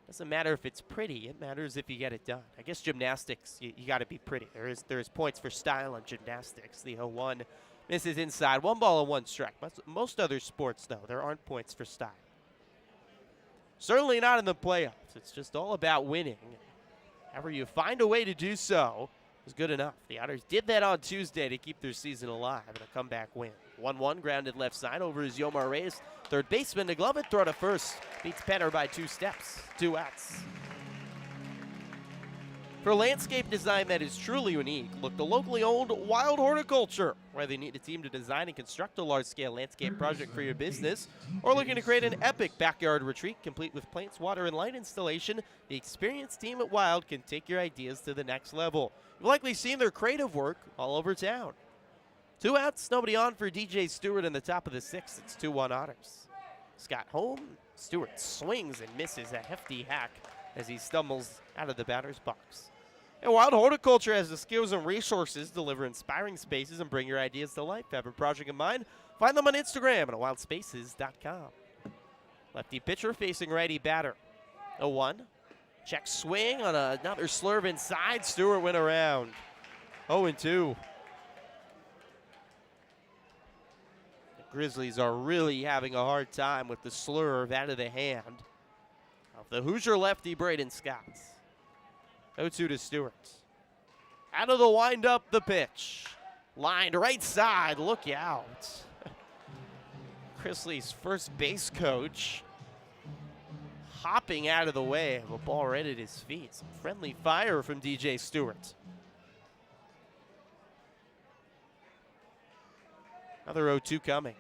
doesn't matter if it's pretty, it matters if you get it done. I guess gymnastics, you got to be pretty. There is points for style in gymnastics. The 0-1 misses inside. 1 ball and 1 strike. Most other sports, though, there aren't points for style. Certainly not in the playoffs. It's just all about winning. However you find a way to do so is good enough. The Otters did that on Tuesday to keep their season alive in a comeback win. 1-1 grounded left side over is Yomar Reyes. Third baseman to glove it, throw to first. Beats Penner by 2 steps. 2 outs. For landscape design that is truly unique, look to locally owned Wild Horticulture. Whether you need a team to design and construct a large-scale landscape project for your business, or looking to create an epic backyard retreat complete with plants, water, and light installation, the experienced team at Wild can take your ideas to the next level. You've likely seen their creative work all over town. 2 outs, nobody on for DJ Stewart in the top of the 6th. It's 2-1 Otters. Scott home. Stewart swings and misses a hefty hack as he stumbles out of the batter's box. And Wild Horticulture has the skills and resources to deliver inspiring spaces and bring your ideas to life. Have a project in mind? Find them on Instagram and at wildspaces.com. Lefty pitcher facing righty batter. 0-1. Check swing on another slurve inside. Stewart went around. 0-2. The Grizzlies are really having a hard time with the slurve out of the hand of the Hoosier lefty Braden Scott. 0-2 to Stewart. Out of the windup, the pitch. Lined right side, look out. Grizzlies' first base coach hopping out of the way of a ball right at his feet. Some friendly fire from DJ Stewart. Another 0-2 coming.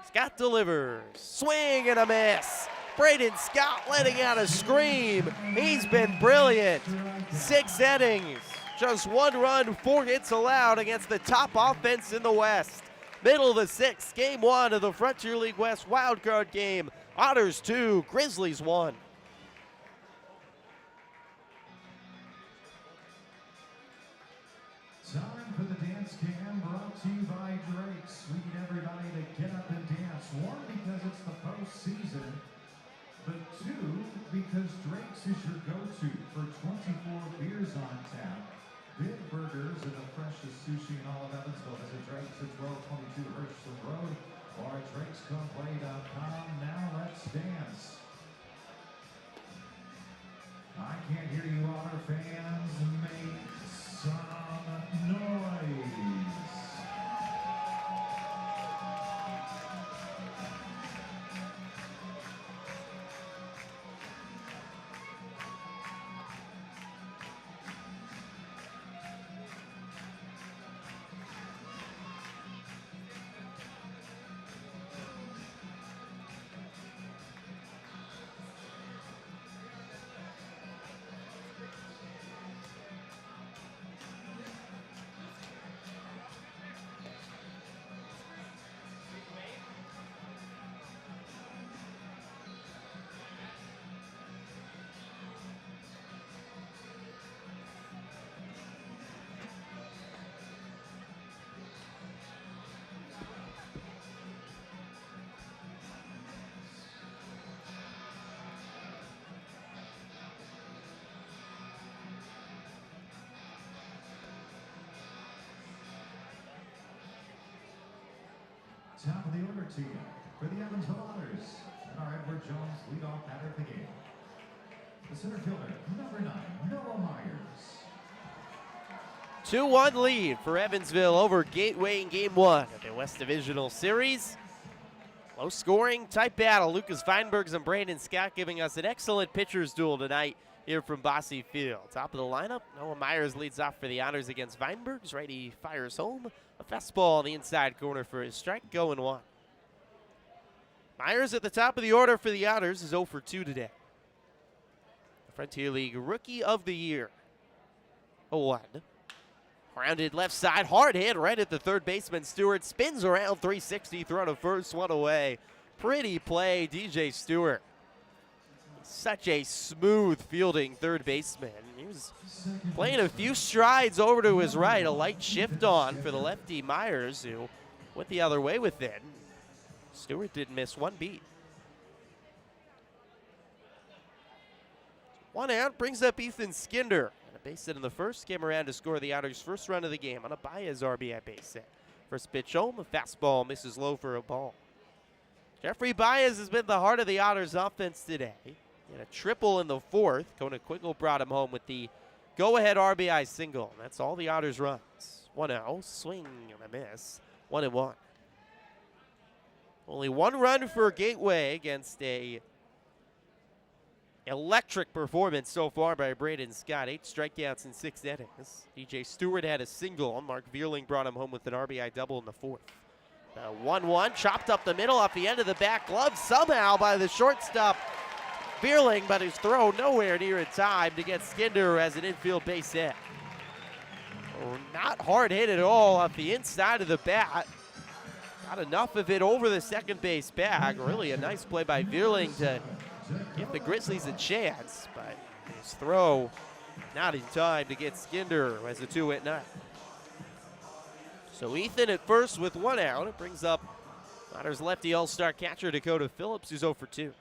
Scott delivers. Swing and a miss. Braden Scott letting out a scream. He's been brilliant. 6 innings, just 1 run, 4 hits allowed against the top offense in the West. Middle of the 6th, game 1 of the Frontier League West wildcard game. Otters 2, Grizzlies 1. Time for the dance cam, brought to you by Drake's. We need everybody to get up and dance. 1, because it's the postseason. But 2, because Drake's is your go-to for 24 beers on tap, big burgers, and the freshest sushi in all of Evansville. Visit Drake's at 1222 Hirschland Road or at drakescoplay.com. Now let's dance. I can't hear you, Otter fans. Make some noise. Top of the order to you for the Evansville Otters. And our Edward Jones leadoff batter of the game. The center fielder, number 9, Noah Myers. 2-1 lead for Evansville over Gateway in Game 1 of the West Divisional Series. Low scoring type battle. Lucas Feinbergs and Brandon Scott giving us an excellent pitcher's duel tonight here from Bosse Field. Top of the lineup, Noah Myers leads off for the Otters against Feinbergs. Righty fires home. A fastball on the inside corner for his strike, going 1. Myers at the top of the order for the Otters is 0 for 2 today. The Frontier League Rookie of the Year. 0-1. Grounded left side, hard hit right at the third baseman. Stewart spins around 360, throw to first, 1 away. Pretty play, DJ Stewart. Such a smooth fielding third baseman. He was playing a few strides over to his right, a light shift on for the lefty Myers, who went the other way with it. Stewart didn't miss one beat. 1 out, brings up Ethan Skinder. Base hit in the first, came around to score the Otters' first run of the game on a Baez RBI base hit. First pitch home, a fastball misses low for a ball. Jeffrey Baez has been the heart of the Otters' offense today. He had a triple in the fourth. Kona Quiggle brought him home with the go-ahead RBI single. That's all the Otters runs. 1-0, swing and a miss. 1-1. Only 1 run for Gateway against a electric performance so far by Braden Scott. 8 strikeouts in 6 innings. DJ Stewart had a single. Mark Vierling brought him home with an RBI double in the fourth. 1-1, chopped up the middle off the end of the back glove somehow by the shortstop Vierling, but his throw nowhere near in time to get Skinder as an infield base hit. Not hard hit at all off the inside of the bat. Got enough of it over the second base bag. Really a nice play by Vierling to give the Grizzlies a chance, but his throw not in time to get Skinder as a 2-hit night. So Ethan at first with 1 out. It brings up Otters lefty all-star catcher Dakota Phillips, who's 0 for 2.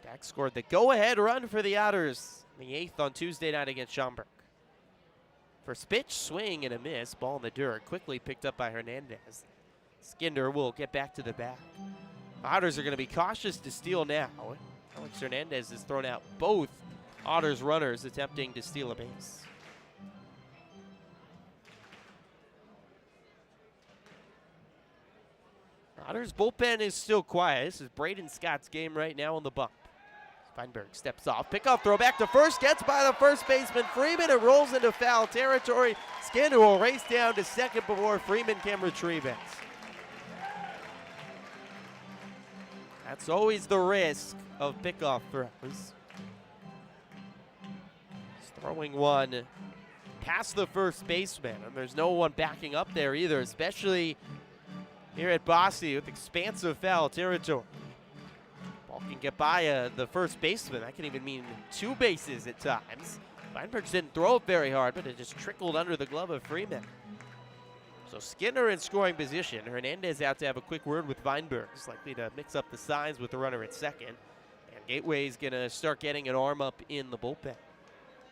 Dak scored the go-ahead run for the Otters in the 8th on Tuesday night against Schaumburg. First pitch, swing and a miss. Ball in the dirt, quickly picked up by Hernandez. Skinder will get back to the bat. Otters are going to be cautious to steal now. Alex Hernandez has thrown out both Otters runners attempting to steal a base. Otters bullpen is still quiet. This is Braden Scott's game right now on the bump. Feinberg steps off, pickoff throw back to first, gets by the first baseman Freeman. It rolls into foul territory. Skinder will race down to second before Freeman can retrieve it. That's always the risk of pickoff throws. He's throwing one past the first baseman, and there's no one backing up there either, especially here at Bosse with expansive foul territory. Ball can get by the first baseman. That can even mean 2 bases at times. Feinberg didn't throw it very hard, but it just trickled under the glove of Freeman. So Skinner in scoring position. Hernandez out to have a quick word with Feinberg. He's likely to mix up the signs with the runner at second. And Gateway's going to start getting an arm up in the bullpen.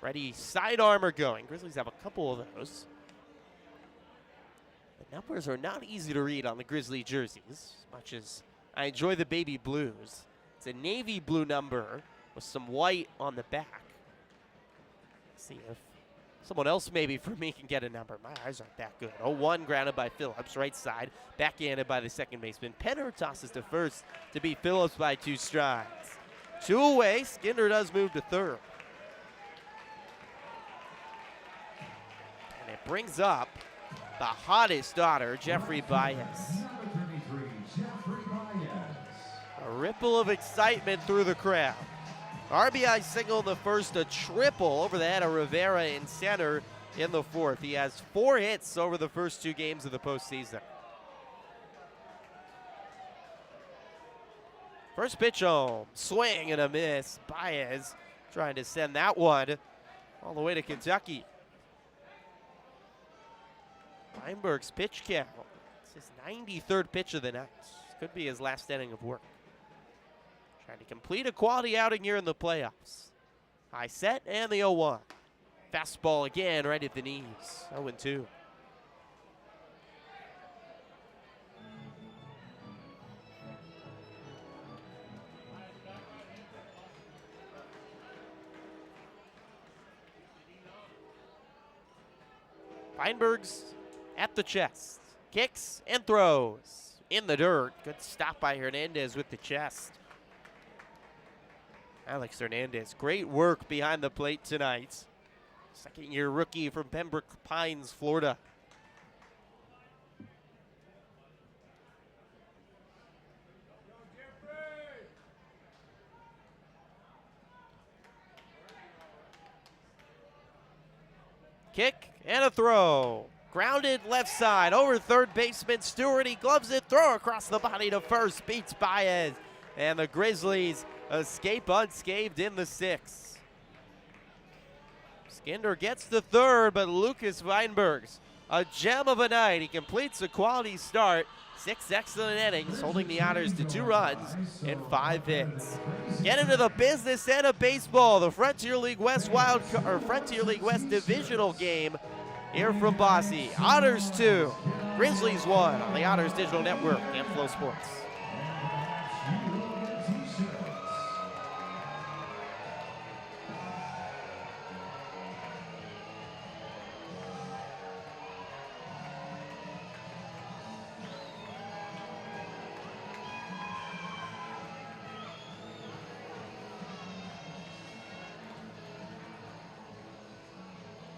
Ready side armor going. Grizzlies have a couple of those. The numbers are not easy to read on the Grizzly jerseys, as much as I enjoy the baby blues. It's a navy blue number with some white on the back. Let's see if someone else maybe for me can get a number. My eyes aren't that good. 0-1 grounded by Phillips, right side. Backhanded by the second baseman. Penner tosses to first to beat Phillips by 2 strides. 2 away. Skinder does move to third. And it brings up the hottest Otter, Jeffrey Baez. A ripple of excitement through the crowd. RBI single in the first, a triple over the head of Rivera in center in the fourth. He has 4 hits over the first 2 games of the postseason. First pitch home, swing and a miss. Baez trying to send that one all the way to Kentucky. Feinberg's pitch count. It's his 93rd pitch of the night. Could be his last inning of work. Trying to complete a quality outing here in the playoffs. High set and the 0-1. Fastball again right at the knees. 0-2. Feinberg's at the chest. Kicks and throws. In the dirt. Good stop by Hernandez with the chest. Alex Hernandez, great work behind the plate tonight. Second-year rookie from Pembroke Pines, Florida. Kick and a throw. Grounded left side over third baseman Stewart. He gloves it, throw across the body to first, beats Baez. And the Grizzlies escape unscathed in the sixth. Skinder gets the third, but Lucas Weinberg's a gem of a night. He completes a quality start. 6 excellent innings, holding the Otters to 2 runs and 5 hits. Get into the business end of baseball. The Frontier League West Frontier League West divisional game here from Bosse. Otters 2, Grizzlies 1 on the Otters Digital Network and Flow Sports.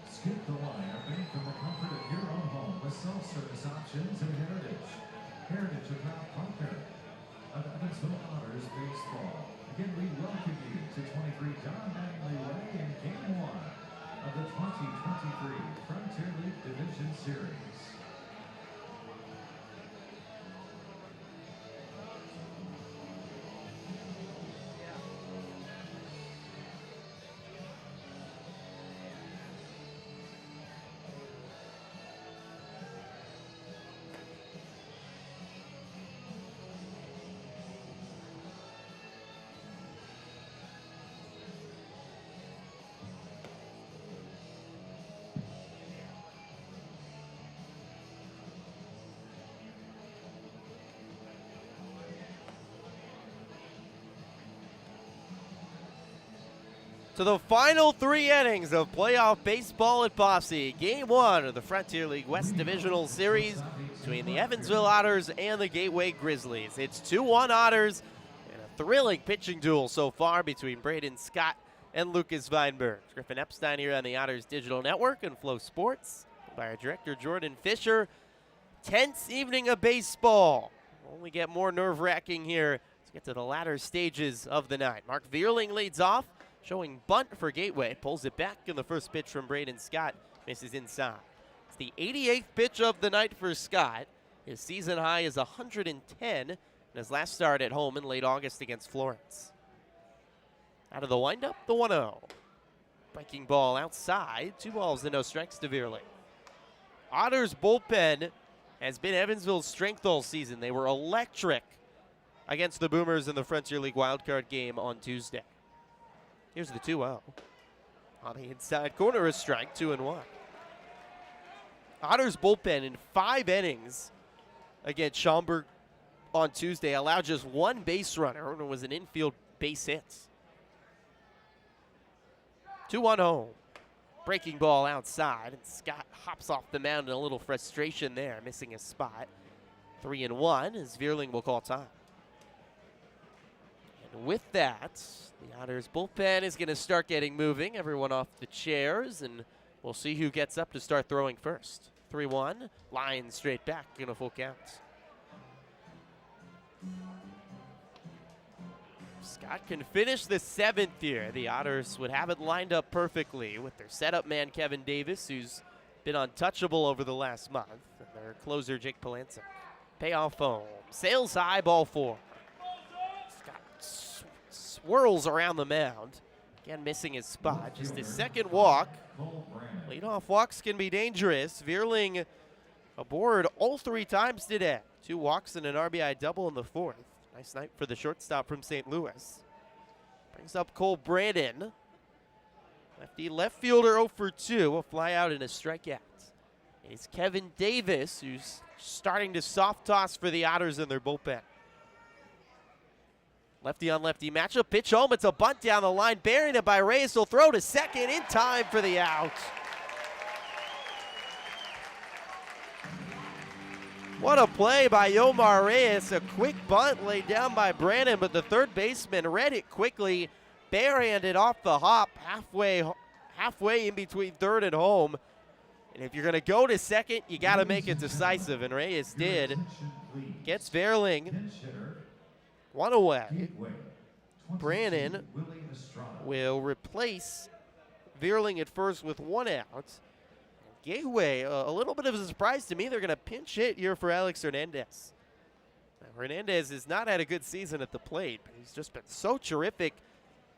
Skip the line or bank from the comfort of your own home with self-service options and Heritage. Heritage of Mount Parker of Evansville Otters baseball. Again, we welcome you to 23 John Mattingly Way in Game 1 of the 2023 Frontier League Division Series. To the final 3 innings of playoff baseball at Bosse. Game 1 of the Frontier League West Divisional Series between the Evansville Otters and the Gateway Grizzlies. It's 2-1 Otters and a thrilling pitching duel so far between Braden Scott and Lucas Weinberg. Griffin Epstein here on the Otters Digital Network and Flow Sports by our director Jordan Fisher. Tense evening of baseball. Only get more nerve-wracking here to get to the latter stages of the night. Mark Vierling leads off, showing bunt for Gateway. Pulls it back in the first pitch from Braden Scott. Misses inside. It's the 88th pitch of the night for Scott. His season high is 110 in his last start at home in late August against Florence. Out of the windup, the 1-0. Breaking ball outside. 2 balls and no strikes to Vierling. Otters bullpen has been Evansville's strength all season. They were electric against the Boomers in the Frontier League wildcard game on Tuesday. Here's the 2-0. On the inside corner, a strike, 2-1. Otters bullpen in 5 innings against Schaumburg on Tuesday allowed just 1 base runner, and it was an infield base hit. 2-1 home. Breaking ball outside, and Scott hops off the mound in a little frustration there, missing a spot. 3-1 as Vierling will call time. And with that, the Otters bullpen is going to start getting moving. Everyone off the chairs, and we'll see who gets up to start throwing first. 3-1, line straight back in a full count. Scott can finish the 7th here. The Otters would have it lined up perfectly with their setup man, Kevin Davis, who's been untouchable over the last month, and their closer, Jake Palancic. Payoff home. Sails high, ball 4. Scott swirls around the mound. Again, missing his spot. Just his second walk. Leadoff walks can be dangerous. Vierling aboard all 3 times today. 2 walks and an RBI double in the 4th. Nice night for the shortstop from St. Louis. Brings up Cole Brandon. Lefty left fielder 0 for 2. A fly out and a strikeout. It's Kevin Davis who's starting to soft toss for the Otters in their bullpen. Lefty on lefty matchup. Pitch home. It's a bunt down the line. Burying it by Reyes. He'll throw to second in time for the out. What a play by Yomar Reyes. A quick bunt laid down by Brandon, but the third baseman read it quickly, barehanded off the hop, halfway in between third and home. And if you're going to go to second, you got to make it decisive, and Reyes did. Gets Verling. One away. Brandon will replace Verling at first with one out. Gateway, a little bit of a surprise to me. They're going to pinch hit here for Alex Hernandez. Now, Hernandez has not had a good season at the plate, but he's just been so terrific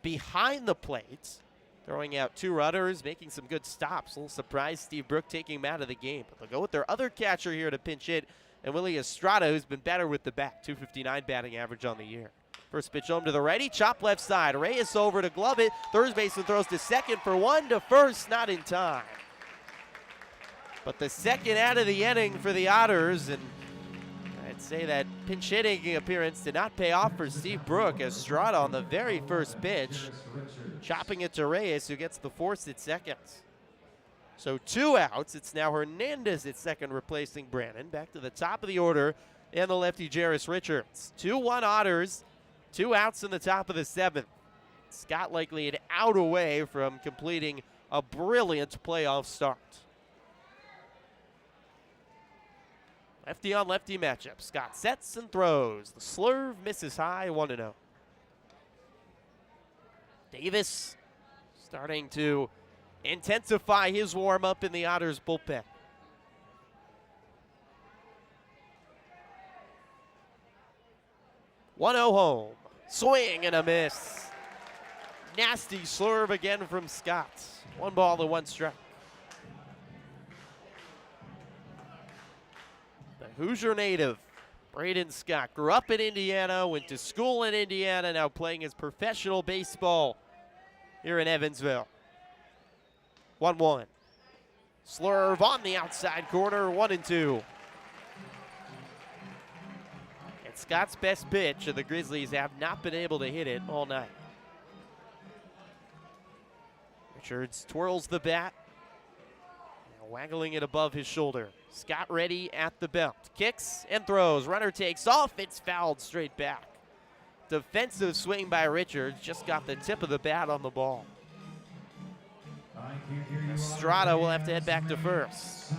behind the plate, throwing out two runners, making some good stops. A little surprised Steve Brook taking him out of the game. But they'll go with their other catcher here to pinch hit, and Willie Estrada, who's been better with the bat, .259 batting average on the year. First pitch home to the righty, chop left side. Reyes over to glove it. Third baseman throws to second for one, to first, not in time. But the second out of the inning for the Otters, and I'd say that pinch hitting appearance did not pay off for Steve Brook. Estrada on the very first pitch, chopping it to Reyes, who gets the force at second. So two outs. It's now Hernandez at second, replacing Brandon. Back to the top of the order, and the lefty Jairus Richards. 2-1 Otters, 2 outs in the top of the seventh. Scott likely an out away from completing a brilliant playoff start. Lefty on lefty matchup. Scott sets and throws. The slurve misses high, 1-0. Davis starting to intensify his warm-up in the Otters bullpen. One-0 home. Swing and a miss. Nasty slurve again from Scott. 1 ball to 1 strike. The Hoosier native, Braden Scott, grew up in Indiana, went to school in Indiana, now playing his professional baseball here in Evansville. 1-1. Slurve on the outside corner, 1-2. And Scott's best pitch, and the Grizzlies have not been able to hit it all night. Richards twirls the bat, waggling it above his shoulder. Scott ready at the belt. Kicks and throws. Runner takes off. It's fouled straight back. Defensive swing by Richards. Just got the tip of the bat on the ball. Estrada will have to head back to first.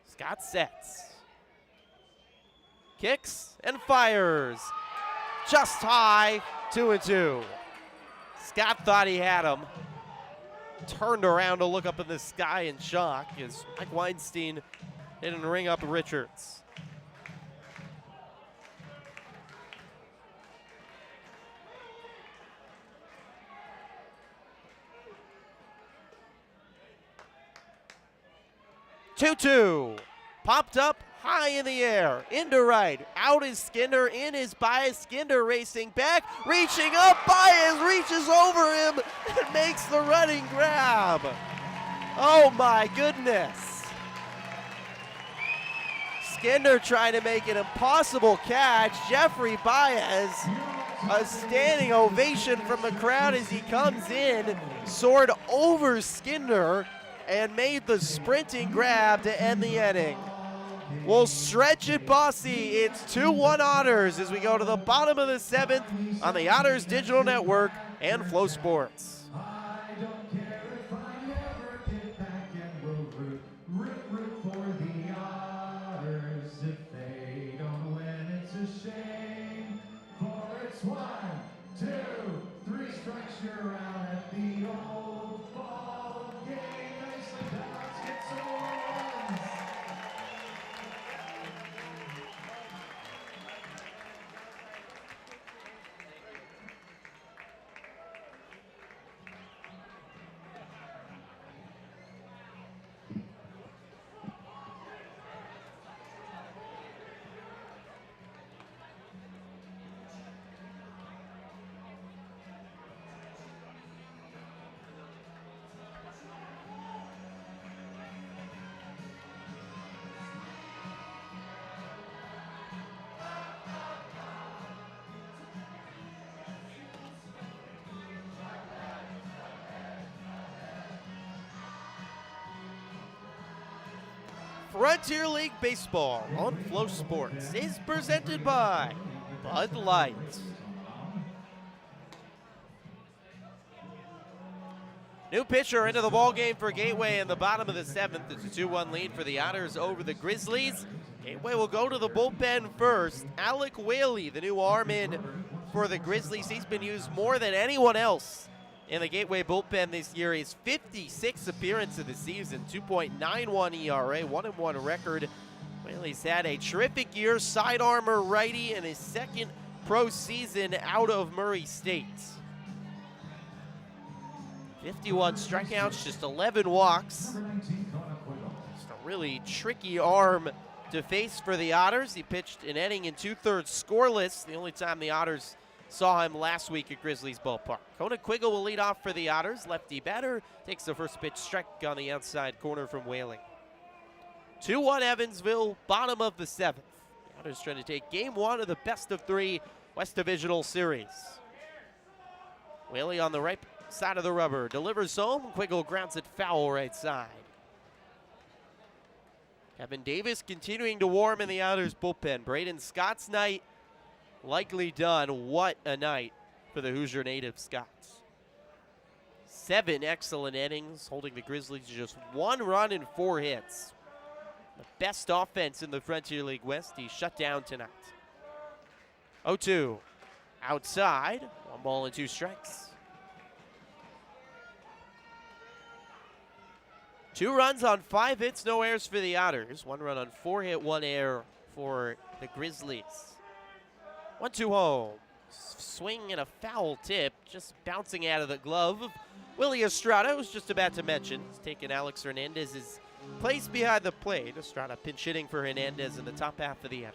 Scott sets. Kicks and fires. Just high, 2-2. Scott thought he had him. Turned around to look up in the sky in shock as Mike Weinstein didn't ring up Richards. Two-two. Popped up high in the air. Into right. Out is Skinner. In is Baez. Skinner racing back. Reaching up. Baez reaches over him and makes the running grab. Oh my goodness. Skinner trying to make an impossible catch. Jeffrey Baez, a standing ovation from the crowd as he comes in, soared over Skinner and made the sprinting grab to end the inning. We'll stretch it, Bosse. It's 2-1 Otters as we go to the bottom of the seventh on the Otters Digital Network and Flow Sports. Frontier League Baseball on Flow Sports is presented by Bud Light. New pitcher into the ballgame for Gateway in the bottom of the 7th. It's a 2-1 lead for the Otters over the Grizzlies. Gateway will go to the bullpen first. Alec Whaley, the new arm in for the Grizzlies. He's been used more than anyone else in the Gateway bullpen this year. His 56th appearance of the season, 2.91 ERA, 1-1 record. Whaley's had a terrific year, side armor righty in his second pro season out of Murray State. 51 strikeouts, just 11 walks. Just a really tricky arm to face for the Otters. He pitched an inning in 2/3 scoreless, the only time the Otters saw him last week at Grizzlies Ballpark. Conaquiggle will lead off for the Otters. Lefty batter takes the first pitch strike on the outside corner from Whaley. 2-1 Evansville, bottom of the 7th. The Otters trying to take game 1 of the best-of-3 West Divisional Series. Whaley on the right side of the rubber, delivers home. Quiggle grounds it foul right side. Kevin Davis continuing to warm in the Otters bullpen. Braden Scott's night likely done. What a night for the Hoosier native Scots. 7 excellent innings, holding the Grizzlies to just 1 run and 4 hits. The best offense in the Frontier League West. He's shut down tonight. 0-2. Outside, 1 ball and 2 strikes. 2 runs on 5 hits, no errors for the Otters. 1 run on 4 hit, 1 error for the Grizzlies. 1-2 home. Swing and a foul tip, just bouncing out of the glove of Willie Estrada. I was just about to mention. He's taken Alex Hernandez's place behind the plate. Estrada pinch hitting for Hernandez in the top half of the inning.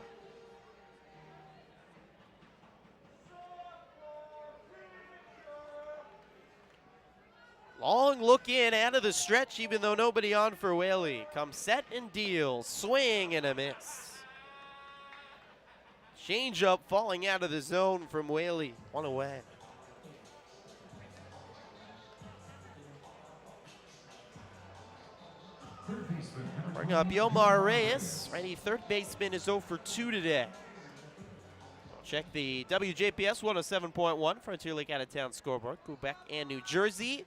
Long look in out of the stretch, even though nobody on for Whaley. Comes set and deals. Swing and a miss. Change up falling out of the zone from Whaley. 1 away. Bring up Yomar Reyes. Righty third baseman is 0 for 2 today. Check the WJPS 107.1 Frontier League out-of-town scoreboard. Quebec and New Jersey.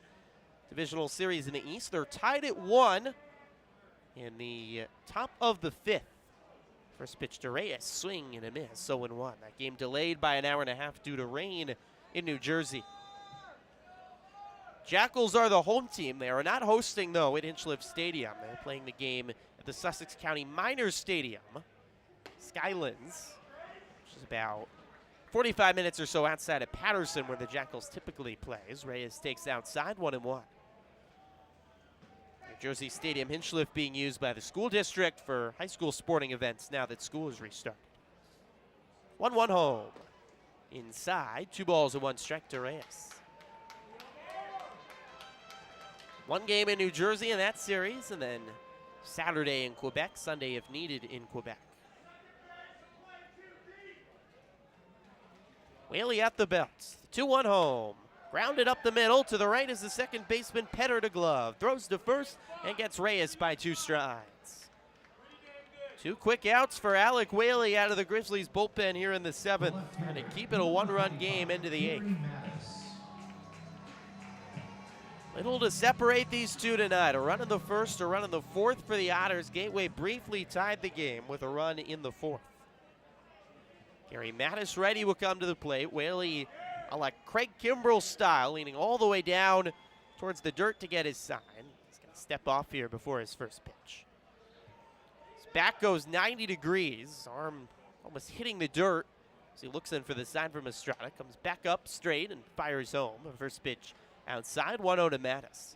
Divisional series in the East. They're tied at 1 in the top of the 5th. First pitch to Reyes, swing and a miss, 0-1. That game delayed by an hour and a half due to rain in New Jersey. Jackals are the home team. They are not hosting, though, at Hinchliffe Stadium. They're playing the game at the Sussex County Miners Stadium, Skylands, which is about 45 minutes or so outside of Patterson, where the Jackals typically plays. Reyes takes outside, 1-1. New Jersey Stadium, Hinchliffe being used by the school district for high school sporting events now that school is restarted. 1-1 home. Inside, 2 balls and 1 strike to Reyes. 1 game in New Jersey in that series, and then Saturday in Quebec, Sunday if needed in Quebec. Whaley at the belt. 2-1 home. Grounded up the middle. To the right is the second baseman, Petter to glove. Throws to first and gets Reyes by 2 strides. 2 quick outs for Alec Whaley out of the Grizzlies bullpen here in the 7th. Trying to keep it a 1-run game into the 8th. Little to separate these two tonight. A run in the 1st, a run in the 4th for the Otters. Gateway briefly tied the game with a run in the 4th. Gary Mattis ready will come to the plate. Whaley, like Craig Kimbrell style, leaning all the way down towards the dirt to get his sign. He's going to step off here before his first pitch. His back goes 90 degrees. Arm almost hitting the dirt as he looks in for the sign from Estrada. Comes back up straight and fires home. First pitch outside, 1-0 to Mattis.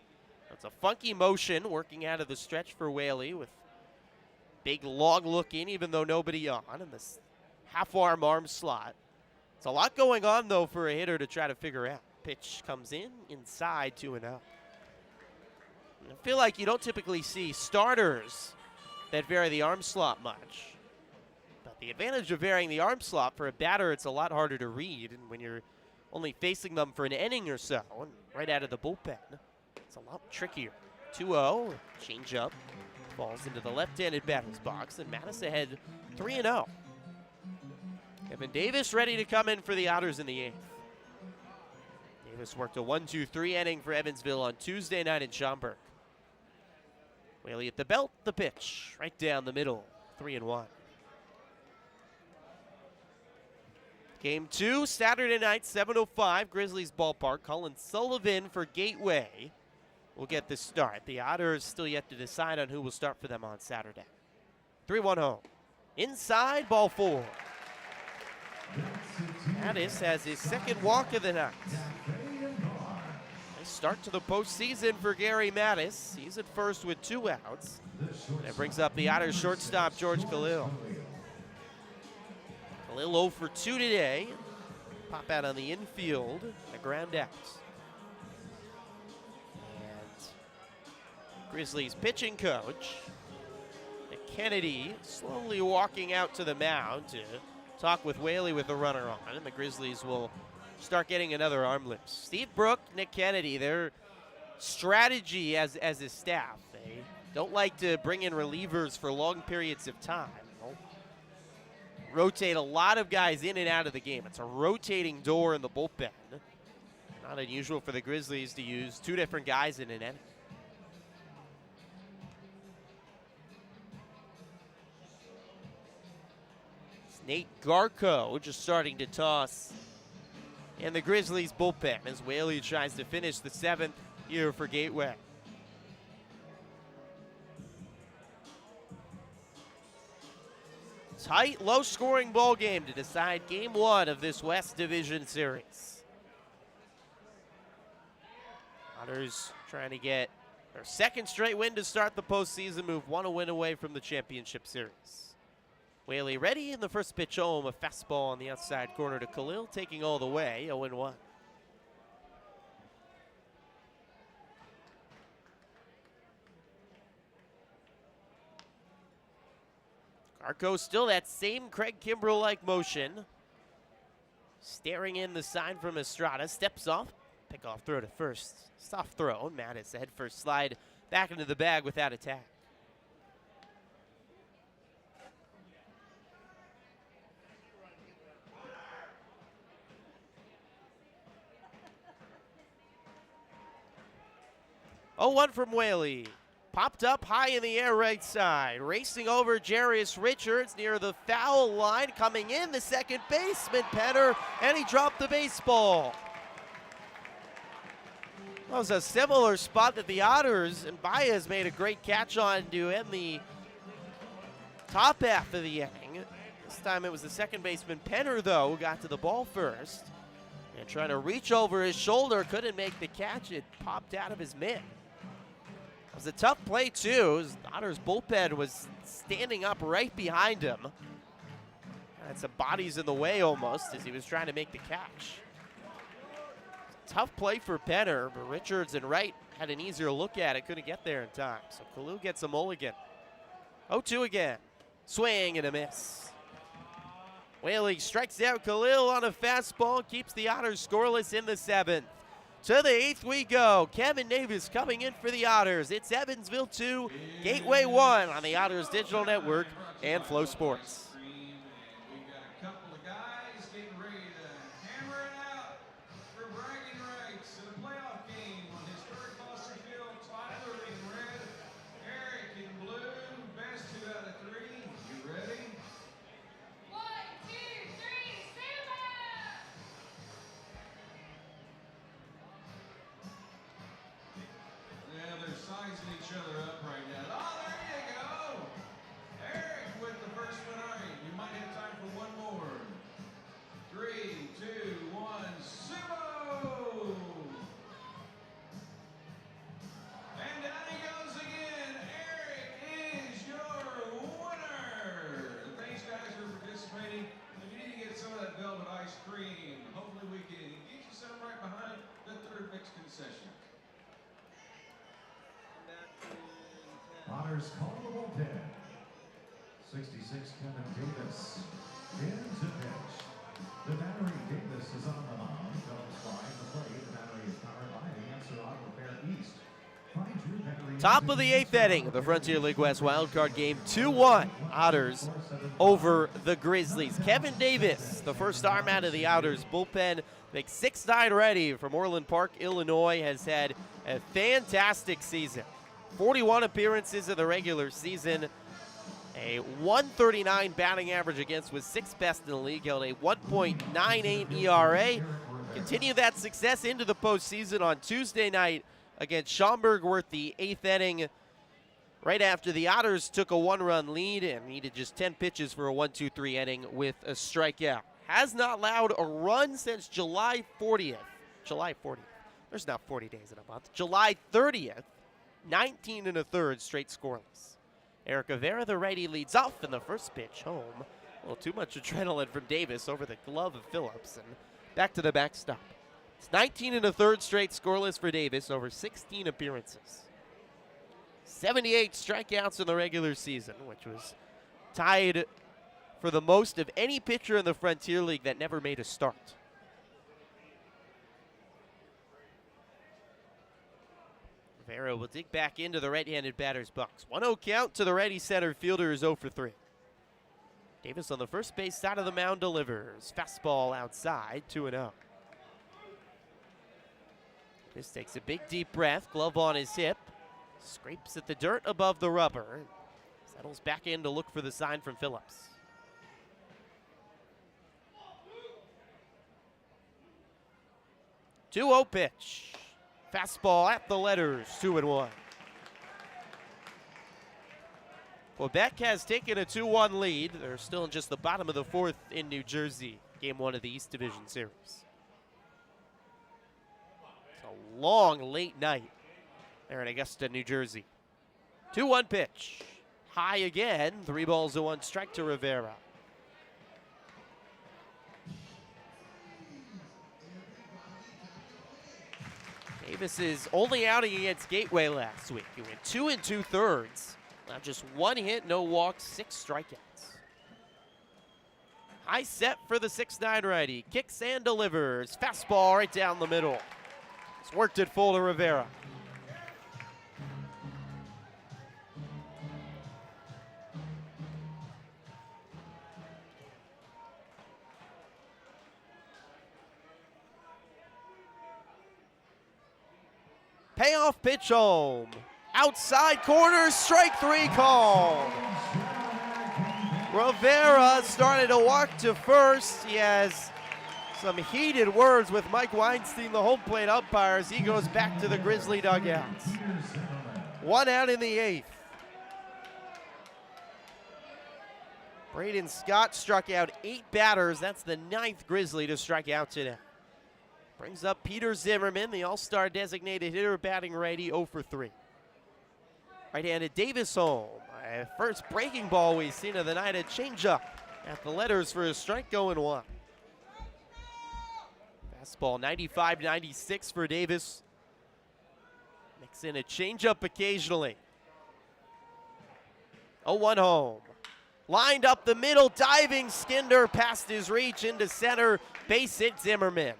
That's a funky motion working out of the stretch for Whaley with big long look in, even though nobody on, and this half-arm arm slot. It's a lot going on, though, for a hitter to try to figure out. Pitch comes in, inside, 2-0. I feel like you don't typically see starters that vary the arm slot much. But the advantage of varying the arm slot for a batter, it's a lot harder to read. And when you're only facing them for an inning or so, and right out of the bullpen, it's a lot trickier. 2-0, change up, Falls into the left-handed batter's box, and Mattis ahead 3-0. Kevin Davis ready to come in for the Otters in the 8th. Davis worked a 1-2-3 inning for Evansville on Tuesday night in Schaumburg. Whaley at the belt, the pitch, right down the middle, 3-1. Game 2, Saturday night, 7:05, Grizzlies ballpark. Colin Sullivan for Gateway will get the start. The Otters still yet to decide on who will start for them on Saturday. 3-1 home. Inside, ball 4. Mattis has his second walk of the night. Nice start to the postseason for Gary Mattis. He's at first with 2 outs. And it brings up the Otters shortstop, George Khalil. Khalil 0 for 2 today. Pop out on the infield, a ground out. And Grizzlies pitching coach, Nick Kennedy, slowly walking out to the mound to talk with Whaley with the runner on, and the Grizzlies will start getting another arm lift. Steve Brook, Nick Kennedy, their strategy as a staff, they don't like to bring in relievers for long periods of time. They'll rotate a lot of guys in and out of the game. It's a rotating door in the bullpen. Not unusual for the Grizzlies to use 2 different guys in an inning. Nate Garco just starting to toss in the Grizzlies bullpen as Whaley tries to finish the 7th here for Gateway. Tight, low-scoring ball game to decide Game 1 of this West Division Series. Otters trying to get their 2nd straight win to start the postseason, move 1 win away from the championship series. Whaley ready in the first pitch home, a fastball on the outside corner to Khalil, taking all the way, 0-1. Garco still that same Craig Kimbrell-like motion. Staring in the sign from Estrada, steps off, pick-off throw to first. Soft throw, Mattis, head first slide back into the bag without attack. Oh, 1 from Whaley. Popped up high in the air right side. Racing over Jarius Richards near the foul line. Coming in, the second baseman, Penner, and he dropped the baseball. That was a similar spot that the Otters and Baez made a great catch on to end the top half of the inning. This time it was the second baseman, Penner, though, who got to the ball first. And trying to reach over his shoulder, couldn't make the catch. It popped out of his mitt. It was a tough play, too. The Otters bullpen was standing up right behind him. Had some bodies in the way almost as he was trying to make the catch. Tough play for Penner, but Richards and Wright had an easier look at it. Couldn't get there in time. So Khalil gets a mulligan. 0-2 again. Swing and a miss. Whaley strikes out Khalil on a fastball, keeps the Otters scoreless in the 7th. To the 8th we go. Kevin Davis coming in for the Otters. It's Evansville 2, Gateway 1 on the Otters Digital Network and Flow Sports. We've got a couple of guys getting ready to hammer it out for bragging rights in a playoff game on historic Bosse Field. Tyler in red, Eric in blue. Best 2 out of 3. You ready? 1, 2, 3, stand up! Yeah, they're sizing each other up right now. Oh, there you go. Eric with the first one. All right, you might have time for one more. 3, 2, 1, sumo! And down he goes again. Eric is your winner. Thanks, guys, for participating. If you need to get some of that velvet ice cream, hopefully we can get you some right behind the 3rd mix concession. Otters call the bullpen. 66 Kevin Davis in to pitch. The battery Davis is on the mound. Comes by the plate. The battery is powered by the Answer Auto Repair East. Find your battery Top of the 8th inning of the Frontier League West wildcard game, 2-1 Otters over the Grizzlies. Kevin Davis, the first arm out of the Otters bullpen, makes 6'9" ready from Orland Park, Illinois, has had a fantastic season. 41 appearances in the regular season, a 139 batting average against, was 6th best in the league, held a 1.98 ERA. Continue that success into the postseason on Tuesday night against Schaumburg, worth the 8th inning. Right after the Otters took a 1-run lead and needed just 10 pitches for a 1-2-3 inning with a strikeout. Has not allowed a run since July 40th. July 40th. There's not 40 days in a month. July 30th, 19 1/3 straight scoreless. Eric Rivera, the righty, leads off in the first pitch home. A little too much adrenaline from Davis over the glove of Phillips, and back to the backstop. It's 19 1/3 straight scoreless for Davis over 16 appearances. 78 strikeouts in the regular season, which was tied for the most of any pitcher in the Frontier League that never made a start. Rivera will dig back into the right-handed batter's box. 1-0 count to the righty center fielder, is 0 for 3. Davis on the first base side of the mound delivers. Fastball outside, 2-0. This takes a big deep breath, glove on his hip, scrapes at the dirt above the rubber, settles back in to look for the sign from Phillips. 2-0 pitch. Fastball at the letters, 2-1. Quebec has taken a 2-1 lead. They're still in just the bottom of the 4th in New Jersey, game 1 of the East Division Series. It's a long, late night there in Augusta, New Jersey. 2-1 pitch. High again, 3 balls to 1 strike to Rivera. Davis is only outing against Gateway last week. He went 2 2/3. Now just 1 hit, no walks, 6 strikeouts. High set for the 6'9" righty. Kicks and delivers. Fastball right down the middle. It's worked it full to Rivera. Payoff pitch home. Outside corner, strike 3 call. Rivera started to walk to first. He has some heated words with Mike Weinstein, the home plate umpire, as he goes back to the Grizzly dugouts. 1 out in the 8th. Braden Scott struck out 8 batters. That's the 9th Grizzly to strike out today. Brings up Peter Zimmerman, the all-star designated hitter, batting righty, 0 for 3. Right-handed Davis home. First breaking ball we've seen of the night, a changeup at the letters for a strike, going 1. Fastball 95-96 for Davis. Mix in a changeup occasionally. 0-1 home. Lined up the middle, diving Skinder past his reach into center. Base hit Zimmerman.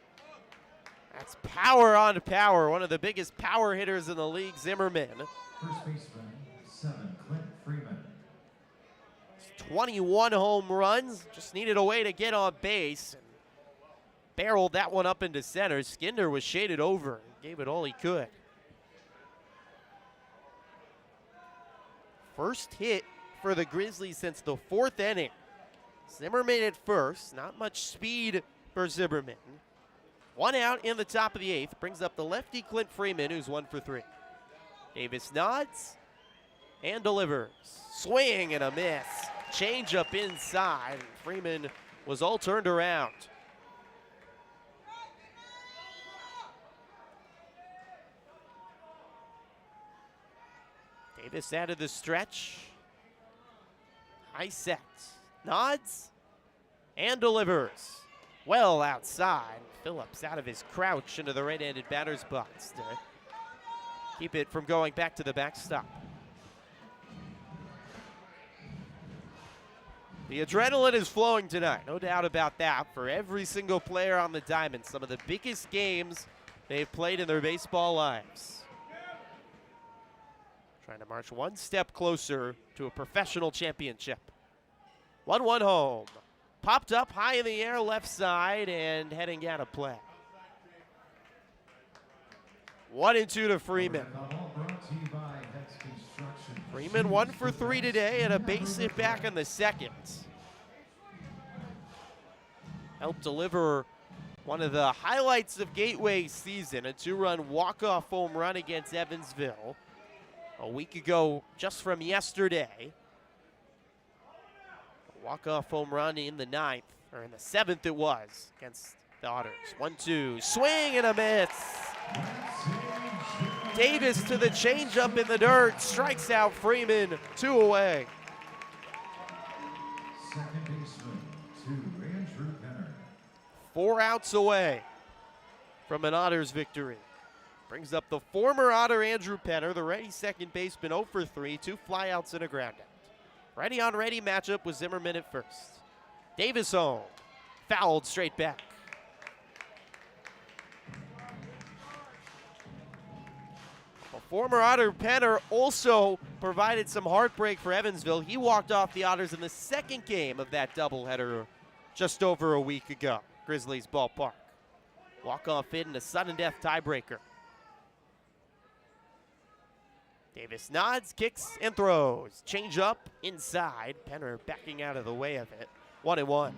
That's power on power. One of the biggest power hitters in the league, Zimmerman. First baseman, 7, Clint Freeman. 21 home runs. Just needed a way to get on base. And barreled that one up into center. Skinder was shaded over and gave it all he could. First hit for the Grizzlies since the 4th inning. Zimmerman at first. Not much speed for Zimmerman. 1 out in the top of the 8th. Brings up the lefty Clint Freeman, who's 1 for 3. Davis nods and delivers. Swing and a miss. Change up inside. Freeman was all turned around. Davis out of the stretch. High set. Nods and delivers. Well outside. Phillips out of his crouch into the right-handed batter's box to keep it from going back to the backstop. The adrenaline is flowing tonight, no doubt about that, for every single player on the diamond. Some of the biggest games they've played in their baseball lives. trying to march one step closer to a professional championship. 1-1 home. Popped up high in the air left side and heading out of play. 1-2 to Freeman. Freeman 1 for 3 today and a base hit back in the second. Helped deliver one of the highlights of Gateway's season, a 2-run walk-off home run against Evansville a week ago just from yesterday. A walk-off home run in the 9th, or in the 7th it was, against the Otters. 1-2, swing and a miss. Davis to the changeup in the dirt, strikes out Freeman, 2 away. Second baseman, 2, Andrew Penner. 4 outs away from an Otters victory. Brings up the former Otter Andrew Penner, the ready second baseman, 0 for 3, 2 flyouts and a groundout. Ready on ready matchup with Zimmerman at first. Davis home, fouled straight back. Former Otter Penner also provided some heartbreak for Evansville. He walked off the Otters in the second game of that doubleheader just over a week ago, Grizzlies ballpark. Walk-off hit and a sudden death tiebreaker. Davis nods, kicks, and throws. Change up inside. Penner backing out of the way of it. 1-1.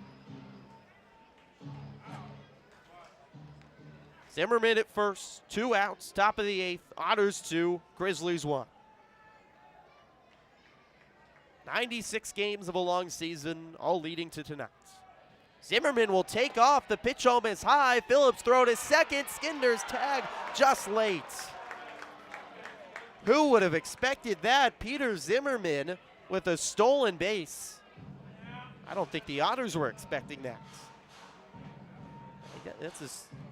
Zimmerman at first, 2 outs, top of the 8th, Otters 2, Grizzlies 1. 96 games of a long season, all leading to tonight. Zimmerman will take off, the pitch home is high, Phillips throw to second, Skinder's tag just late. Who would have expected that? Peter Zimmerman with a stolen base. I don't think the Otters were expecting that.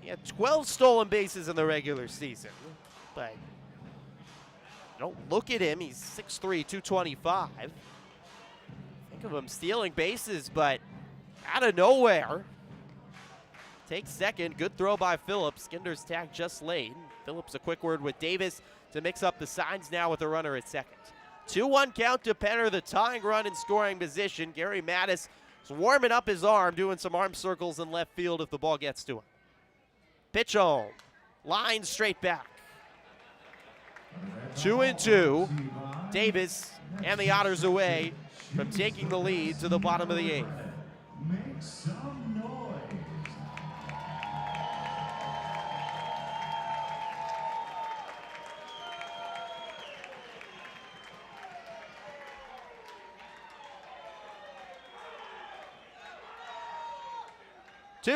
He had 12 stolen bases in the regular season, but don't look at him. He's 6'3", 225. Think of him stealing bases, but out of nowhere. Takes second. Good throw by Phillips. Skinder's tag just late. Phillips a quick word with Davis to mix up the signs now with a runner at second. 2-1 count to Penner, the tying run in scoring position. Gary Mattis is warming up his arm, doing some arm circles in left field if the ball gets to him. Pitch home. Line straight back. 2-2. Davis and the Otters away from taking the lead to the bottom of the 8th. Make some noise.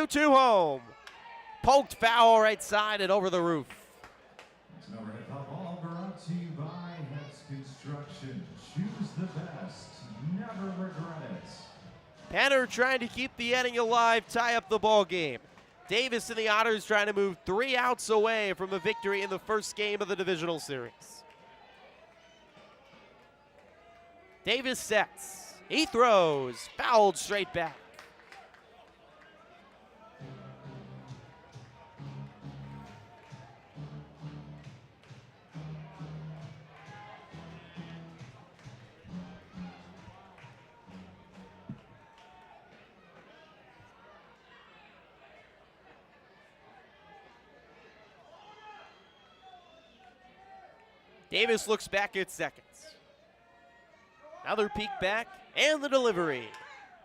Two home. Poked foul right side and over the roof. It's an overhead foul ball brought to you by Heads Construction. Choose the best. Never regret it. Penner trying to keep the inning alive, tie up the ball game. Davis and the Otters trying to move 3 outs away from a victory in the first game of the divisional series. Davis sets. He throws. Fouled straight back. Davis looks back at seconds. Another peek back, and the delivery.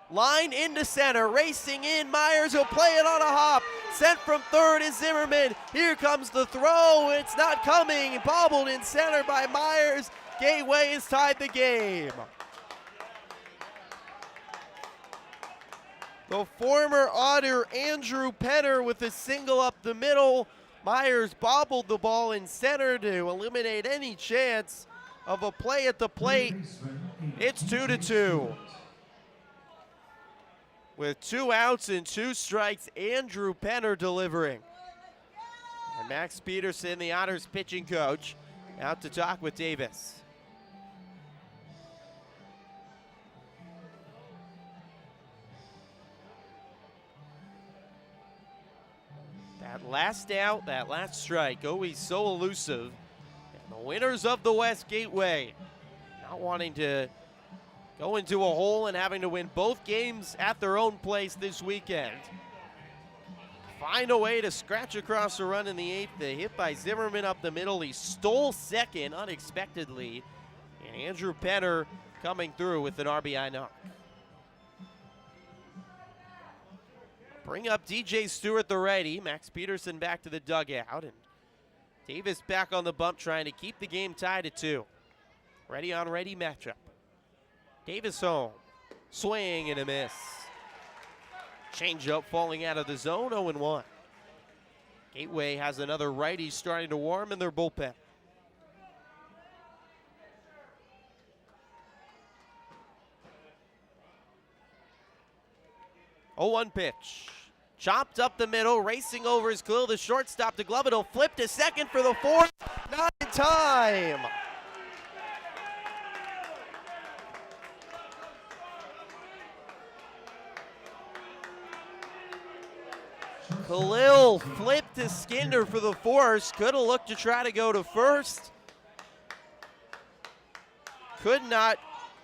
Line into center, racing in, Myers will play it on a hop. Sent from third is Zimmerman. Here comes the throw, it's not coming. Bobbled in center by Myers. Gateway has tied the game. The former Otter Andrew Penner with a single up the middle. Myers bobbled the ball in center to eliminate any chance of a play at the plate. It's 2-2. With 2 outs and 2 strikes, Andrew Penner delivering. And Max Peterson, the Otters pitching coach, out to talk with Davis. That last out, that last strike, always so elusive. The winners of the West, Gateway, not wanting to go into a hole and having to win both games at their own place this weekend. Find a way to scratch across a run in the 8th. The hit by Zimmerman up the middle. He stole second unexpectedly. And Andrew Penner coming through with an RBI knock. Bring up DJ Stewart, the righty. Max Peterson back to the dugout. And Davis back on the bump trying to keep the game tied at 2. Ready on ready matchup. Davis home. Swing and a miss. Changeup falling out of the zone, 0-1. Gateway has another righty starting to warm in their bullpen. Oh, 1 pitch. Chopped up the middle, racing over his Khalil, the shortstop to glove it. He'll flip to second for the 4th. Not in time. Khalil flipped to Skinner for the force. Could have looked to try to go to first. Could not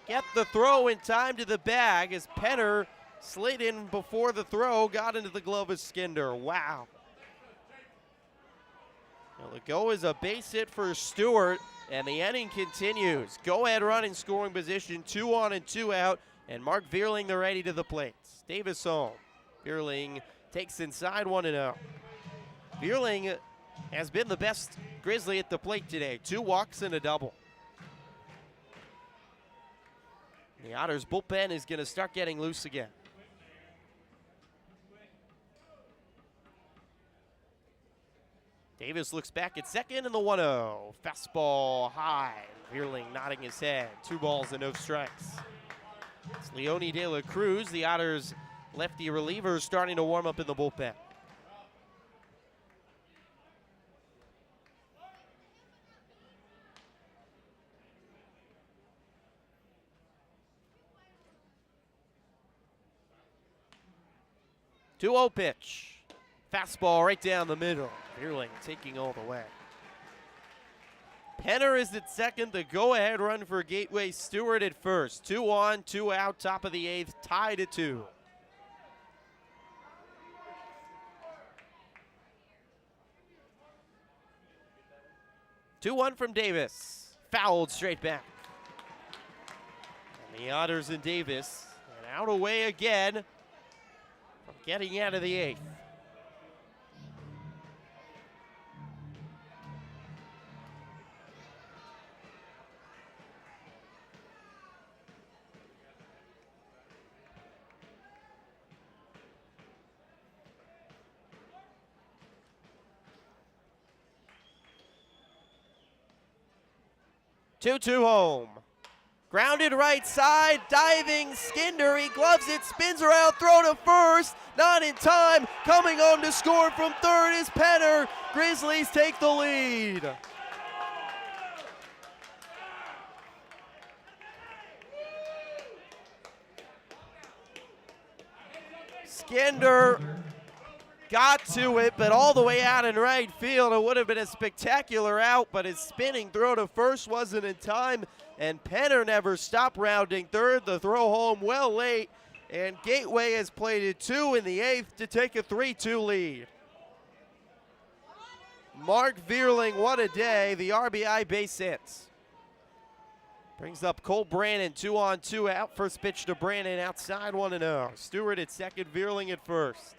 get the throw in time to the bag as Penner slid in before the throw, got into the glove of Skinner. Wow. Now the go is a base hit for Stewart, and the inning continues. Go-ahead run in scoring position, 2 on and 2 out, and Mark Vierling the righty to the plate. Davis home. Vierling takes inside 1-0. Vierling has been the best Grizzly at the plate today. 2 walks and a double. The Otters bullpen is going to start getting loose again. Davis looks back at second and the 1-0. Fastball high. Vierling nodding his head. 2 balls and no strikes. It's Leone De La Cruz, the Otters lefty reliever, starting to warm up in the bullpen. Two-0 pitch. Fastball right down the middle. Vierling taking all the way. Penner is at second. The go-ahead run for Gateway. Stewart at first. 2 on, 2 out. Top of the 8th. Tied at 2. Two-one from Davis. Fouled straight back. And the Otters and Davis. And out away again from getting out of the 8th. Two-two home. Grounded right side, diving Skinner. He gloves it, spins around, throw to first. Not in time. Coming on to score from third is Penner. Grizzlies take the lead. Skinner got to it, but all the way out in right field. It would have been a spectacular out, but his spinning throw to first wasn't in time, and Penner never stopped rounding third. The throw home well late, and Gateway has played it 2 in the 8th to take a 3-2 lead. Mark Vierling, what a day. The RBI base hits. Brings up Cole Brannon, 2 on, 2 out. First pitch to Brannon outside, 1-0. Stewart at second, Vierling at first.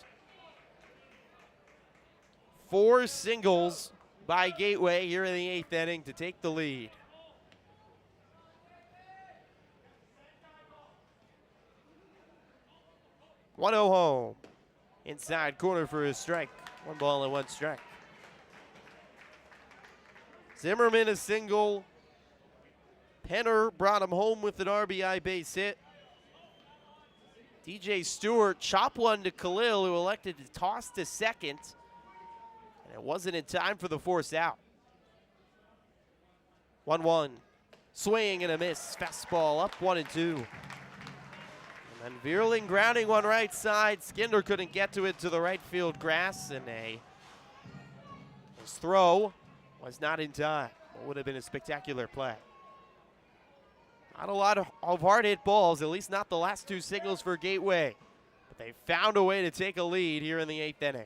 4 singles by Gateway here in the 8th inning to take the lead. One 0 home. Inside corner for a strike. 1 ball and 1 strike. Zimmerman a single. Penner brought him home with an RBI base hit. DJ Stewart chopped one to Khalil, who elected to toss to second. And it wasn't in time for the force out. 1-1. Swing and a miss. Fastball up 1-2. And then Vierling grounding one right side. Skinner couldn't get to it to the right field grass, and his throw was not in time. It would have been a spectacular play. Not a lot of hard hit balls, at least not the last two singles for Gateway. But they found a way to take a lead here in the 8th inning.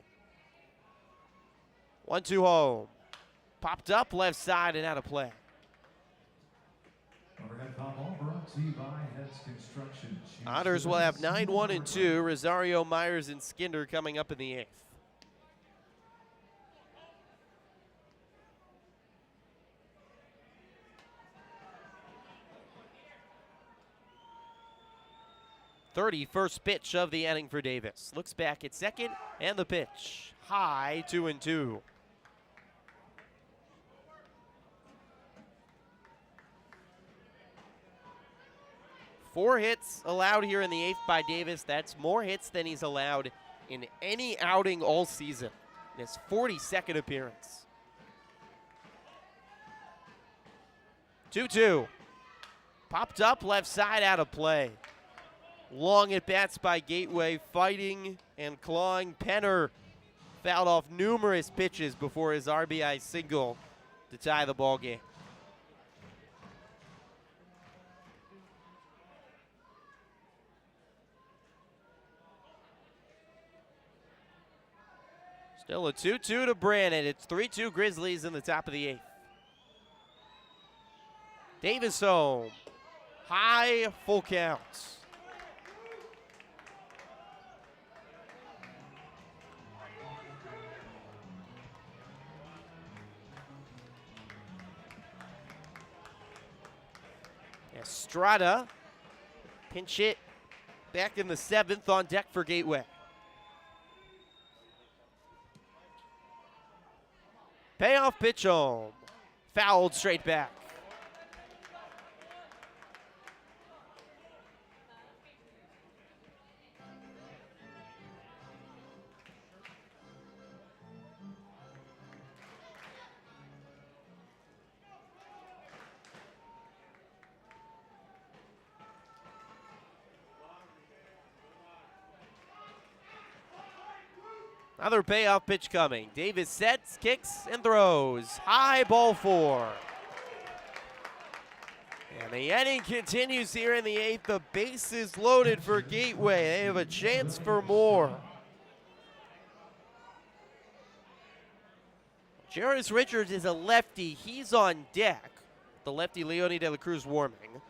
1-2 home. Popped up left side and out of play. Overhead foul ball brought to you by Heads Construction. Otters will have 9-1-2. Rosario, Myers, and Skinder coming up in the 8th. First pitch of the inning for Davis. Looks back at second, and the pitch. High, 2-2. Four hits allowed here in the 8th by Davis. That's more hits than he's allowed in any outing all season. In his 42nd appearance. 2-2. Popped up left side, out of play. Long at bats by Gateway, fighting and clawing. Penner fouled off numerous pitches before his RBI single to tie the ball game. Still a 2-2 to Brandon. It's 3-2 Grizzlies in the top of the 8th. Davis home. High, full count. Estrada, pinch hit back in the 7th, on deck for Gateway. Payoff pitch home. Fouled straight back. Another payoff pitch coming. Davis sets, kicks, and throws. High, ball 4. And the inning continues here in the 8th. The base is loaded for Gateway. They have a chance for more. Jarvis Richards is a lefty. He's on deck. The lefty Leone de la Cruz warming.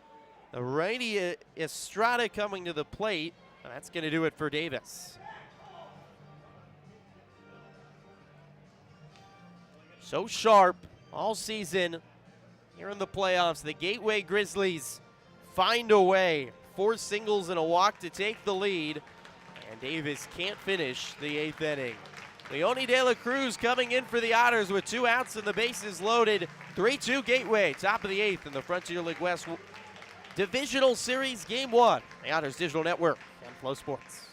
The righty Estrada coming to the plate. And that's going to do it for Davis. So sharp all season. Here in the playoffs, the Gateway Grizzlies find a way. 4 singles and a walk to take the lead. And Davis can't finish the 8th inning. Leone de la Cruz coming in for the Otters with 2 outs and the bases loaded. 3-2 Gateway, top of the 8th in the Frontier League West Divisional Series Game 1. The Otters Digital Network and Flow Sports.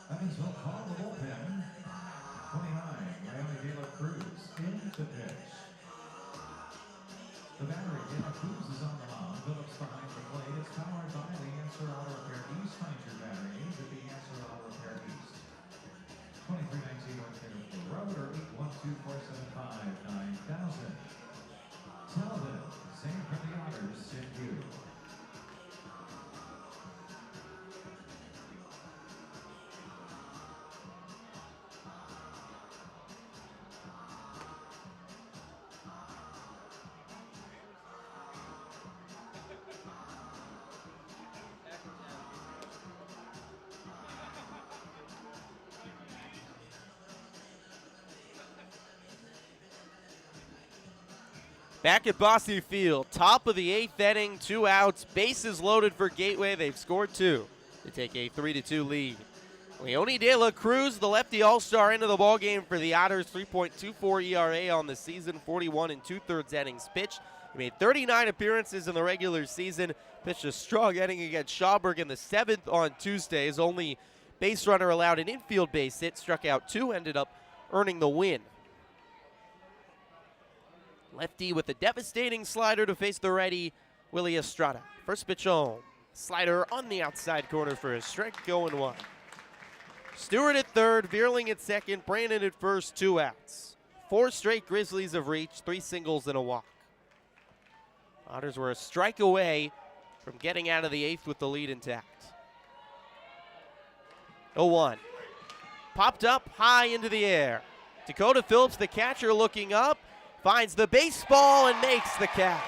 Evansville call the bullpen. 29, Leone de la Cruz in the pitch. The battery, de la Cruz is on the mound. Phillips behind the plate. It's powered by the Answer Auto Repair East. Find your battery at the Answer Auto Repair East. 2319 North Fairfield Road or 812-475-9000. Tell them, same from the Otters sent you. Back at Bosse Field, top of the 8th inning, 2 outs, bases loaded for Gateway. They've scored 2 to take a 3-2 lead. Leone de la Cruz, the lefty all-star, into the ballgame for the Otters. 3.24 ERA on the season, 41 2/3 innings pitched. He made 39 appearances in the regular season, pitched a strong inning against Schauberg in the 7th on Tuesday. His only base runner allowed an infield base hit, struck out 2, ended up earning the win. Lefty with a devastating slider to face the righty, Willie Estrada. First pitch home. Slider on the outside corner for a strike, going one. Stewart at third, Vierling at second, Brandon at first, 2 outs. 4 straight Grizzlies have reached, 3 singles and a walk. Otters were a strike away from getting out of the 8th with the lead intact. 0-1. Popped up high into the air. Dakota Phillips, the catcher, looking up, finds the baseball and makes the catch.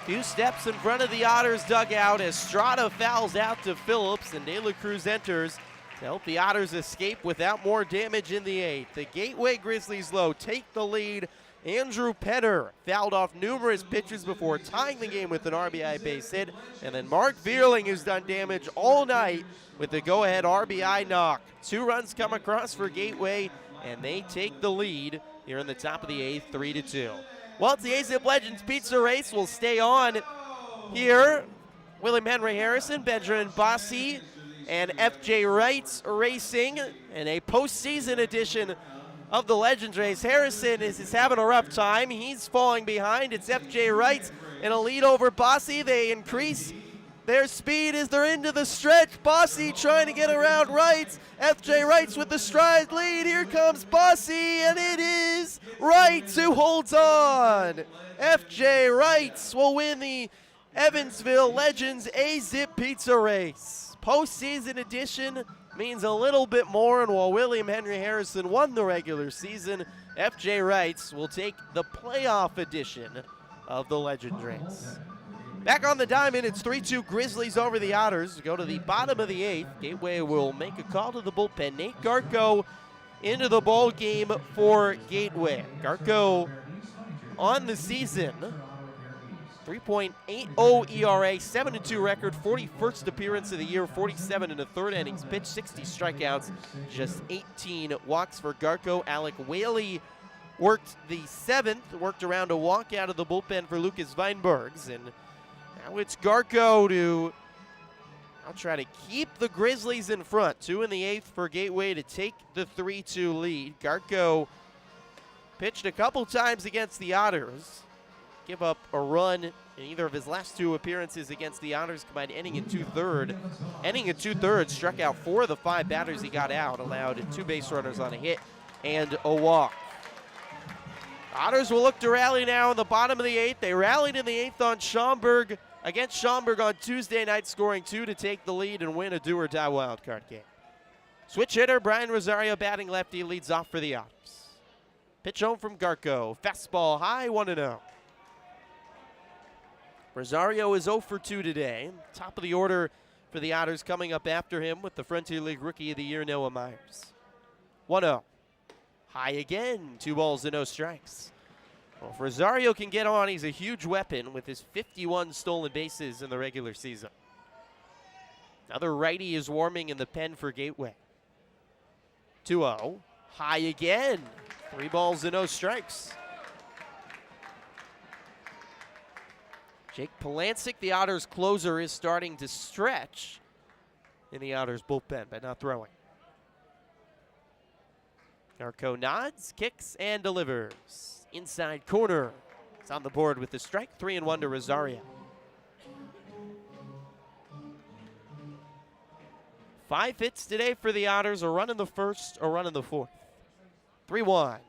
2 steps in front of the Otters dugout. Estrada fouls out to Phillips, and De La Cruz enters to help the Otters escape without more damage in the 8th. The Gateway Grizzlies low take the lead. Andrew Penner fouled off numerous pitches before tying the game with an RBI base hit. And then Mark Vierling, who's done damage all night with the go-ahead RBI knock. 2 runs come across for Gateway, and they take the lead here in the top of the 8th, 3-2. Well, it's the AZIP Legends Pizza Race. Will stay on here. William Henry Harrison, Benjamin Bosse, and FJ Wrights racing in a postseason edition of the Legends Race. Harrison is having a rough time. He's falling behind. It's FJ Wrights in a lead over Bosse. They increase their speed as they're into the stretch. Bosse trying to get around Wrights. FJ Wrights with the stride lead. Here comes Bosse, and it is Wrights who holds on. FJ Wrights will win the Evansville Legends AZIP Pizza Race. Postseason edition means a little bit more, and while William Henry Harrison won the regular season, FJ Wrights will take the playoff edition of the Legends Race. Back on the diamond, it's 3-2 Grizzlies over the Otters. Go to the bottom of the 8th. Gateway will make a call to the bullpen. Nate Garko into the ball game for Gateway. Garko on the season, 3.80 ERA, 7-2 record, 41st appearance of the year, 47 in the 3rd innings, pitched 60 strikeouts, just 18 walks for Garko. Alec Whaley worked the 7th, worked around a walk out of the bullpen for Lucas Weinbergs, and now it's Garko to try to keep the Grizzlies in front. 2 in the 8th for Gateway to take the 3-2 lead. Garko pitched a couple times against the Otters. Give up a run in either of his last 2 appearances against the Otters, combined inning in 2/3. Inning in 2/3, struck out 4 of the 5 batters he got out, allowed 2 base runners on a hit and a walk. Otters will look to rally now in the bottom of the 8th. They rallied in the 8th on Schaumburg, against Schaumburg on Tuesday night, scoring 2 to take the lead and win a do-or-die wildcard game. Switch hitter Brian Rosario, batting lefty, leads off for the Otters. Pitch home from Garko. Fastball high, 1-0. Rosario is 0 for 2 today. Top of the order for the Otters coming up after him with the Frontier League Rookie of the Year, Noah Myers. 1-0. High again, 2 balls and no strikes. Well, if Rosario can get on, he's a huge weapon with his 51 stolen bases in the regular season. Another righty is warming in the pen for Gateway. 2-0. High again. 3 balls and no strikes. Jake Polancic, the Otters closer, is starting to stretch in the Otters bullpen, but not throwing. Garko nods, kicks, and delivers. Inside corner. It's on the board with the strike. 3-1 to Rosario. 5 hits today for the Otters. A run in the 1st, a run in the 4th. 3-1.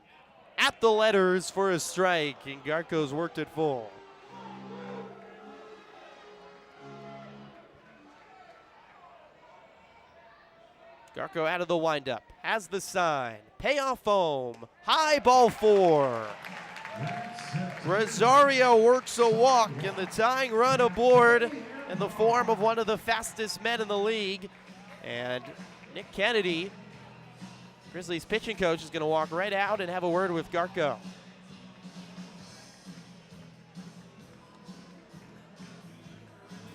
At the letters for a strike, and Garko's worked it full. Garko out of the windup, has the sign, payoff home, high ball 4. Rosario works a walk, and the tying run aboard in the form of one of the fastest men in the league. And Nick Kennedy, Grizzlies pitching coach, is going to walk right out and have a word with Garko.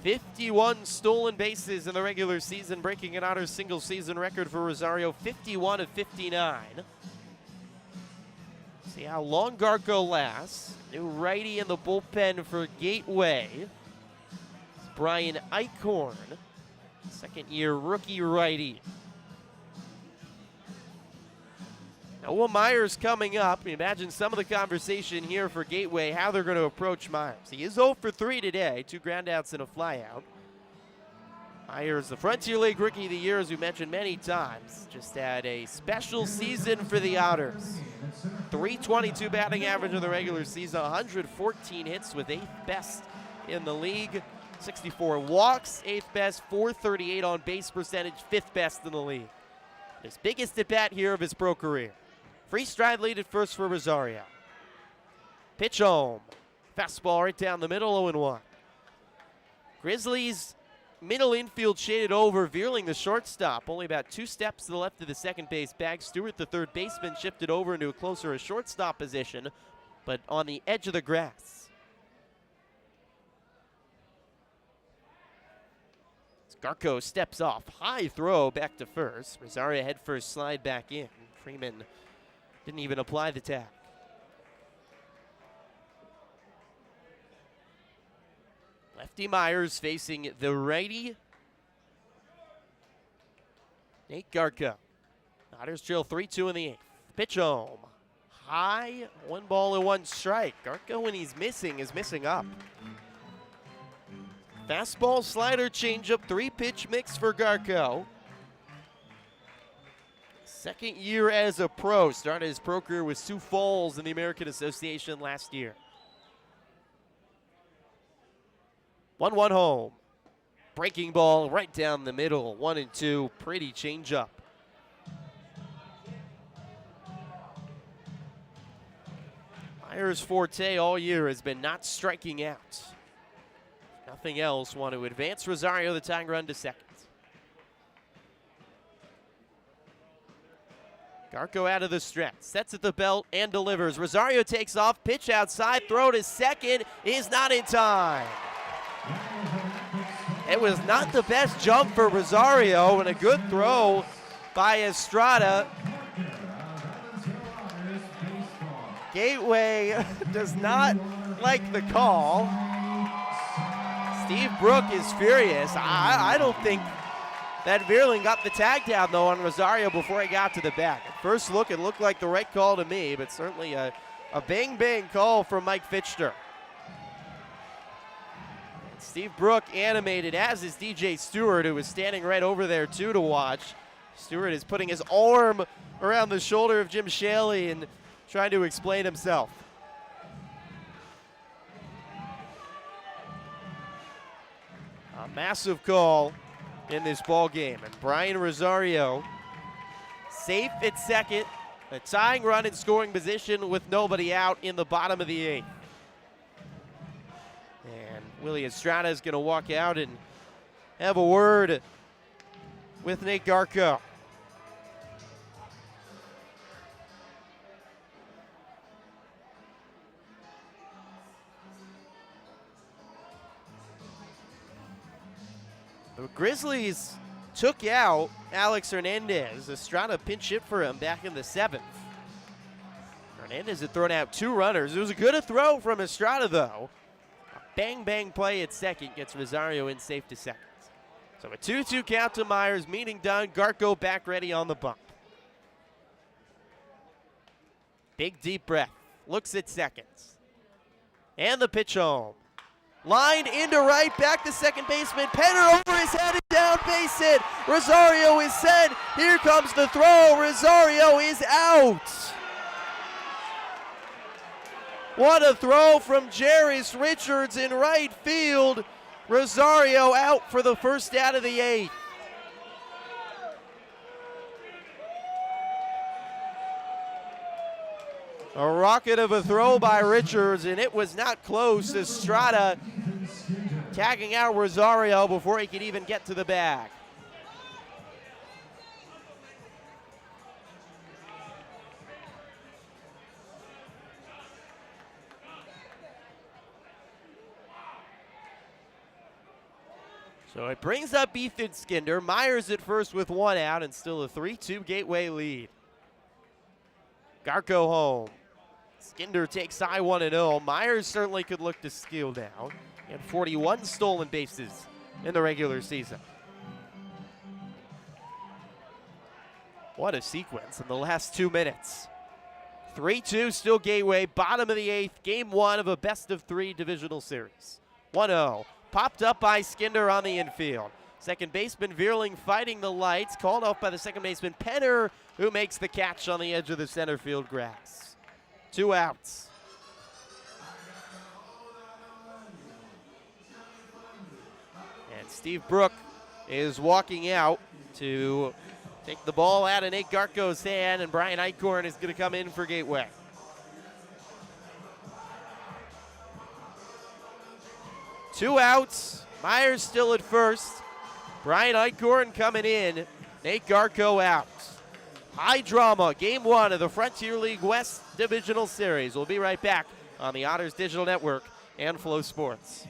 "51 stolen bases in the regular season, breaking an Otters single season record for Rosario, 51 of 59. See how long Garko lasts. New righty in the bullpen for Gateway. It's Brian Eichhorn, second-year rookie righty. Noah Myers coming up. Imagine some of the conversation here for Gateway, how they're going to approach Myers. He is 0 for 3 today, 2 groundouts and a flyout. Myers, the Frontier League Rookie of the Year, as we mentioned many times, just had a special season for the Otters. 322 batting average in the regular season, 114 hits with 8th best in the league, 64 walks, 8th best, 438 on base percentage, 5th best in the league. His biggest at bat here of his pro career. Free stride lead at first for Rosario. Pitch home. Fastball right down the middle, 0-1. Grizzlies middle infield shaded over, Veerling the shortstop. Only about 2 steps to the left of the second base bag. Stewart, the third baseman, shifted over into a closer shortstop position, but on the edge of the grass. Garko steps off. High throw back to first. Rosario head first slide back in. Freeman didn't even apply the tag. Lefty Myers facing the righty Nate Garko. Otters trail 3-2 in the 8th. Pitch home. High, 1-1 strike. Garko, when he's missing, is missing up. Fastball, slider, changeup, 3-pitch mix for Garko. Second year as a pro. Started his pro career with Sioux Falls in the American Association last year. 1-1 home. Breaking ball right down the middle. 1-2. Pretty changeup. Myers' forte all year has been not striking out. Nothing else. Want to advance Rosario the tying run to second. Garko out of the stretch, sets at the belt and delivers. Rosario takes off, pitch outside, throw to second is not in time. It was not the best jump for Rosario, and a good throw by Estrada. Gateway does not like the call. Steve Brook is furious. I don't think that Veerling got the tag down, though, on Rosario before he got to the back. At first look, it looked like the right call to me, but certainly a bang-bang call from Mike Fichter. Steve Brook animated, as is DJ Stewart, who was standing right over there, too, to watch. Stewart is putting his arm around the shoulder of Jim Shaley and trying to explain himself. A massive call in this ball game, and Brian Rosario safe at second, a tying run in scoring position with nobody out in the bottom of the 8th. And Willie Estrada is going to walk out and have a word with Nate Garko. The Grizzlies took out Alex Hernandez. Estrada pinch hit for him back in the 7th. Hernandez had thrown out 2 runners. It was a good throw from Estrada, though. A bang-bang play at second gets Rosario in safe to second. So a 2-2 count to Myers. Meeting done. Garko back ready on the bump. Big deep breath. Looks at seconds. And the pitch home. Lined into right, back to second baseman. Penner over his head and down, base hit. Rosario is set. Here comes the throw. Rosario is out. What a throw from Jairus Richards in right field. Rosario out for the first out of the 8th. A rocket of a throw by Richards, and it was not close. Estrada tagging out Rosario before he could even get to the bag. So it brings up Ethan Skinder. Myers at first with 1 out, and still a 3-2 Gateway lead. Garko home. Skinder takes high 1-0. Myers certainly could look to steal now. He had 41 stolen bases in the regular season. What a sequence in the last 2 minutes. 3-2 still Gateway, bottom of the 8th, game 1 of a best-of-3 divisional series. 1-0, popped up by Skinder on the infield. Second baseman Vierling fighting the lights, called off by the second baseman Penner, who makes the catch on the edge of the center field grass. 2 outs. And Steve Brook is walking out to take the ball out of Nate Garko's hand, and Brian Eichhorn is going to come in for Gateway. Two outs. Myers still at first. Brian Eichhorn coming in. Nate Garko out. High drama, game 1 of the Frontier League West Divisional Series. We'll be right back on the Otters Digital Network and Flow Sports.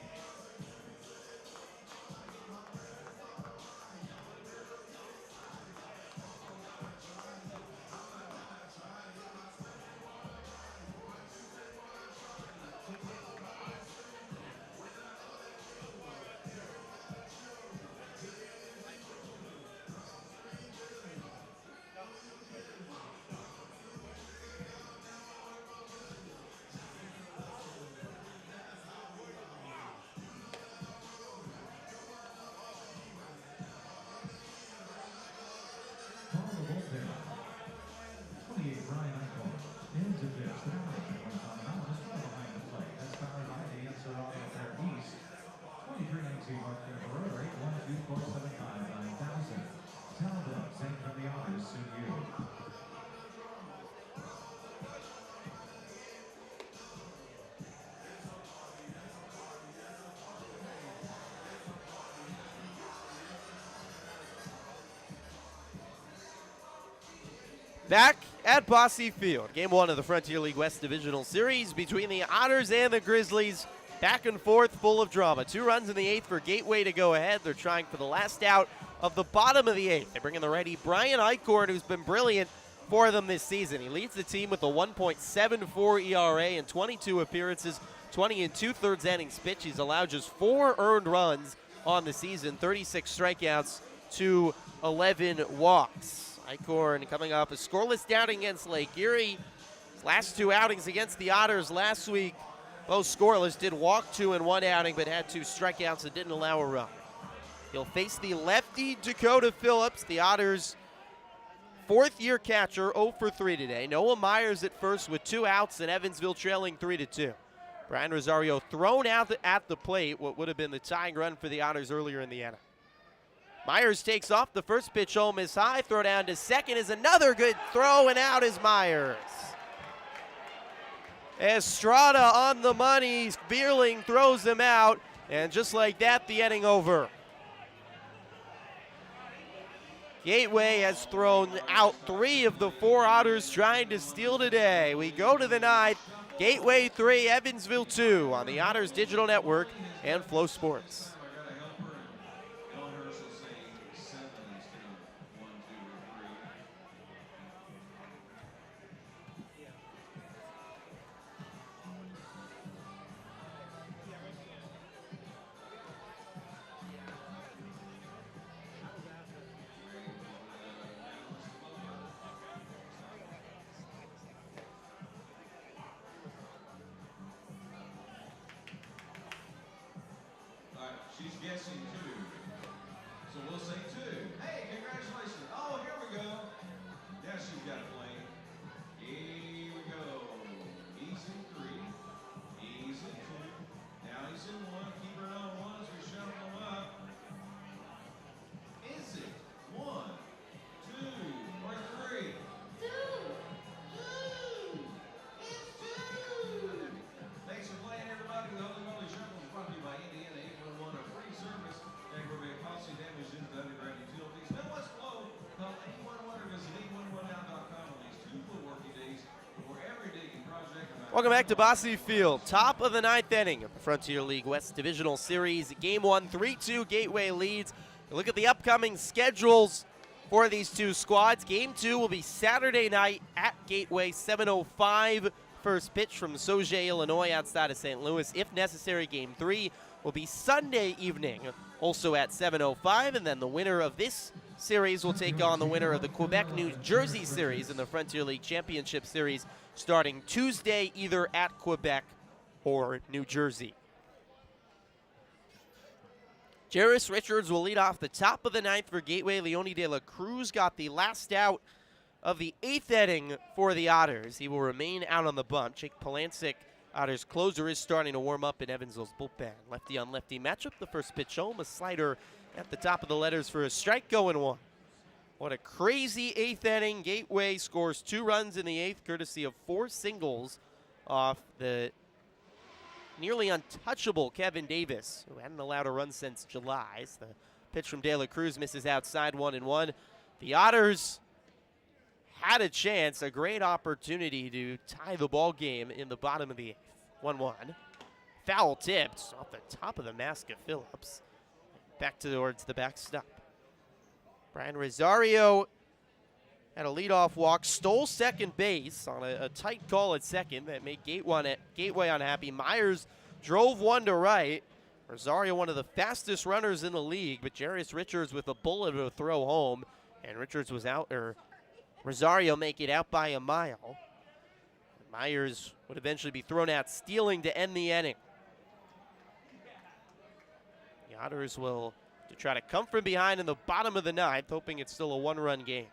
Back at Bosse Field, game 1 of the Frontier League West Divisional Series between the Otters and the Grizzlies. Back and forth, full of drama. 2 runs in the 8th for Gateway to go ahead. They're trying for the last out of the bottom of the 8th. They bring in the righty Brian Eichhorn, who's been brilliant for them this season. He leads the team with a 1.74 ERA and 22 appearances, 20 and 2/3 innings pitched. He's allowed just 4 earned runs on the season, 36 strikeouts to 11 walks. Eichhorn coming off a scoreless outing against Lake Erie. His last 2 outings against the Otters last week, both scoreless, did walk 2 in 1 outing, but had 2 strikeouts and didn't allow a run. He'll face the lefty Dakota Phillips, the Otters' 4th-year catcher, 0 for 3 today. Noah Myers at first with 2 outs, and Evansville trailing 3-2. Brian Rosario thrown out at the plate, what would have been the tying run for the Otters earlier in the inning. Myers takes off. The first pitch home is high. Throw down to second is another good throw, and out is Myers. Estrada on the money. Vierling throws him out, and just like that, the inning over. Gateway has thrown out 3 of the 4 Otters trying to steal today. We go to the 9th. Gateway 3, Evansville 2 on the Otters Digital Network and Flow Sports. She's guessing 2. So we'll say 2. Hey, congratulations. Oh, here we go. Now she's got it playing. Here we go. He's in 3. He's in 2. Now he's in 1. Keep her on 1 as we shuffle them up. Is it 1, 2, or 3? 2. 2. It's 2. Thanks for playing, everybody. The Holy Moly Shuffle is brought to you by Indiana 811, a free service. Aggravate policy damage into the underground utilities. Now let's flow. Call 811 or visit 811now.com on these 2 full working days for every digging project. Welcome back to Bosse Field. Top of the 9th inning of the Frontier League West Divisional Series. Game 1, 3-2 Gateway leads. Look at the upcoming schedules for these 2 squads. Game 2 will be Saturday night at Gateway, 7:05. First pitch from Sauget, Illinois, outside of St. Louis. If necessary, Game 3 will be Sunday evening, also at 7:05. And then the winner of this series will take on the winner of the Quebec, New Jersey series in the Frontier League Championship Series. starting Tuesday either at Quebec or New Jersey. Jairus Richards will lead off the top of the ninth for Gateway. Leone de la Cruz got the last out of the 8th inning for the Otters. He will remain out on the bump. Jake Polancic, Otters closer, is starting to warm up in Evansville's bullpen. Lefty on lefty matchup. The first pitch home, a slider at the top of the letters for a strike, going one. What a crazy 8th inning. Gateway scores 2 runs in the 8th, courtesy of 4 singles off the nearly untouchable Kevin Davis, who hadn't allowed a run since July. So the pitch from De La Cruz misses outside, 1-1. The Otters had a chance, a great opportunity to tie the ball game in the bottom of the 8th. 1-1. Foul tipped off the top of the mask of Phillips. Back towards the backstop. Brian Rosario had a leadoff walk, stole second base on a tight call at second that made Gateway unhappy. Myers drove one to right. Rosario, one of the fastest runners in the league, but Jairus Richards with a bullet to throw home, and Richards was out, or Rosario make it out by a mile. Myers would eventually be thrown out, stealing to end the inning. The Otters will to try to come from behind in the bottom of the 9th, hoping it's still a 1-run game.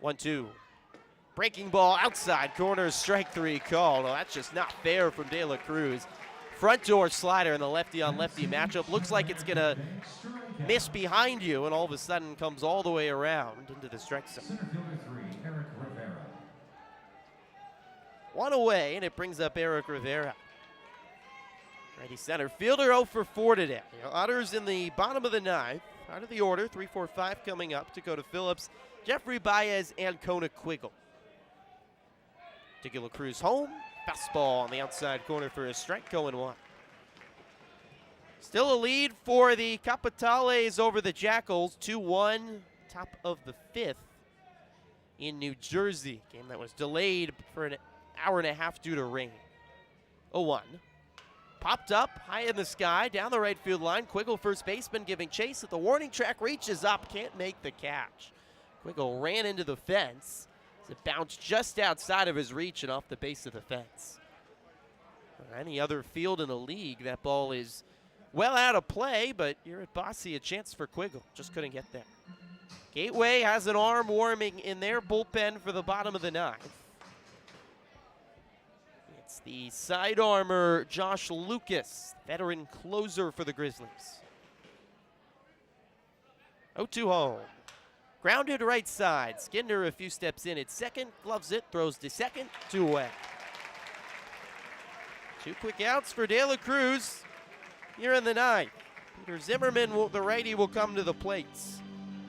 1-2. Breaking ball outside corner, strike 3 called. Well, that's just not fair from De La Cruz. Front door slider in the lefty on lefty matchup. Looks like it's going to miss behind you, and all of a sudden comes all the way around into the strike zone. Center fielder 3, Eric Rivera. One away, and it brings up Eric Rivera. Righty center fielder 0 for 4 today. Otters in the bottom of the 9th. Out of the order, 3-4-5 coming up. Dakota Phillips, Jeffrey Baez, and Kona Quiggle. De La Cruz home. Fastball on the outside corner for a strike, going one. Still a lead for the Capitales over the Jackals. 2-1, top of the 5th in New Jersey. Game that was delayed for an hour and a half due to rain. 0-1. Popped up high in the sky, down the right field line. Quiggle, first baseman, giving chase at the warning track. Reaches up, can't make the catch. Quiggle ran into the fence. It bounced just outside of his reach and off the base of the fence. For any other field in the league, that ball is well out of play, but you're at Bosse, a chance for Quiggle. Just couldn't get there. Gateway has an arm warming in their bullpen for the bottom of the 9th. It's the side armor, Josh Lucas, veteran closer for the Grizzlies. 0-2 home. Grounded right side. Skinner a few steps in at second, gloves it, throws to second, 2 away. 2 quick outs for De La Cruz here in the 9th. Peter Zimmerman, the righty, will come to the plates.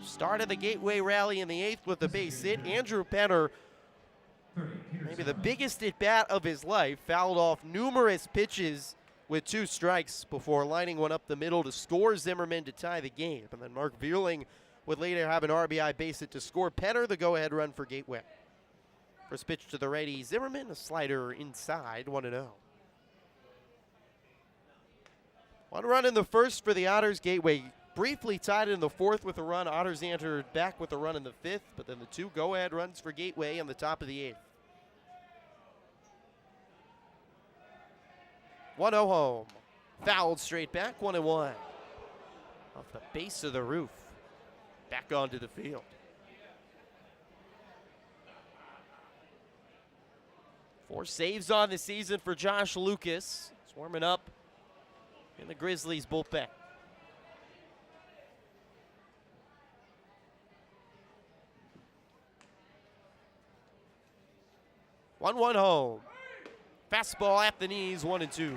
Started the Gateway rally in the 8th with a base hit. Andrew Penner, maybe the biggest at bat of his life, fouled off numerous pitches with 2 strikes before lining one up the middle to score Zimmerman to tie the game. And then Mark Vierling would later have an RBI base hit to score Penner, the go-ahead run for Gateway. First pitch to the righty Zimmerman, a slider inside, 1-0. 1 run in the first for the Otters. Gateway briefly tied in the 4th with a run. Otters entered back with a run in the 5th, but then the 2 go-ahead runs for Gateway on the top of the 8th. 1-0 home. Fouled straight back, 1-1. Off the base of the roof. Back onto the field. Four saves on the season for Josh Lucas. He's warming up in the Grizzlies bullpen. One home. Fastball at the knees, 1-2.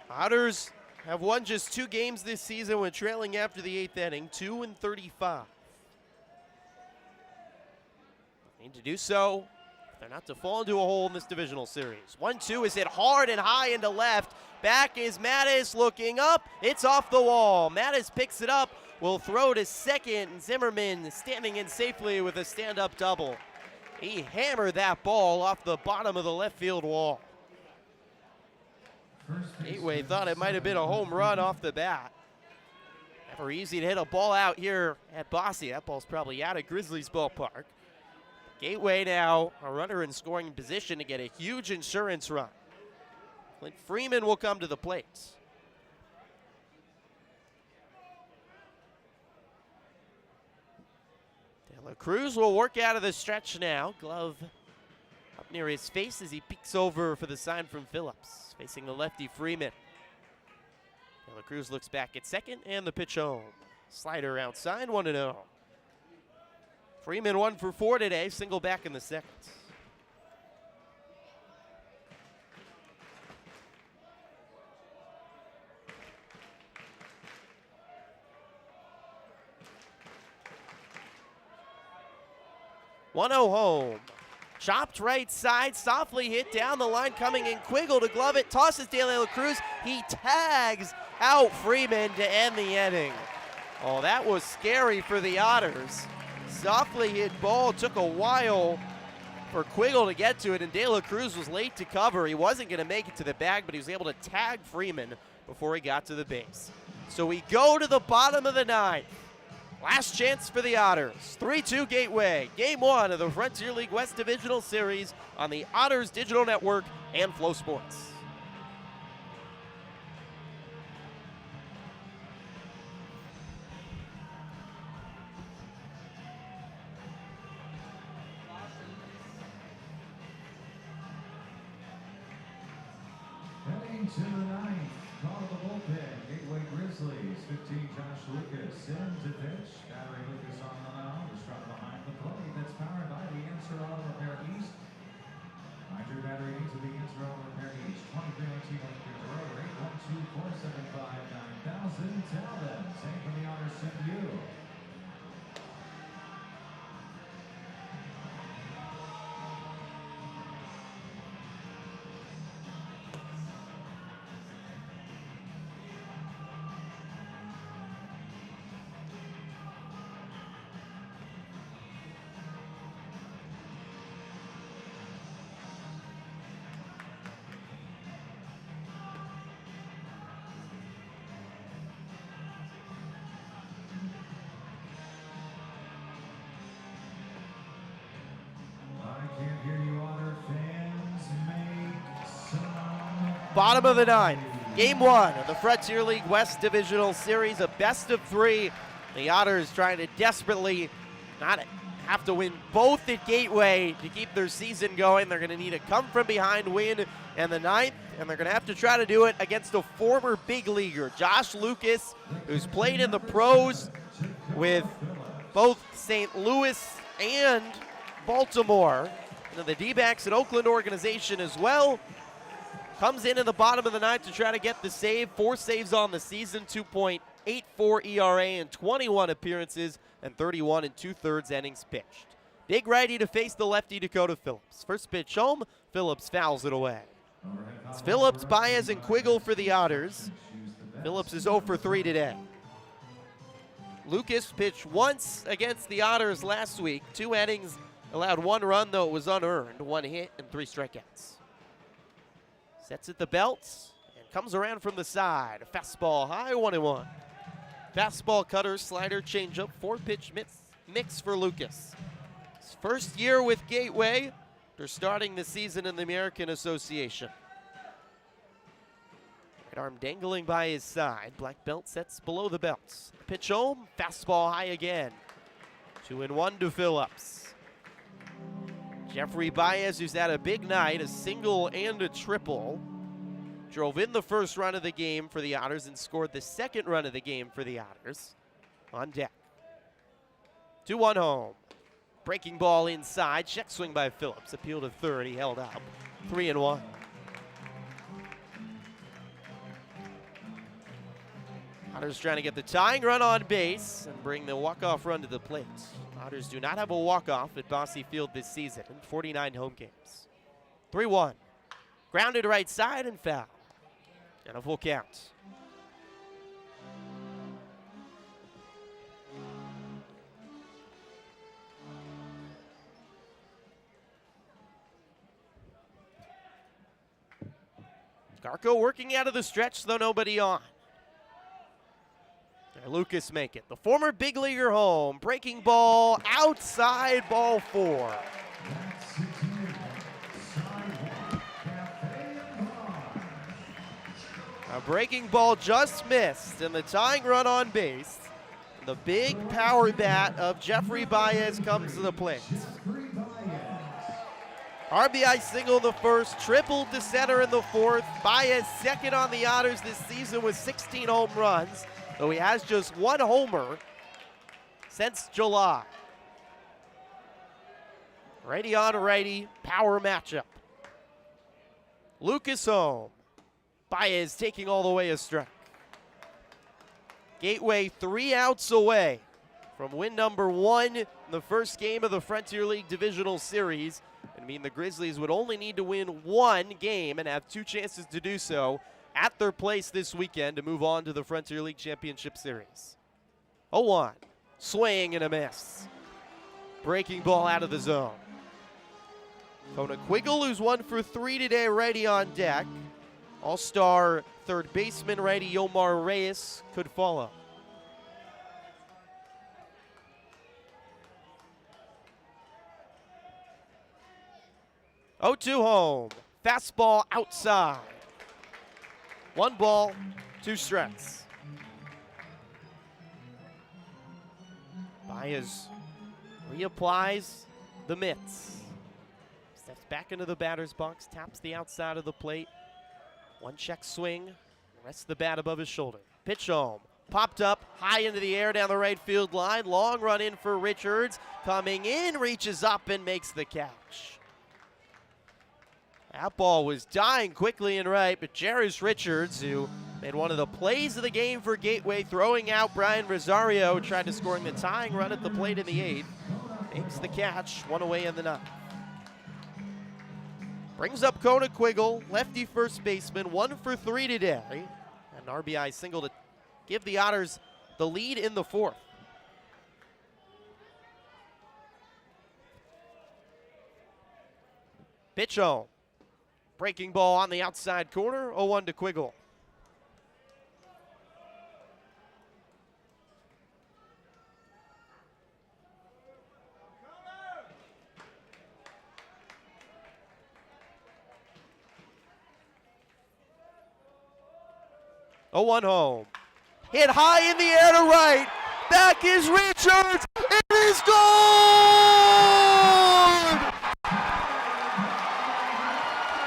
Otters have won just 2 games this season when trailing after the 8th inning, 2-35. Need to do so if they're not to fall into a hole in this divisional series. 1-2 is hit hard and high into left. Back is Mattis looking up. It's off the wall. Mattis picks it up, will throw to second, and Zimmerman standing in safely with a stand-up double. He hammered that ball off the bottom of the left field wall. Gateway thought it might have been a home run off the bat. Never easy to hit a ball out here at Bosse. That ball's probably out of Grizzlies ballpark. Gateway now a runner in scoring position to get a huge insurance run. Clint Freeman will come to the plate. De La Cruz will work out of the stretch now. Glove up near his face as he peeks over for the sign from Phillips. Facing the lefty Freeman. De La Cruz looks back at second and the pitch home. Slider outside, 1-0. Freeman 1 for 4 today, single back in the second. Home. Chopped right side, softly hit down the line, coming in Quiggle to glove it, tosses De La Cruz. He tags out Freeman to end the inning. Oh, that was scary for the Otters. Softly hit ball, took a while for Quiggle to get to it, and De La Cruz was late to cover. He wasn't going to make it to the bag, but he was able to tag Freeman before he got to the base. So we go to the bottom of the ninth. Last chance for the Otters. 3-2 Gateway. Game 1 of the Frontier League West Divisional Series on the Otters Digital Network and Flow Sports. Heading to the ninth, call of the bullpen, Gateway Grizzlies, 15 Josh Lucas, in to pitch. Battery Lucas on the mound, is from behind the plate. That's powered by the Answer Auto Repair East. Find your battery needs at the Answer Auto Repair East, 2319 North Carolina Road, 812-475-9000. Tell them, same for the Otters send you. Bottom of the ninth. Game 1 of the Frontier League West Divisional Series, a best of 3. The Otters trying to desperately not have to win both at Gateway to keep their season going. They're going to need a come-from-behind win in the ninth, and they're going to have to try to do it against a former big leaguer, Josh Lucas, who's played in the pros with both St. Louis and Baltimore. And the D-backs and Oakland organization as well. Comes in the bottom of the ninth to try to get the save. 4 saves on the season, 2.84 ERA in 21 appearances and 31 2/3 innings pitched. Big righty to face the lefty Dakota Phillips. First pitch home, Phillips fouls it away. It's Phillips, Baez, and Quiggle for the Otters. Phillips is 0 for 3 today. Lucas pitched once against the Otters last week. 2 innings, allowed 1 run, though it was unearned. 1 hit and 3 strikeouts. Sets at the belt and comes around from the side. A fastball high, 1-1. Fastball, cutter, slider, changeup, 4-pitch mix for Lucas. His first year with Gateway. They're starting the season in the American Association. Right arm dangling by his side. Black belt sets below the belt. Pitch home, fastball high again. 2-1 to Phillips. Jeffrey Baez, who's had a big night, a single and a triple, drove in the first run of the game for the Otters and scored the second run of the game for the Otters. On deck. 2-1 home. Breaking ball inside. Check swing by Phillips. Appeal to third. He held up. 3-1. Otters trying to get the tying run on base and bring the walk-off run to the plate. Otters do not have a walk-off at Bosse Field this season in 49 home games. 3-1. Grounded right side and foul. And a full count. Garco working out of the stretch, though nobody on. Lucas make it. The former big leaguer home. Breaking ball outside, ball 4. A breaking ball just missed, and the tying run on base. The big power bat of Jeffrey Baez comes to the plate. RBI single in the first, tripled to center in the fourth. Baez second on the Otters this season with 16 home runs, though he has just 1 homer since July. Righty on righty, power matchup. Lucas home. Baez taking all the way a strike. Gateway 3 outs away from win number 1 in the first game of the Frontier League Divisional Series. I mean, the Grizzlies would only need to win 1 game and have 2 chances to do so at their place this weekend to move on to the Frontier League Championship Series. 0-1, swing and a miss. Breaking ball out of the zone. Kona Quiggle, who's 1 for 3 today, righty on deck. All-star third baseman righty Yomar Reyes could follow. Oh, 2 home. Fastball outside. 1 ball, 2 strikes. Baez reapplies the mitts. Steps back into the batter's box, taps the outside of the plate. 1 check swing, rests the bat above his shoulder. Pitch home, popped up high into the air down the right field line. Long run in for Richards. Coming in, reaches up and makes the catch. That ball was dying quickly and right, but Jarris Richards, who made one of the plays of the game for Gateway, throwing out Brian Rosario, tried to scoring the tying run at the plate in the 8th. Makes the catch, 1 away in the 9th. Brings up Kona Quiggle, lefty first baseman, 1 for 3 today. An RBI single to give the Otters the lead in the 4th. Pitch home. Breaking ball on the outside corner, 0-1 to Quiggle. A 1 home. Hit high in the air to right. Back is Richards. It is gone!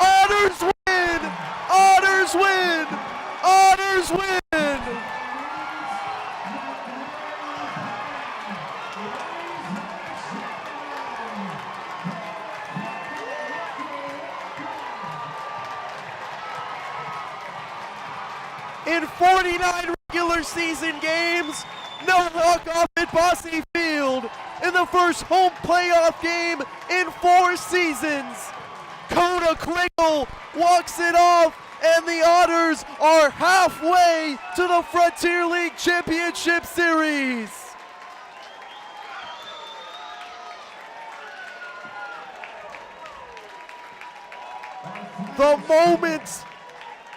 Otters win! Otters win! Otters win! In 49 regular season games, no walk-off at Bosse Field in the first home playoff game in 4 seasons. Kona Quiggle walks it off, and the Otters are halfway to the Frontier League Championship Series. The moment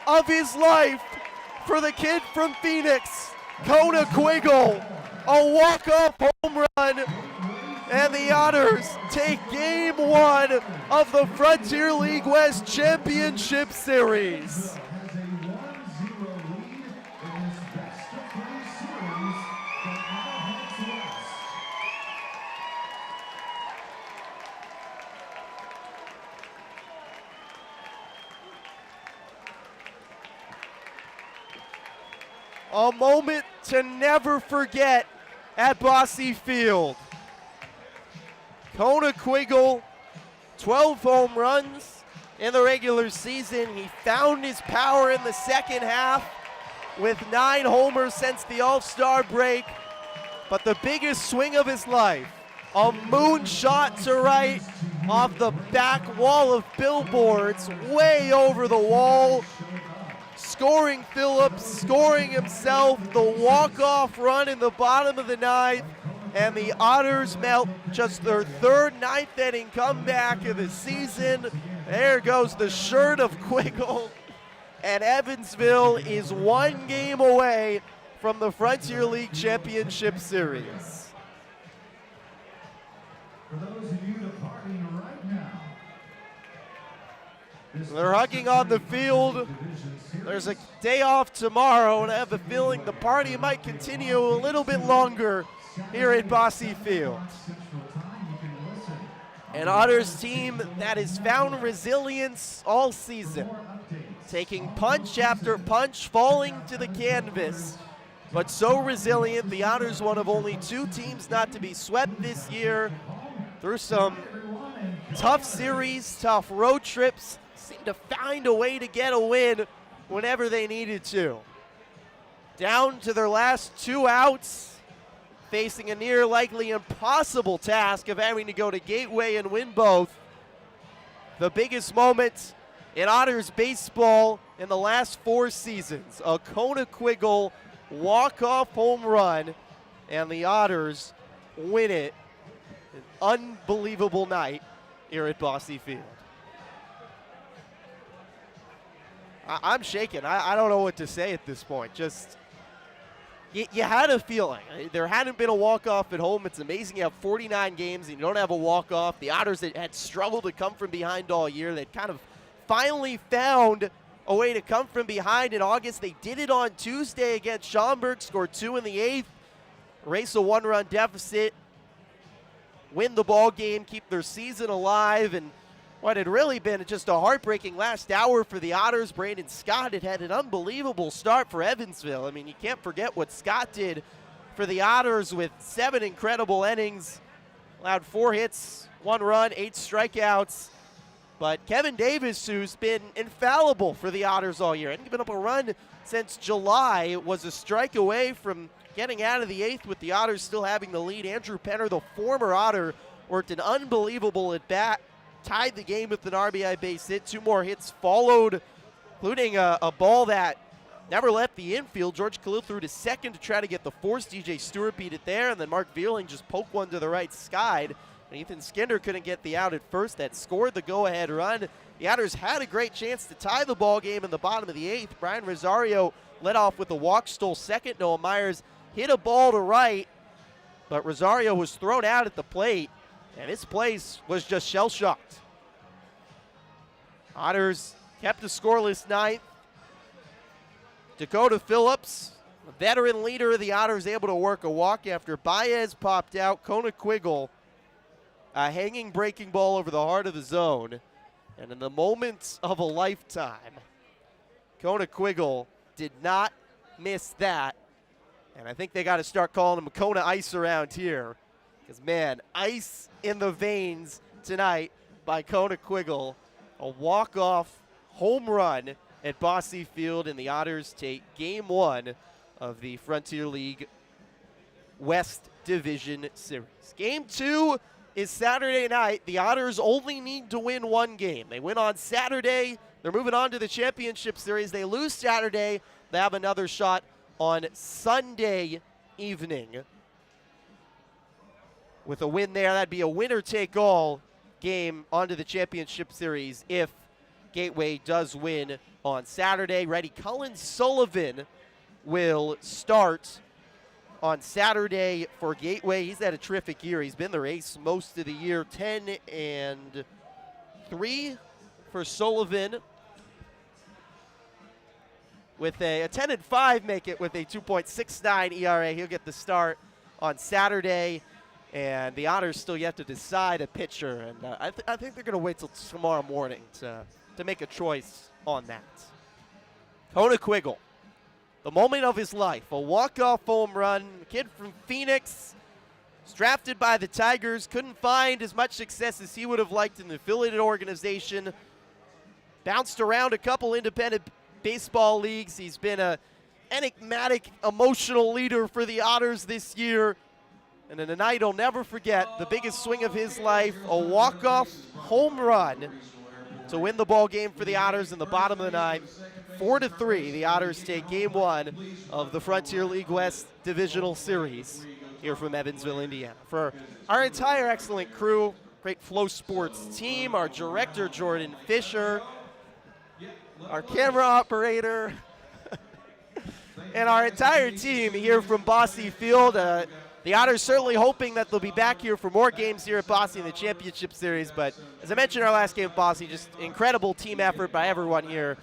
of his life for the kid from Phoenix, Kona Quiggle, a walk-off home run, and the Otters take Game 1 of the Frontier League West Championship Series. A moment to never forget at Bosse Field. Kona Quiggle, 12 home runs in the regular season. He found his power in the second half with 9 homers since the All-Star break. But the biggest swing of his life, a moonshot to right off the back wall of billboards, way over the wall. Scoring Phillips, scoring himself, the walk-off run in the bottom of the 9th, and the Otters mount just their 3rd 9th inning comeback of the season. There goes the shirt of Quiggle, and Evansville is 1 game away from the Frontier League Championship Series. For those of you departing right now, they're hugging on the field. There's a day off tomorrow, and I have a feeling the party might continue a little bit longer here at Bosse Field. An Otters team that has found resilience all season, taking punch after punch, falling to the canvas, but so resilient. The Otters, one of only 2 teams not to be swept this year, through some tough series, tough road trips, seemed to find a way to get a win whenever they needed to. Down to their last 2 outs, facing a near likely impossible task of having to go to Gateway and win both. The biggest moment in Otters baseball in the last 4 seasons, a Quiggle walk-off home run, and the Otters win it. An unbelievable night here at Bosse Field. I'm shaken. I don't know what to say at this point. Just, you had a feeling. There hadn't been a walk-off at home. It's amazing you have 49 games and you don't have a walk-off. The Otters that had struggled to come from behind all year, they'd kind of finally found a way to come from behind in August. They did it on Tuesday against Schaumburg, scored 2 in the 8th, erase a 1-run deficit, win the ball game, keep their season alive, and what had really been just a heartbreaking last hour for the Otters. Brandon Scott had an unbelievable start for Evansville. I mean, you can't forget what Scott did for the Otters with 7 incredible innings, allowed 4 hits, 1 run, 8 strikeouts. But Kevin Davis, who's been infallible for the Otters all year, hadn't given up a run since July, was a strike away from getting out of the 8th with the Otters still having the lead. Andrew Penner, the former Otter, worked an unbelievable at-bat, tied the game with an RBI base hit. 2 more hits followed, including a ball that never left the infield. George Khalil threw to second to try to get the force. DJ Stewart beat it there, and then Mark Veerling just poked one to the right side. And Ethan Skinner couldn't get the out at first. That scored the go-ahead run. The Otters had a great chance to tie the ball game in the bottom of the 8th. Brian Rosario led off with a walk, stole second. Noah Myers hit a ball to right, but Rosario was thrown out at the plate, and his place was just shell-shocked. Otters kept a scoreless 9th. Dakota Phillips, a veteran leader of the Otters, able to work a walk after Baez popped out. Quiggle, a hanging breaking ball over the heart of the zone. And in the moments of a lifetime, Quiggle did not miss that. And I think they got to start calling him Kona Ice around here. Because, man, ice in the veins tonight by Quiggle. A walk-off home run at Bosse Field, and the Otters take Game 1 of the Frontier League West Division Series. Game 2 is Saturday night. The Otters only need to win 1 game. They win on Saturday. They're moving on to the Championship Series. They lose Saturday. They have another shot on Sunday evening. With a win there, that'd be a winner-take-all game onto the Championship Series if Gateway does win on Saturday. Ready, Cullen Sullivan will start on Saturday for Gateway. He's had a terrific year. He's been their ace most of the year. 10-3 for Sullivan. With a 10-5 make it with a 2.69 ERA. He'll get the start on Saturday. And the Otters still yet to decide a pitcher. And I think they're going to wait till tomorrow morning to make a choice on that. Quiggle, the moment of his life. A walk-off home run. A kid from Phoenix. Was drafted by the Tigers. Couldn't find as much success as he would have liked in the affiliated organization. Bounced around a couple independent baseball leagues. He's been an enigmatic, emotional leader for the Otters this year. And in a night he'll never forget, the biggest swing of his life, a walk-off home run to win the ball game for the Otters in the bottom of the 9th. 4-3, the Otters take Game 1 of the Frontier League West Divisional Series here from Evansville, Indiana. For our entire excellent crew, great Flow Sports team, our director, Jordan Fisher, our camera operator, and our entire team here from Bosse Field. The Otters certainly hoping that they'll be back here for more games here at Bosse in the championship series. But as I mentioned in our last game at Bosse, just incredible team effort by everyone here.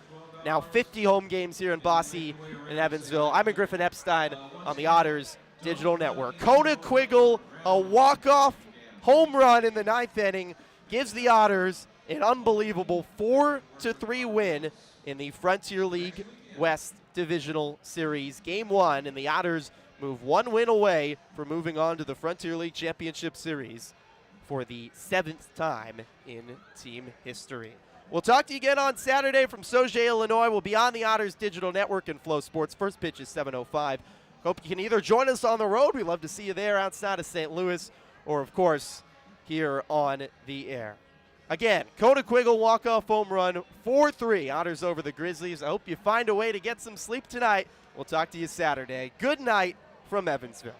Now 50 home games here in Bosse and Evansville. I'm in Griffin, Epstein on the Otters Digital Network. Kona Quiggle, a walk-off home run in the 9th inning, gives the Otters an unbelievable 4-3 win in the Frontier League West Divisional Series. Game 1, and the Otters move 1 win away from moving on to the Frontier League Championship Series for the 7th time in team history. We'll talk to you again on Saturday from Sauget, Illinois. We'll be on the Otters Digital Network and Flow Sports. First pitch is 7:05. Hope you can either join us on the road. We'd love to see you there outside of St. Louis, or, of course, here on the air. Again, Kona Quiggle walk-off home run, 4-3, Otters over the Grizzlies. I hope you find a way to get some sleep tonight. We'll talk to you Saturday. Good night from Evansville.